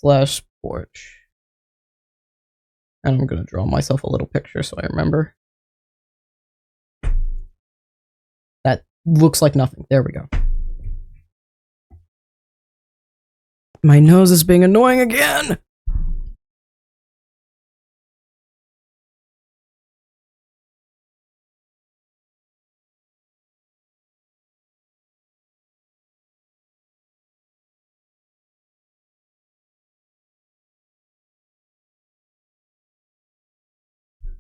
/ porch. And I'm gonna draw myself a little picture so I remember. That looks like nothing. There we go. My nose is being annoying again!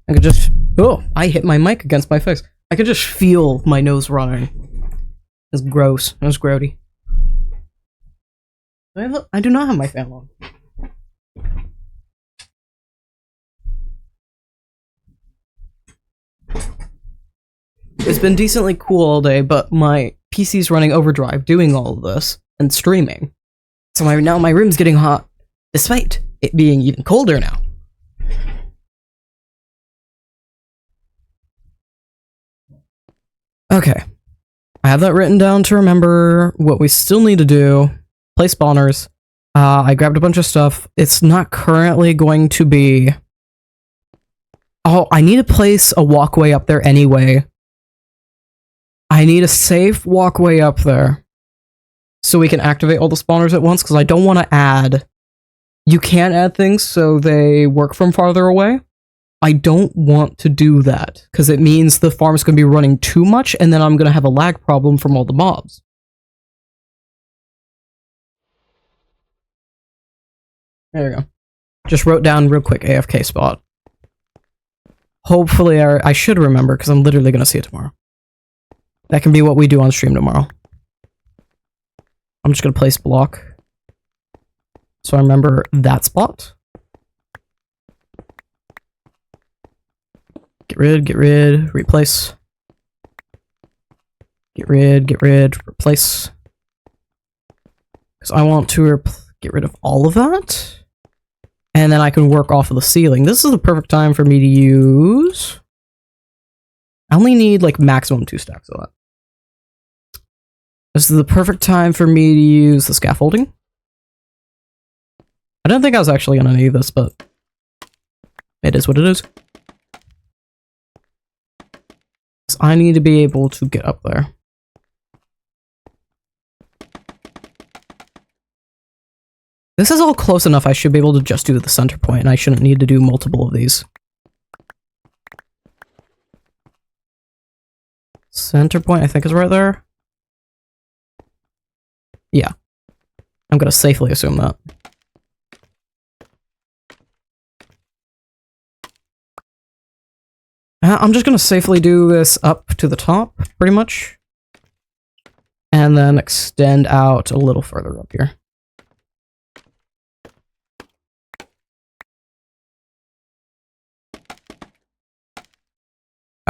I could just... Oh, I hit my mic against my face. I could just feel my nose running. It's gross. It was grody. I do not have my fan on. It's been decently cool all day, but my PC's running overdrive doing all of this and streaming. So now my room's getting hot, despite it being even colder now. Okay. I have that written down to remember what we still need to do. Place spawners. I grabbed a bunch of stuff. It's not currently going to be... Oh, I need to place a walkway up there anyway. I need a safe walkway up there. So we can activate all the spawners at once, because I don't want to add... You can add things so they work from farther away. I don't want to do that, because it means the farm's going to be running too much, and then I'm going to have a lag problem from all the mobs. There we go. Just wrote down real quick AFK spot. Hopefully I should remember, because I'm literally going to see it tomorrow. That can be what we do on stream tomorrow. I'm just going to place block. So I remember that spot. Get rid, replace. Get rid, replace. Because I want to get rid of all of that. And then I can work off of the ceiling. This is the perfect time for me to use... I only need, like, maximum 2 stacks of that. This is the perfect time for me to use the scaffolding. I don't think I was actually going to need this, but... It is what it is. I need to be able to get up there. This is all close enough, I should be able to just do the center point, and I shouldn't need to do multiple of these. Center point, I think, is right there. Yeah. I'm gonna safely assume that. I'm just gonna safely do this up to the top, pretty much. And then extend out a little further up here.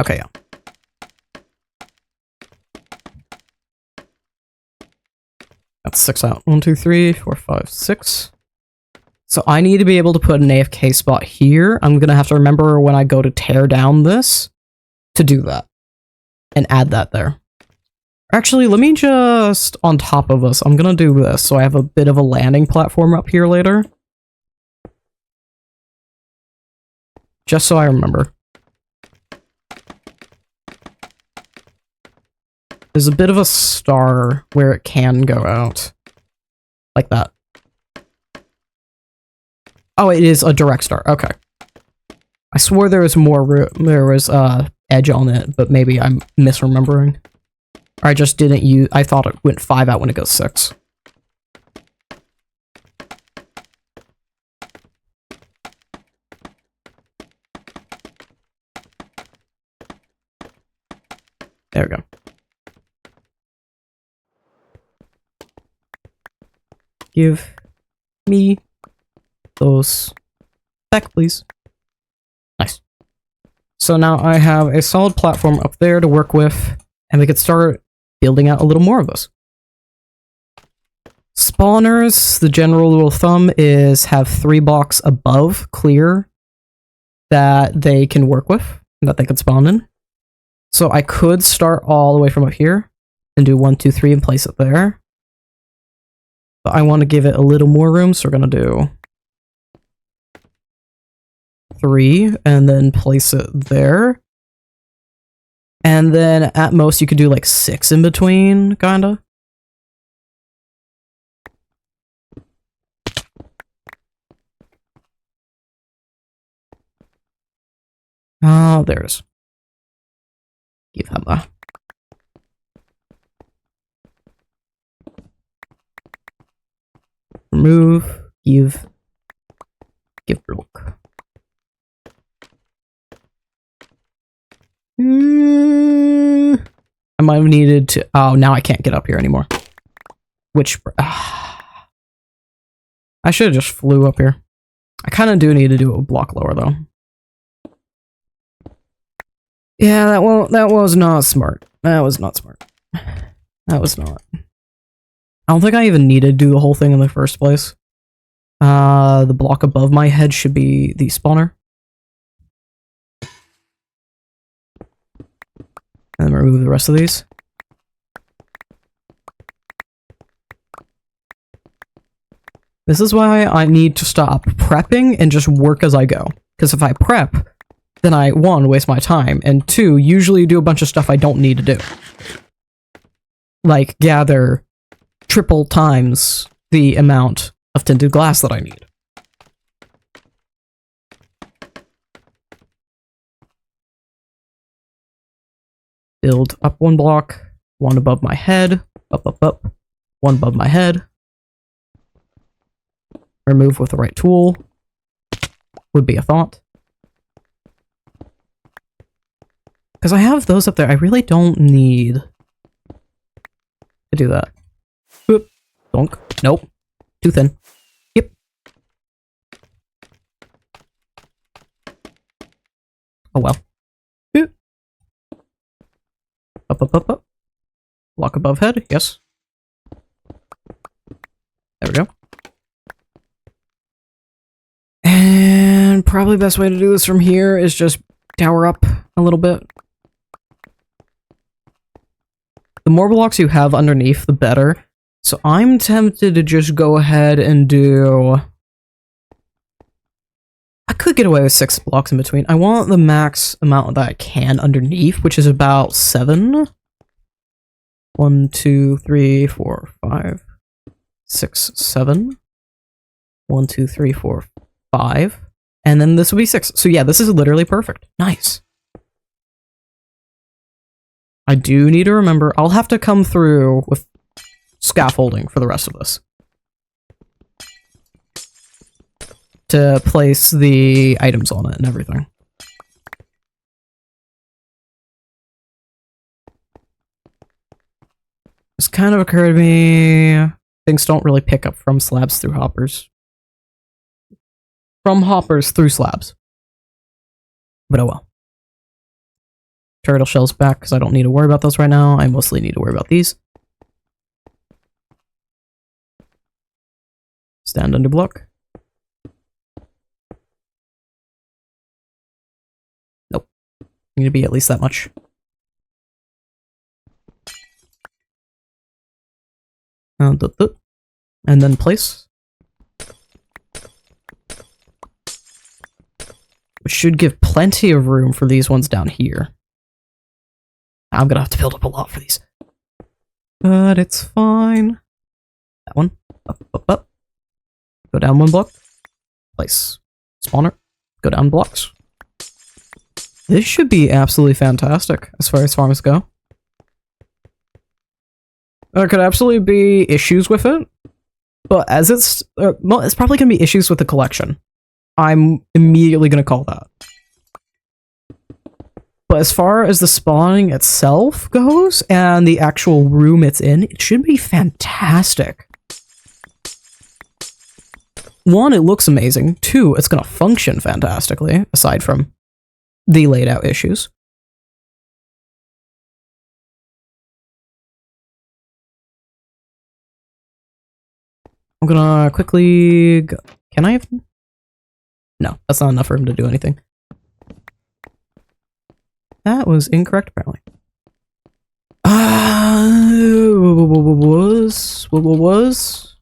Okay, yeah. That's 6 out. 1, 2, 3, 4, 5, 6. So I need to be able to put an AFK spot here. I'm gonna have to remember when I go to tear down this to do that. And add that there. Actually, let me just, on top of this, I'm gonna do this so I have a bit of a landing platform up here later. Just so I remember. There's a bit of a star where it can go out. Like that. Oh, it is a direct star. Okay. I swore there was more there was edge on it, but maybe I'm misremembering. Or I just didn't use, I thought it went 5 out when it goes 6. There we go. Give me those back, please. Nice. So now I have a solid platform up there to work with, and we could start building out a little more of this. Spawners, the general rule of thumb is have 3 blocks above clear that they can work with, that they can spawn in. So I could start all the way from up here and do 1, 2, 3 and place it there. But I want to give it a little more room, so we're going to do 3 and then place it there. And then at most you could do like 6 in between, kinda. Oh, there's. Give him a. Remove, give block. I might have needed to. Oh, now I can't get up here anymore. Which. I should have just flew up here. I kind of do need to do a block lower, though. Yeah, that was not smart. That was not smart. That was not. I don't think I even needed to do the whole thing in the first place. The block above my head should be the spawner. And then remove the rest of these. This is why I need to stop prepping and just work as I go. Because if I prep, then I, 1, waste my time, and 2, usually do a bunch of stuff I don't need to do. Like gather triple times the amount of tinted glass that I need. Build up 1 block, 1 above my head, up, 1 above my head. Remove with the right tool. Would be a thought. Because I have those up there, I really don't need to do that. Boop. Donk. Nope. Too thin. Yep. Oh well. Boop. Up. Block above head, yes. There we go. And probably the best way to do this from here is just tower up a little bit. The more blocks you have underneath, the better. So I'm tempted to just go ahead and do... I could get away with 6 blocks in between. I want the max amount that I can underneath, which is about 7. 1, 2, 3, 4, 5, 6, 7. 1, 2, 3, 4, 5. And then this will be 6. So yeah, this is literally perfect. Nice. I do need to remember, I'll have to come through with scaffolding for the rest of this. To place the items on it and everything. It's kind of occurred to me, things don't really pick up from slabs through hoppers. From hoppers through slabs. But oh well. Turtle shells back because I don't need to worry about those right now. I mostly need to worry about these. Stand under block. Nope. Need to be at least that much. And then place. Which should give plenty of room for these ones down here. I'm gonna have to build up a lot for these. But it's fine. That one. Up, up, up. Go down one block. Place. Spawner. Go down blocks. This should be absolutely fantastic as far as farms go. There could absolutely be issues with it, but as it's probably going to be issues with the collection. I'm immediately going to call that. But as far as the spawning itself goes, and the actual room it's in, it should be fantastic. 1, it looks amazing. 2, it's going to function fantastically, aside from the laid out issues. I'm gonna quickly go. Can I even? No, that's not enough for him to do anything. That was incorrect, apparently. Was?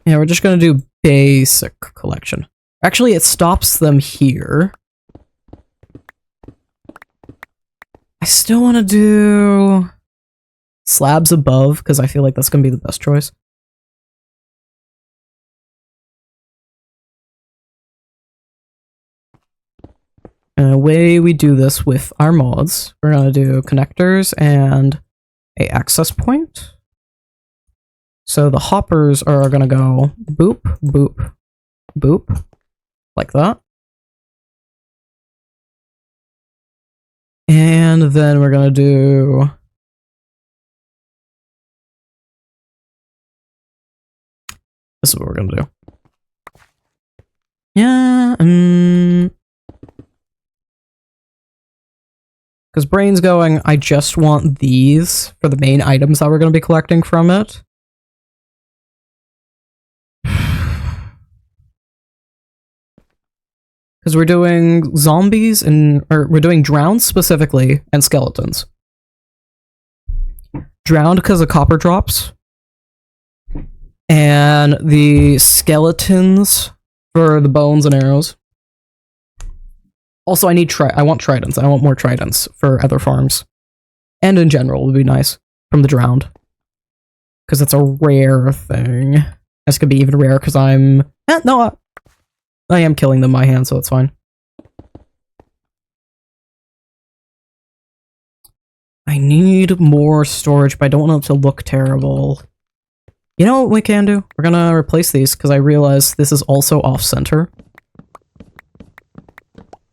Yeah, we're just gonna do basic collection. Actually, it stops them here. I still want to do slabs above, because I feel like that's going to be the best choice. And the way we do this with our mods, we're going to do connectors and a access point. So the hoppers are going to go boop, boop, boop, like that. And then we're gonna do... This is what we're gonna do. Yeah, because Brain's going, I just want these for the main items that we're gonna be collecting from it. Because we're doing zombies and, or we're doing drowned specifically, and skeletons. Drowned because of copper drops. And the skeletons for the bones and arrows. Also, I want tridents. I want more tridents for other farms. And in general would be nice from the drowned. Because it's a rare thing. This could be even rare because I'm... no, I am killing them by hand, so it's fine. I need more storage, but I don't want it to look terrible. You know what we can do? We're gonna replace these, because I realize this is also off-center.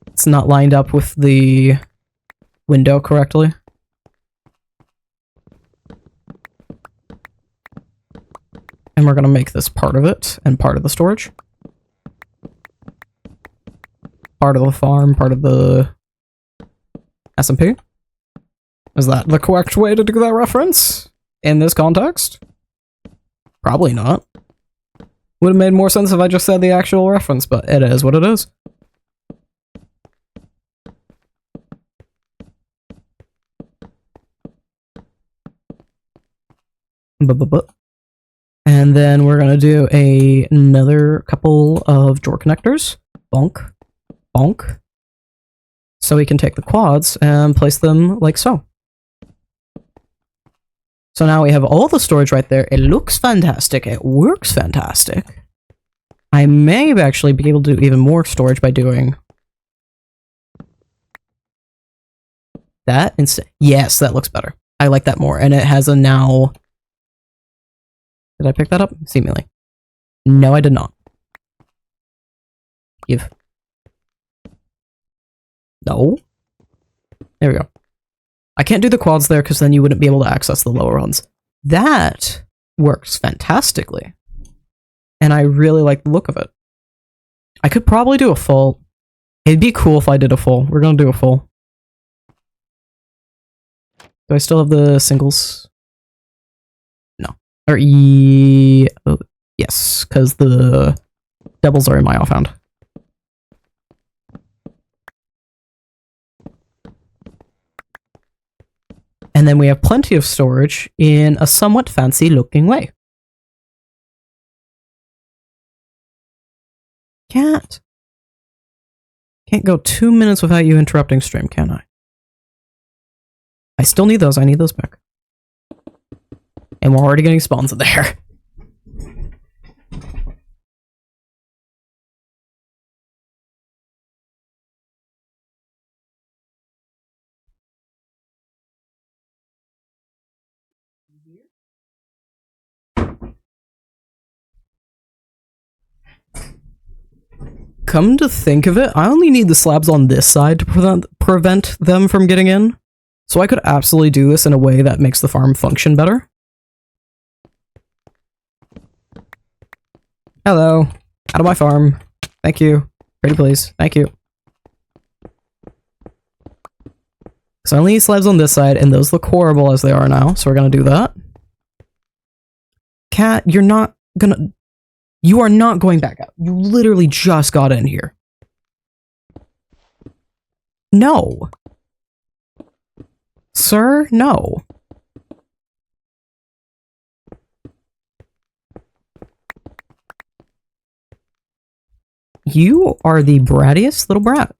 It's not lined up with the window correctly. And we're gonna make this part of it, and part of the storage. Part of the farm, part of the SMP. Is that the correct way to do that reference? In this context? Probably not. Would have made more sense if I just said the actual reference, but it is what it is. And then we're gonna do another couple of drawer connectors. Bonk. Bonk. So we can take the quads and place them like so. So now we have all the storage right there. It looks fantastic. It works fantastic. I may actually be able to do even more storage by doing that instead. Yes, that looks better. I like that more. And it has a now... Did I pick that up? Seemingly. No, I did not. Give. No. There we go. I can't do the quads there because then you wouldn't be able to access the lower ones. That works fantastically. And I really like the look of it. I could probably do a full. It'd be cool if I did a full. We're gonna do a full. Do I still have the singles? No. Or oh, yes, because the doubles are in my offhand. And then we have plenty of storage in a somewhat fancy looking way. Can't go 2 minutes without you interrupting stream, can I? I still need those. I need those back. And we're already getting spawns in there. Come to think of it, I only need the slabs on this side to prevent them from getting in. So I could absolutely do this in a way that makes the farm function better. Hello. Out of my farm. Thank you. Pretty please. Thank you. So I only need slabs on this side, and those look horrible as they are now, so we're gonna do that. Cat, you are not going back out. You literally just got in here. No. Sir, no. You are the brattiest little brat.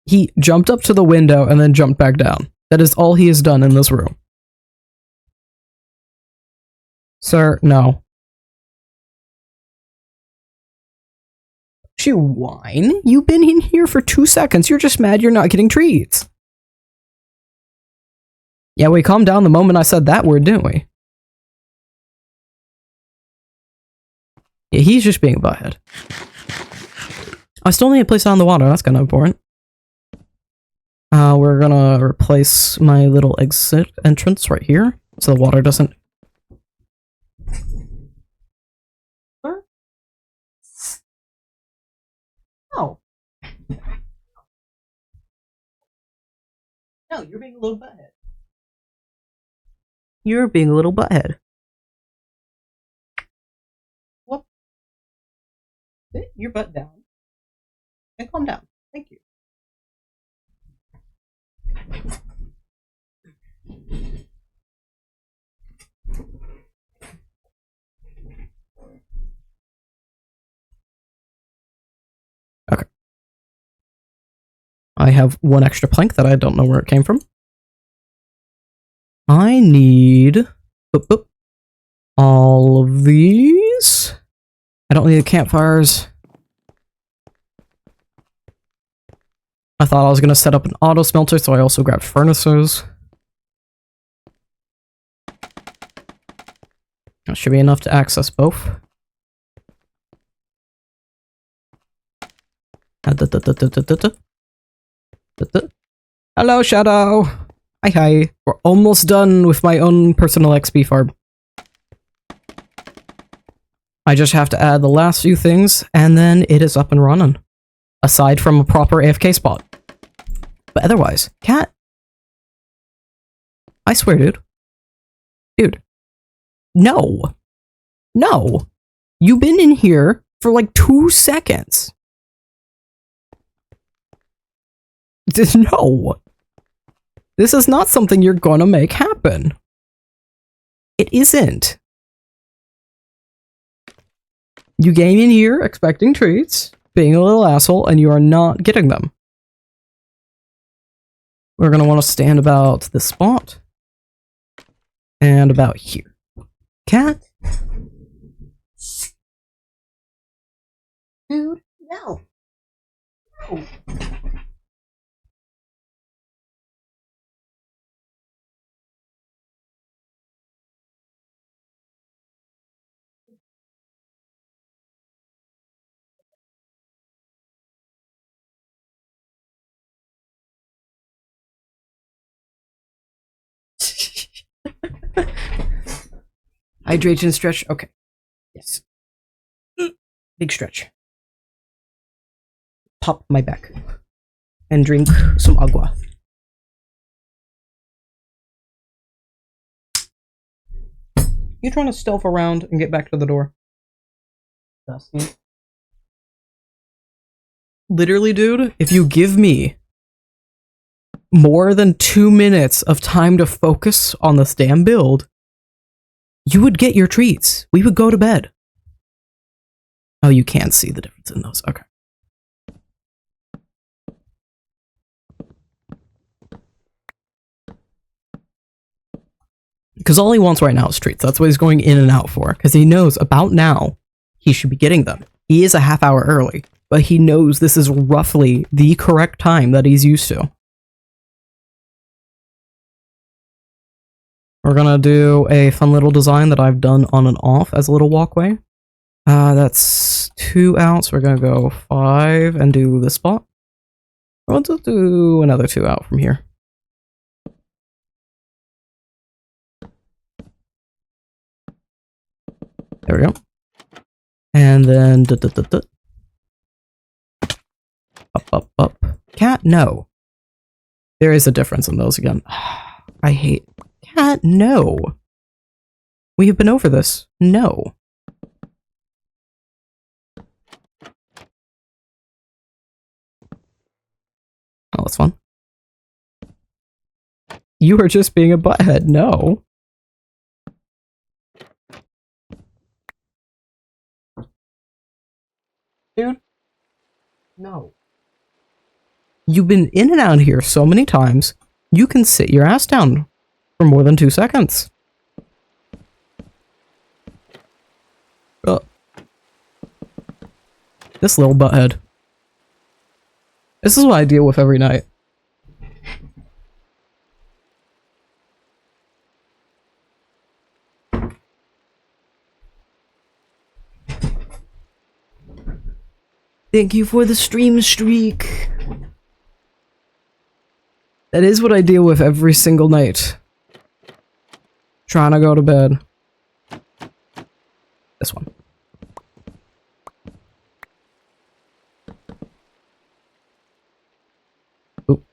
He jumped up to the window and then jumped back down. That is all he has done in this room. Sir, no. You whine? You've been in here for 2 seconds. You're just mad you're not getting treats. Yeah, we calmed down the moment I said that word, didn't we? Yeah, he's just being a butthead. I still need to place it on the water. That's kind of important. We're gonna replace my little exit entrance right here, so the water doesn't... No. No, you're being a little butthead. You're being a little butthead. What? Sit your butt down. And calm down. Thank you. Okay. I have one extra plank that I don't know where it came from. I need all of these. I don't need the campfires. I thought I was going to set up an auto smelter, so I also grabbed furnaces. That should be enough to access both. Hello, Shadow! Hi. We're almost done with my own personal XP farm. I just have to add the last few things, and then it is up and running. Aside from a proper AFK spot. But otherwise, cat. I swear, dude. Dude. No. No. You've been in here for like 2 seconds. No. This is not something you're gonna make happen. It isn't. You came in here expecting treats, being a little asshole, and you are not getting them. We're gonna want to stand about this spot. And about here. Cat? Dude, no. No. Hydrate and stretch. Okay. Yes. Big stretch. Pop my back. And drink some agua. You trying to stealth around and get back to the door? Dusty. Literally, dude, if you give me more than 2 minutes of time to focus on this damn build, you would get your treats. We would go to bed. Oh, you can't see the difference in those. Okay. Because all he wants right now is treats. That's what he's going in and out for. Because he knows about now he should be getting them. He is a half hour early, but he knows this is roughly the correct time that he's used to. We're gonna do a fun little design that I've done on and off as a little walkway. That's 2 out, so we're gonna go 5 and do this spot. We'll just do another 2 out from here. There we go. And then up. Cat, no. There is a difference in those again. I hate cat, no. We have been over this. No. Oh, that's fun. You are just being a butthead. No. Dude. No. You've been in and out here so many times, you can sit your ass down for more than 2 seconds. This little butthead. This is what I deal with every night. Thank you for the stream streak. That is what I deal with every single night. Trying to go to bed. This one. Oop.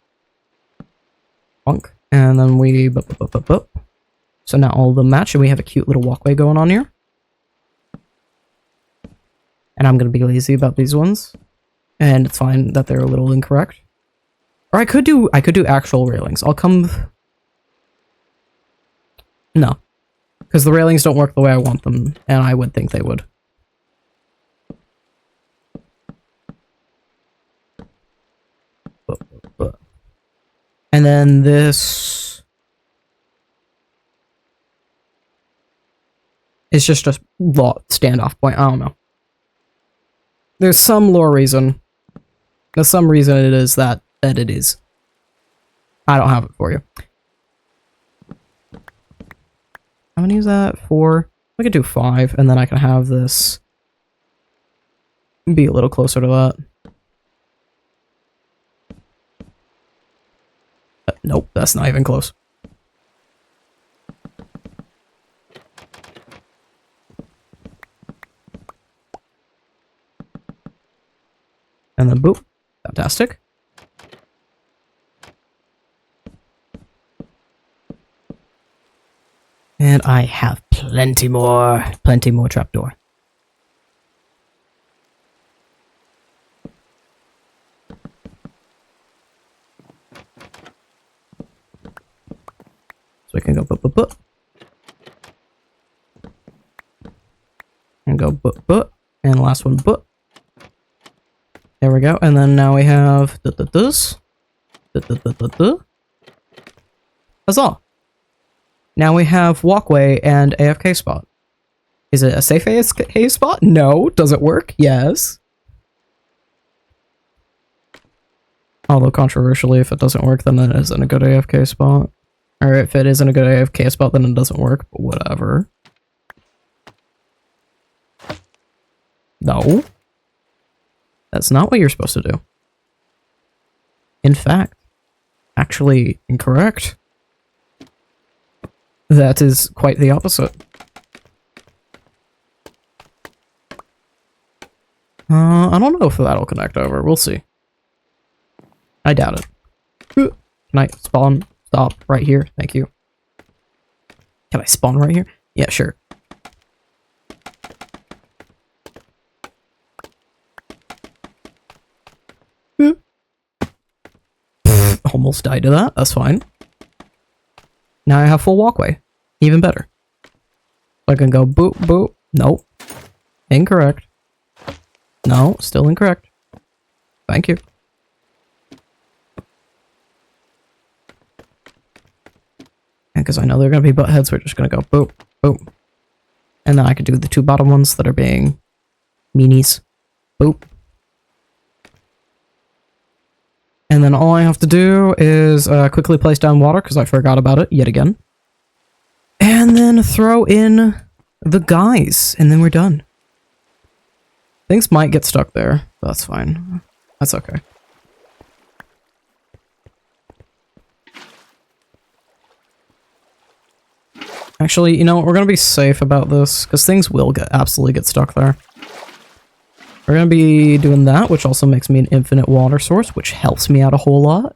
Bonk. And then we... So now all of them match, and we have a cute little walkway going on here. And I'm gonna be lazy about these ones. And it's fine that they're a little incorrect. Or I could do actual railings. I'll come... No. Because the railings don't work the way I want them, and I would think they would. And then this... is just a standoff point. I don't know. There's some lore reason. There's some reason it is that it is. I don't have it for you. How many is that? 4? We could do 5, and then I can have this be a little closer to that. Nope, that's not even close. And then boop. Fantastic. And I have plenty more trapdoor. So we can go boop. And go boop. And the last one boop. There we go, and then now we have this. Huzzah! Now we have walkway and AFK spot. Is it a safe AFK spot? No. Does it work? Yes. Although controversially, if it doesn't work, then it isn't a good AFK spot. Or if it isn't a good AFK spot, then it doesn't work, but whatever. No. That's not what you're supposed to do. In fact, actually incorrect. That is quite the opposite. I don't know if that'll connect over. We'll see. I doubt it. Can I spawn? Stop right here. Thank you. Can I spawn right here? Yeah, sure. Almost died to that. That's fine. Now I have full walkway. Even better. I can go boop, boop. Nope. Incorrect. No, still incorrect. Thank you. And because I know they're going to be butt heads, we're just going to go boop, boop. And then I could do the two bottom ones that are being meanies. Boop. And then all I have to do is quickly place down water, because I forgot about it yet again. And then throw in the guys, and then we're done. Things might get stuck there, but that's fine. That's okay. Actually, you know what? We're going to be safe about this, because things will absolutely get stuck there. We're going to be doing that, which also makes me an infinite water source, which helps me out a whole lot.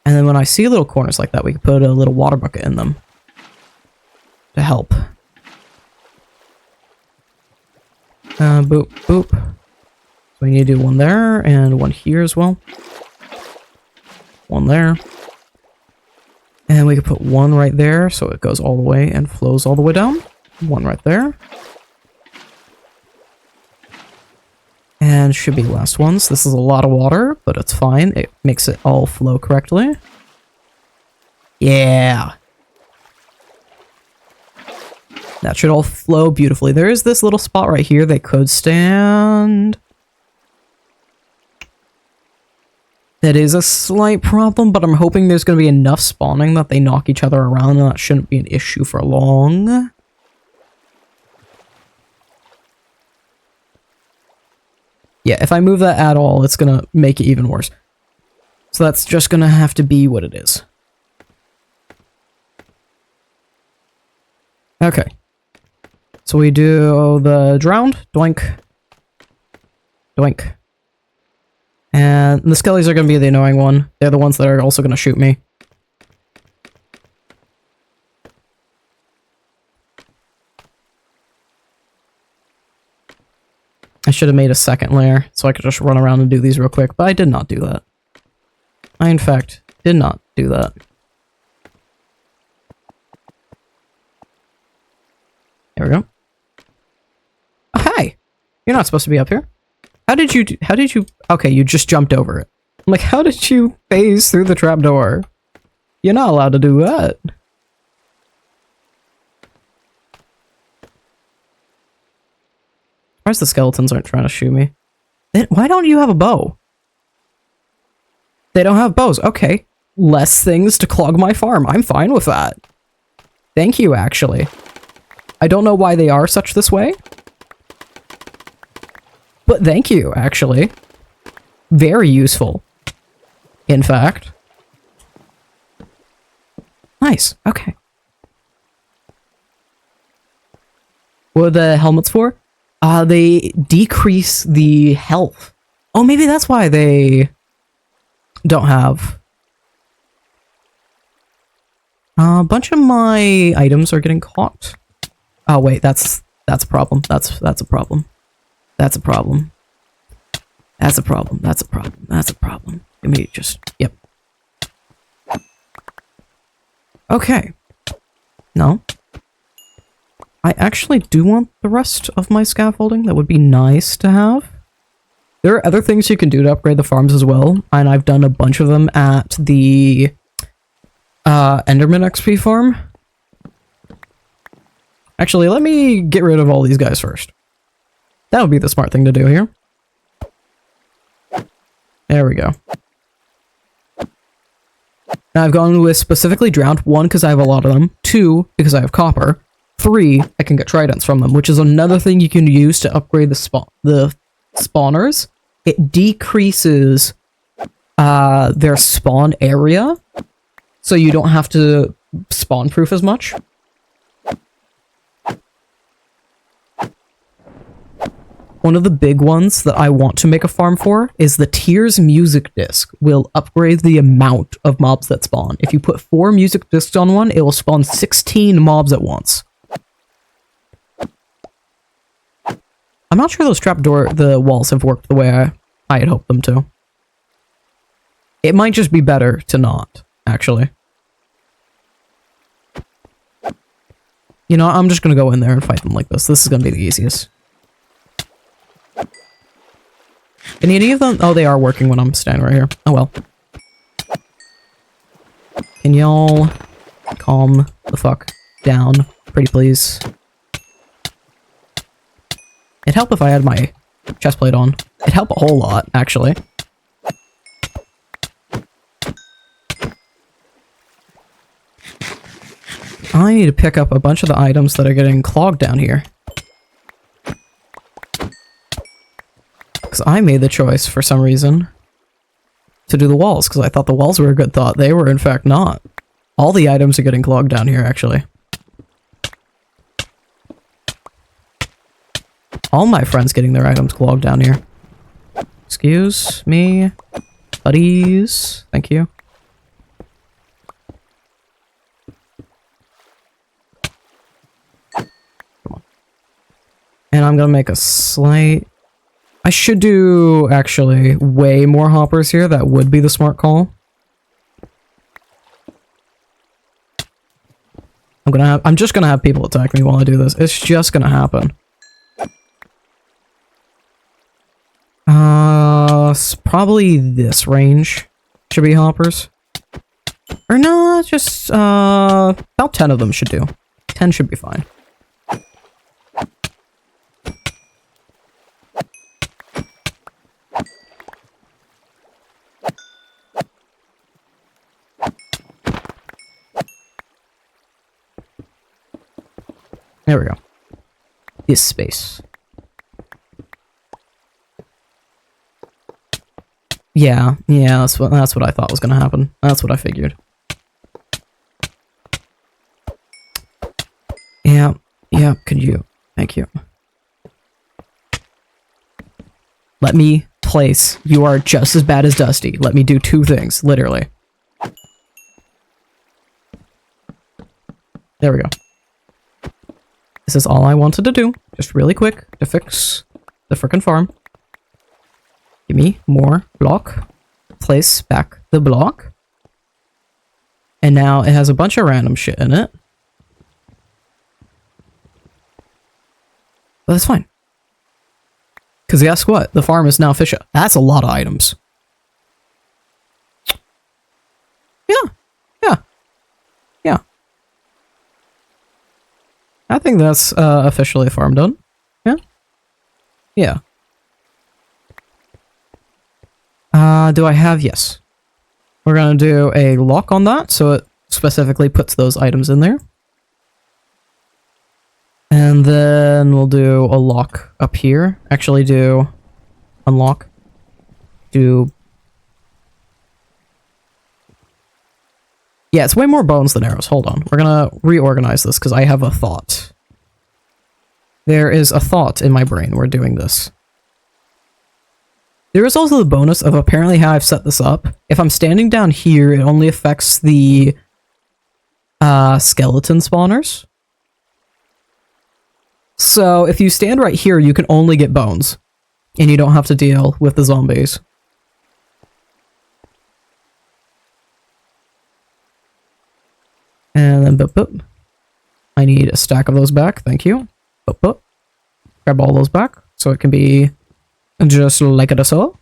And then when I see little corners like that, we can put a little water bucket in them to help. Boop, boop. So we need to do one there and one here as well. One there. And we can put one right there so it goes all the way and flows all the way down. One right there. And should be last ones. This is a lot of water, but it's fine. It makes it all flow correctly. Yeah. That should all flow beautifully. There is this little spot right here that could stand. That is a slight problem, but I'm hoping there's going to be enough spawning that they knock each other around and that shouldn't be an issue for long. Yeah, if I move that at all, it's going to make it even worse. So that's just going to have to be what it is. Okay. So we do the drowned, doink, doink. And the skellies are going to be the annoying one. They're the ones that are also going to shoot me. I should have made a second layer so I could just run around and do these real quick, but I did not do that. I, in fact, did not do that. There we go. Oh, hey! You're not supposed to be up here. How did you okay, you just jumped over it. I'm like, how did you phase through the trapdoor? You're not allowed to do that. Why the skeletons aren't trying to shoot me? Why don't you have a bow? They don't have bows. Okay. Less things to clog my farm. I'm fine with that. Thank you, actually. I don't know why they are such this way. But thank you, actually. Very useful. In fact. Nice. Okay. What are the helmets for? They decrease the health. Oh, maybe that's why they don't have. A bunch of my items are getting caught. Oh wait, that's a problem. That's a problem. That's a problem. That's a problem. That's a problem. That's a problem. Let me just, yep. Okay. No. I actually do want the rest of my scaffolding. That would be nice to have. There are other things you can do to upgrade the farms as well, and I've done a bunch of them at the Enderman XP farm. Actually, let me get rid of all these guys first. That would be the smart thing to do here. There we go. Now I've gone with specifically drowned. 1, because I have a lot of them. 2, because I have copper. 3, I can get tridents from them, which is another thing you can use to upgrade the spawners. It decreases their spawn area, so you don't have to spawn proof as much. one of the big ones that I want to make a farm for is the Tears music disc will upgrade the amount of mobs that spawn. If you put 4 music discs on one, it will spawn 16 mobs at once. I'm not sure those the walls have worked the way I had hoped them to. It might just be better to not, actually. You know, I'm just gonna go in there and fight them like this. This is gonna be the easiest. Can any of them? Oh, they are working when I'm standing right here. Oh well. Can y'all calm the fuck down, pretty please? It'd help if I had my chestplate on. It'd help a whole lot, actually. I need to pick up a bunch of the items that are getting clogged down here. Because I made the choice, for some reason, to do the walls, because I thought the walls were a good thought. They were, in fact, not. All the items are getting clogged down here, actually. All my friends getting their items clogged down here. Excuse me, buddies. Thank you. Come on. And I'm gonna make a slight... I should do, actually, way more hoppers here. That would be the smart call. I'm just gonna have people attack me while I do this. It's just gonna happen. Probably this range should be hoppers. Or no, just, about 10 of them should do. 10 should be fine. There we go. This space. Yeah, that's what I thought was gonna happen. That's what I figured. Yeah, could you? Thank you. Let me place. You are just as bad as Dusty. Let me do 2 things, literally. There we go. This is all I wanted to do. Just really quick to fix the frickin' farm. Give me more block. Place back the block. And now it has a bunch of random shit in it. But that's fine. Because guess what? The farm is now fish. That's a lot of items. Yeah. I think that's officially a farm done. Yeah. Do I have? Yes. We're gonna do a lock on that, so it specifically puts those items in there. And then we'll do a lock up here. Actually do unlock. Do... Yeah, it's way more bones than arrows. Hold on. We're gonna reorganize this because I have a thought. There is a thought in my brain. We're doing this. There is also the bonus of apparently how I've set this up. If I'm standing down here, it only affects the skeleton spawners. So if you stand right here, you can only get bones. And you don't have to deal with the zombies. And then boop boop. I need a stack of those back, thank you. Boop boop. Grab all those back, so it can be just like it so.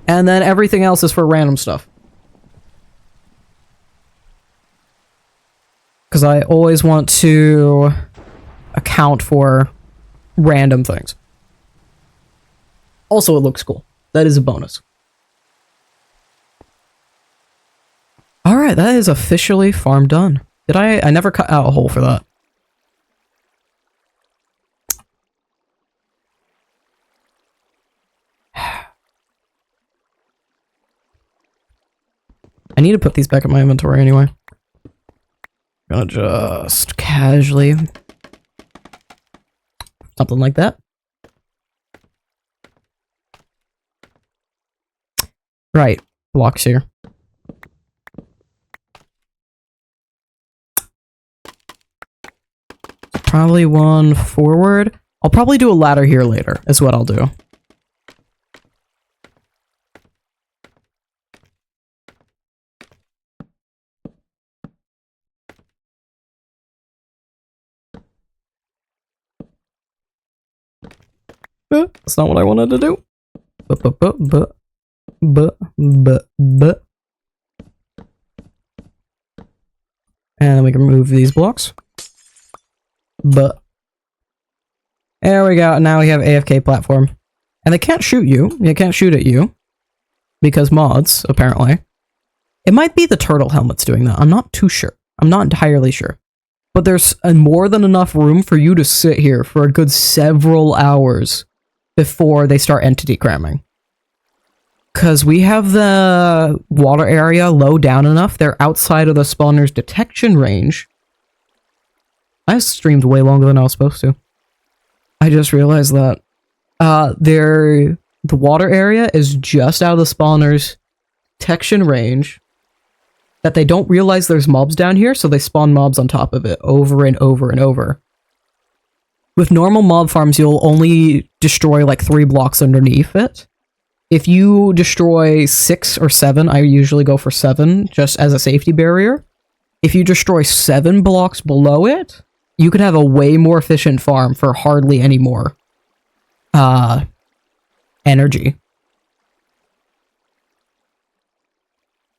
And then everything else is for random stuff. Because I always want to account for random things. Also, it looks cool. That is a bonus. Alright, that is officially farm done. Did I never cut out a hole for that. I need to put these back in my inventory anyway. I'm gonna just casually... something like that. Right. Blocks here. Probably one forward. I'll probably do a ladder here later, is what I'll do. That's not what I wanted to do. And we can remove these blocks. There we go. Now we have AFK platform. And they can't shoot you. They can't shoot at you. Because mods, apparently. It might be the turtle helmets doing that. I'm not too sure. I'm not entirely sure. But there's more than enough room for you to sit here for a good several hours before they start entity cramming. Because we have the water area low down enough, they're outside of the spawner's detection range. I streamed way longer than I was supposed to. I just realized that the water area is just out of the spawner's detection range. That they don't realize there's mobs down here, so they spawn mobs on top of it over and over and over. With normal mob farms, you'll only destroy like 3 blocks underneath it. If you destroy 6 or 7, I usually go for 7, just as a safety barrier. If you destroy 7 blocks below it, you could have a way more efficient farm for hardly any more energy.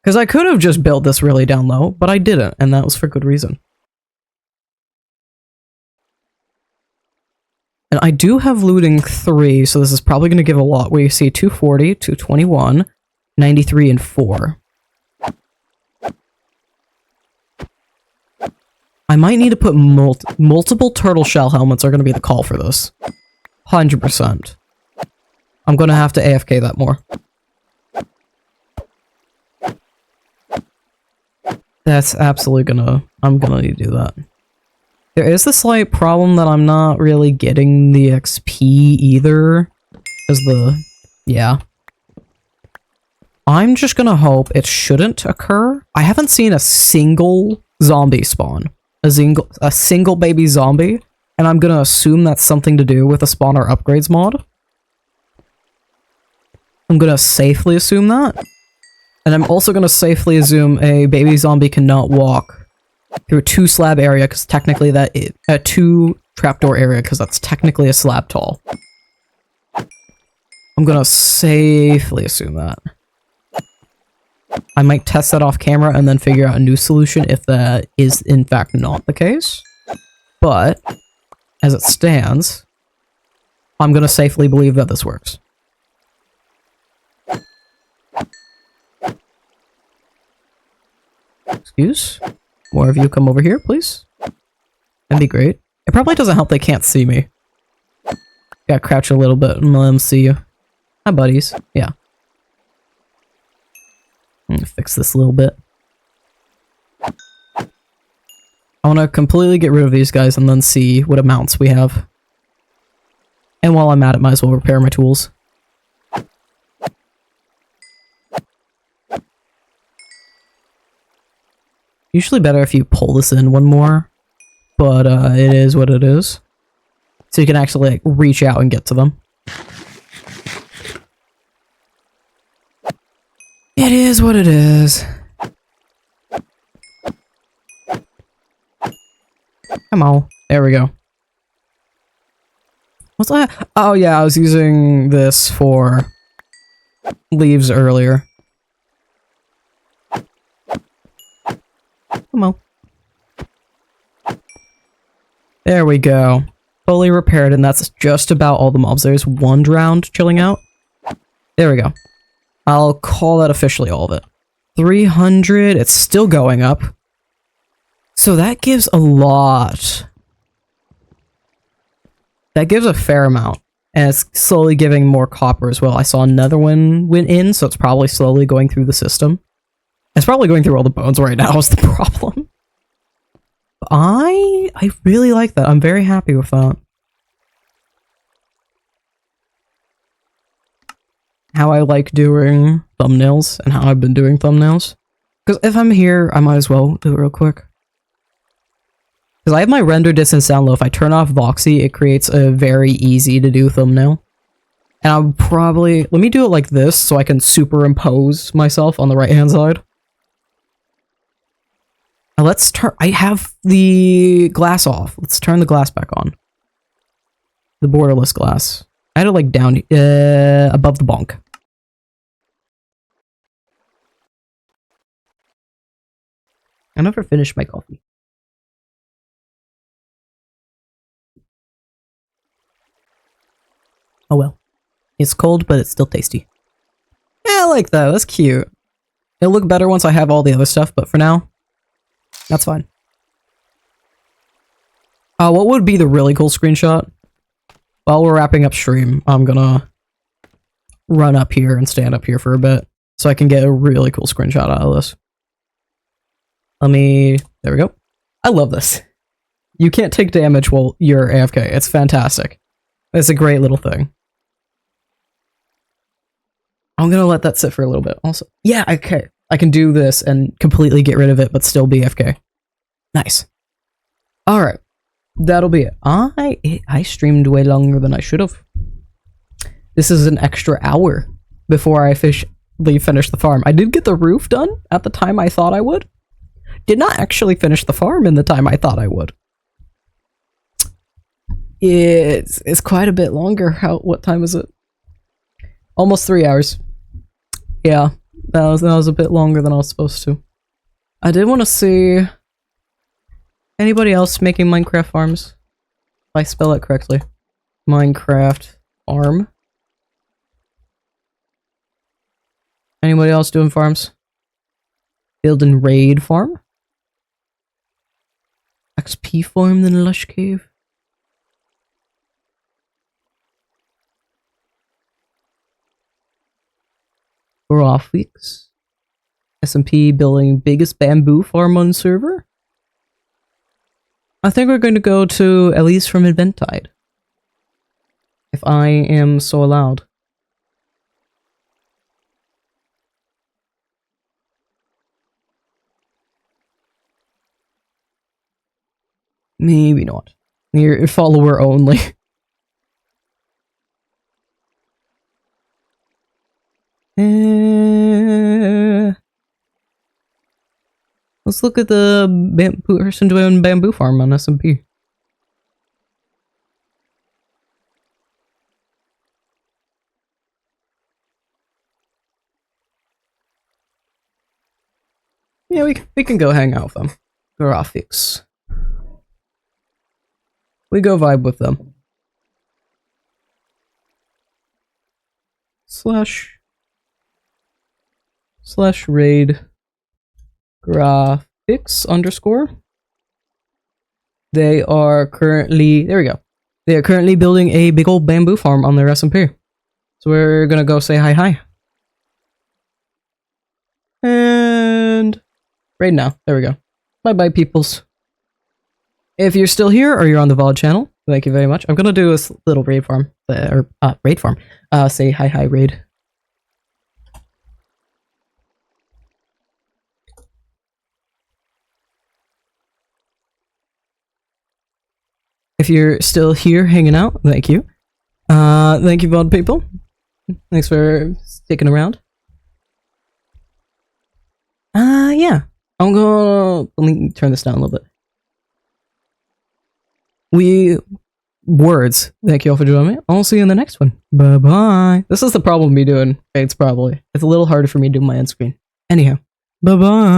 Because I could have just built this really down low, but I didn't, and that was for good reason. And I do have looting 3, so this is probably going to give a lot, where you see 240, 221, 93, and 4. I might need to put multiple turtle shell helmets are going to be the call for this. 100%. I'm going to have to AFK that more. That's absolutely I'm gonna need to do that. There is the slight problem that I'm not really getting the XP either. Yeah. I'm just gonna hope it shouldn't occur. I haven't seen a single zombie spawn. A single baby zombie. And I'm gonna assume that's something to do with the spawner upgrades mod. I'm gonna safely assume that. And I'm also going to safely assume a baby zombie cannot walk through a 2 slab area, because technically a 2 trapdoor area, because that's technically a slab tall. I'm going to safely assume that. I might test that off camera and then figure out a new solution if that is in fact not the case. But, as it stands, I'm going to safely believe that this works. Excuse? More of you come over here, please. That'd be great. It probably doesn't help they can't see me. Gotta crouch a little bit and let them see you. Hi, buddies. Yeah. I'm gonna fix this a little bit. I want to completely get rid of these guys and then see what amounts we have. And while I'm at it, might as well repair my tools. Usually better if you pull this in one more, but it is what it is. So you can actually like reach out and get to them. It is what it is. Come on. There we go. What's that? Oh yeah, I was using this for leaves earlier. Come on. There we go. Fully repaired, and that's just about all the mobs. There's 1 drowned chilling out. There we go. I'll call that officially all of it. 300, it's still going up. So that gives a lot. That gives a fair amount. And it's slowly giving more copper as well. I saw another one went in, so it's probably slowly going through the system. It's probably going through all the bones right now is the problem. But I really like that. I'm very happy with that. how I like doing thumbnails and how I've been doing thumbnails. Because if I'm here, I might as well do it real quick. Because I have my render distance down low. If I turn off Voxy, it creates a very easy to do thumbnail. And I'll probably... Let me do it like this so I can superimpose myself on the right-hand side. Now let's turn... I have the glass off. Let's turn the glass back on. The borderless glass. I had it like down... above the bunk. I never finished my coffee. Oh well. It's cold, but it's still tasty. Yeah, I like that. That's cute. It'll look better once I have all the other stuff, but for now, that's fine. What would be the really cool screenshot? While we're wrapping up stream, I'm gonna run up here and stand up here for a bit so I can get a really cool screenshot out of this. Let me... There we go. I love this. You can't take damage while you're AFK. It's fantastic. It's a great little thing. I'm gonna let that sit for a little bit. Also, yeah, okay. I can do this and completely get rid of it, but still be AFK. Nice. Alright. That'll be it. I streamed way longer than I should have. This is an extra hour before I officially finish the farm. I did get the roof done at the time I thought I would. Did not actually finish the farm in the time I thought I would. It's quite a bit longer. What time is it? Almost 3 hours. Yeah, that was a bit longer than I was supposed to. I did want to see anybody else making Minecraft farms. If I spell it correctly. Minecraft farm. Anybody else doing farms? Building raid farm? XP farm in Lush Cave? Graphics. SMP building biggest bamboo farm on server. I think we're going to go to Elise from Eventide. If I am so allowed. Maybe not. You're follower only. Let's look at the person doing bamboo farm on SMP. Yeah, we can go hang out with them. Graphics. We go vibe with them. Slash raid graphics underscore. They are currently, there we go. They are currently building a big old bamboo farm on their SMP. So we're gonna go say hi. And raid now. There we go. Bye peoples. If you're still here or you're on the VOD channel, thank you very much. I'm gonna do this little raid farm, raid farm. Say hi raid. If you're still here hanging out, thank you. Thank you VOD people. Thanks for sticking around. Yeah. I'm gonna, let me turn this down a little bit. Words. Thank you all for joining me. I'll see you in the next one. Bye bye. This is the problem with me doing fades probably. It's a little harder for me to do my end screen. Anyhow. Bye bye.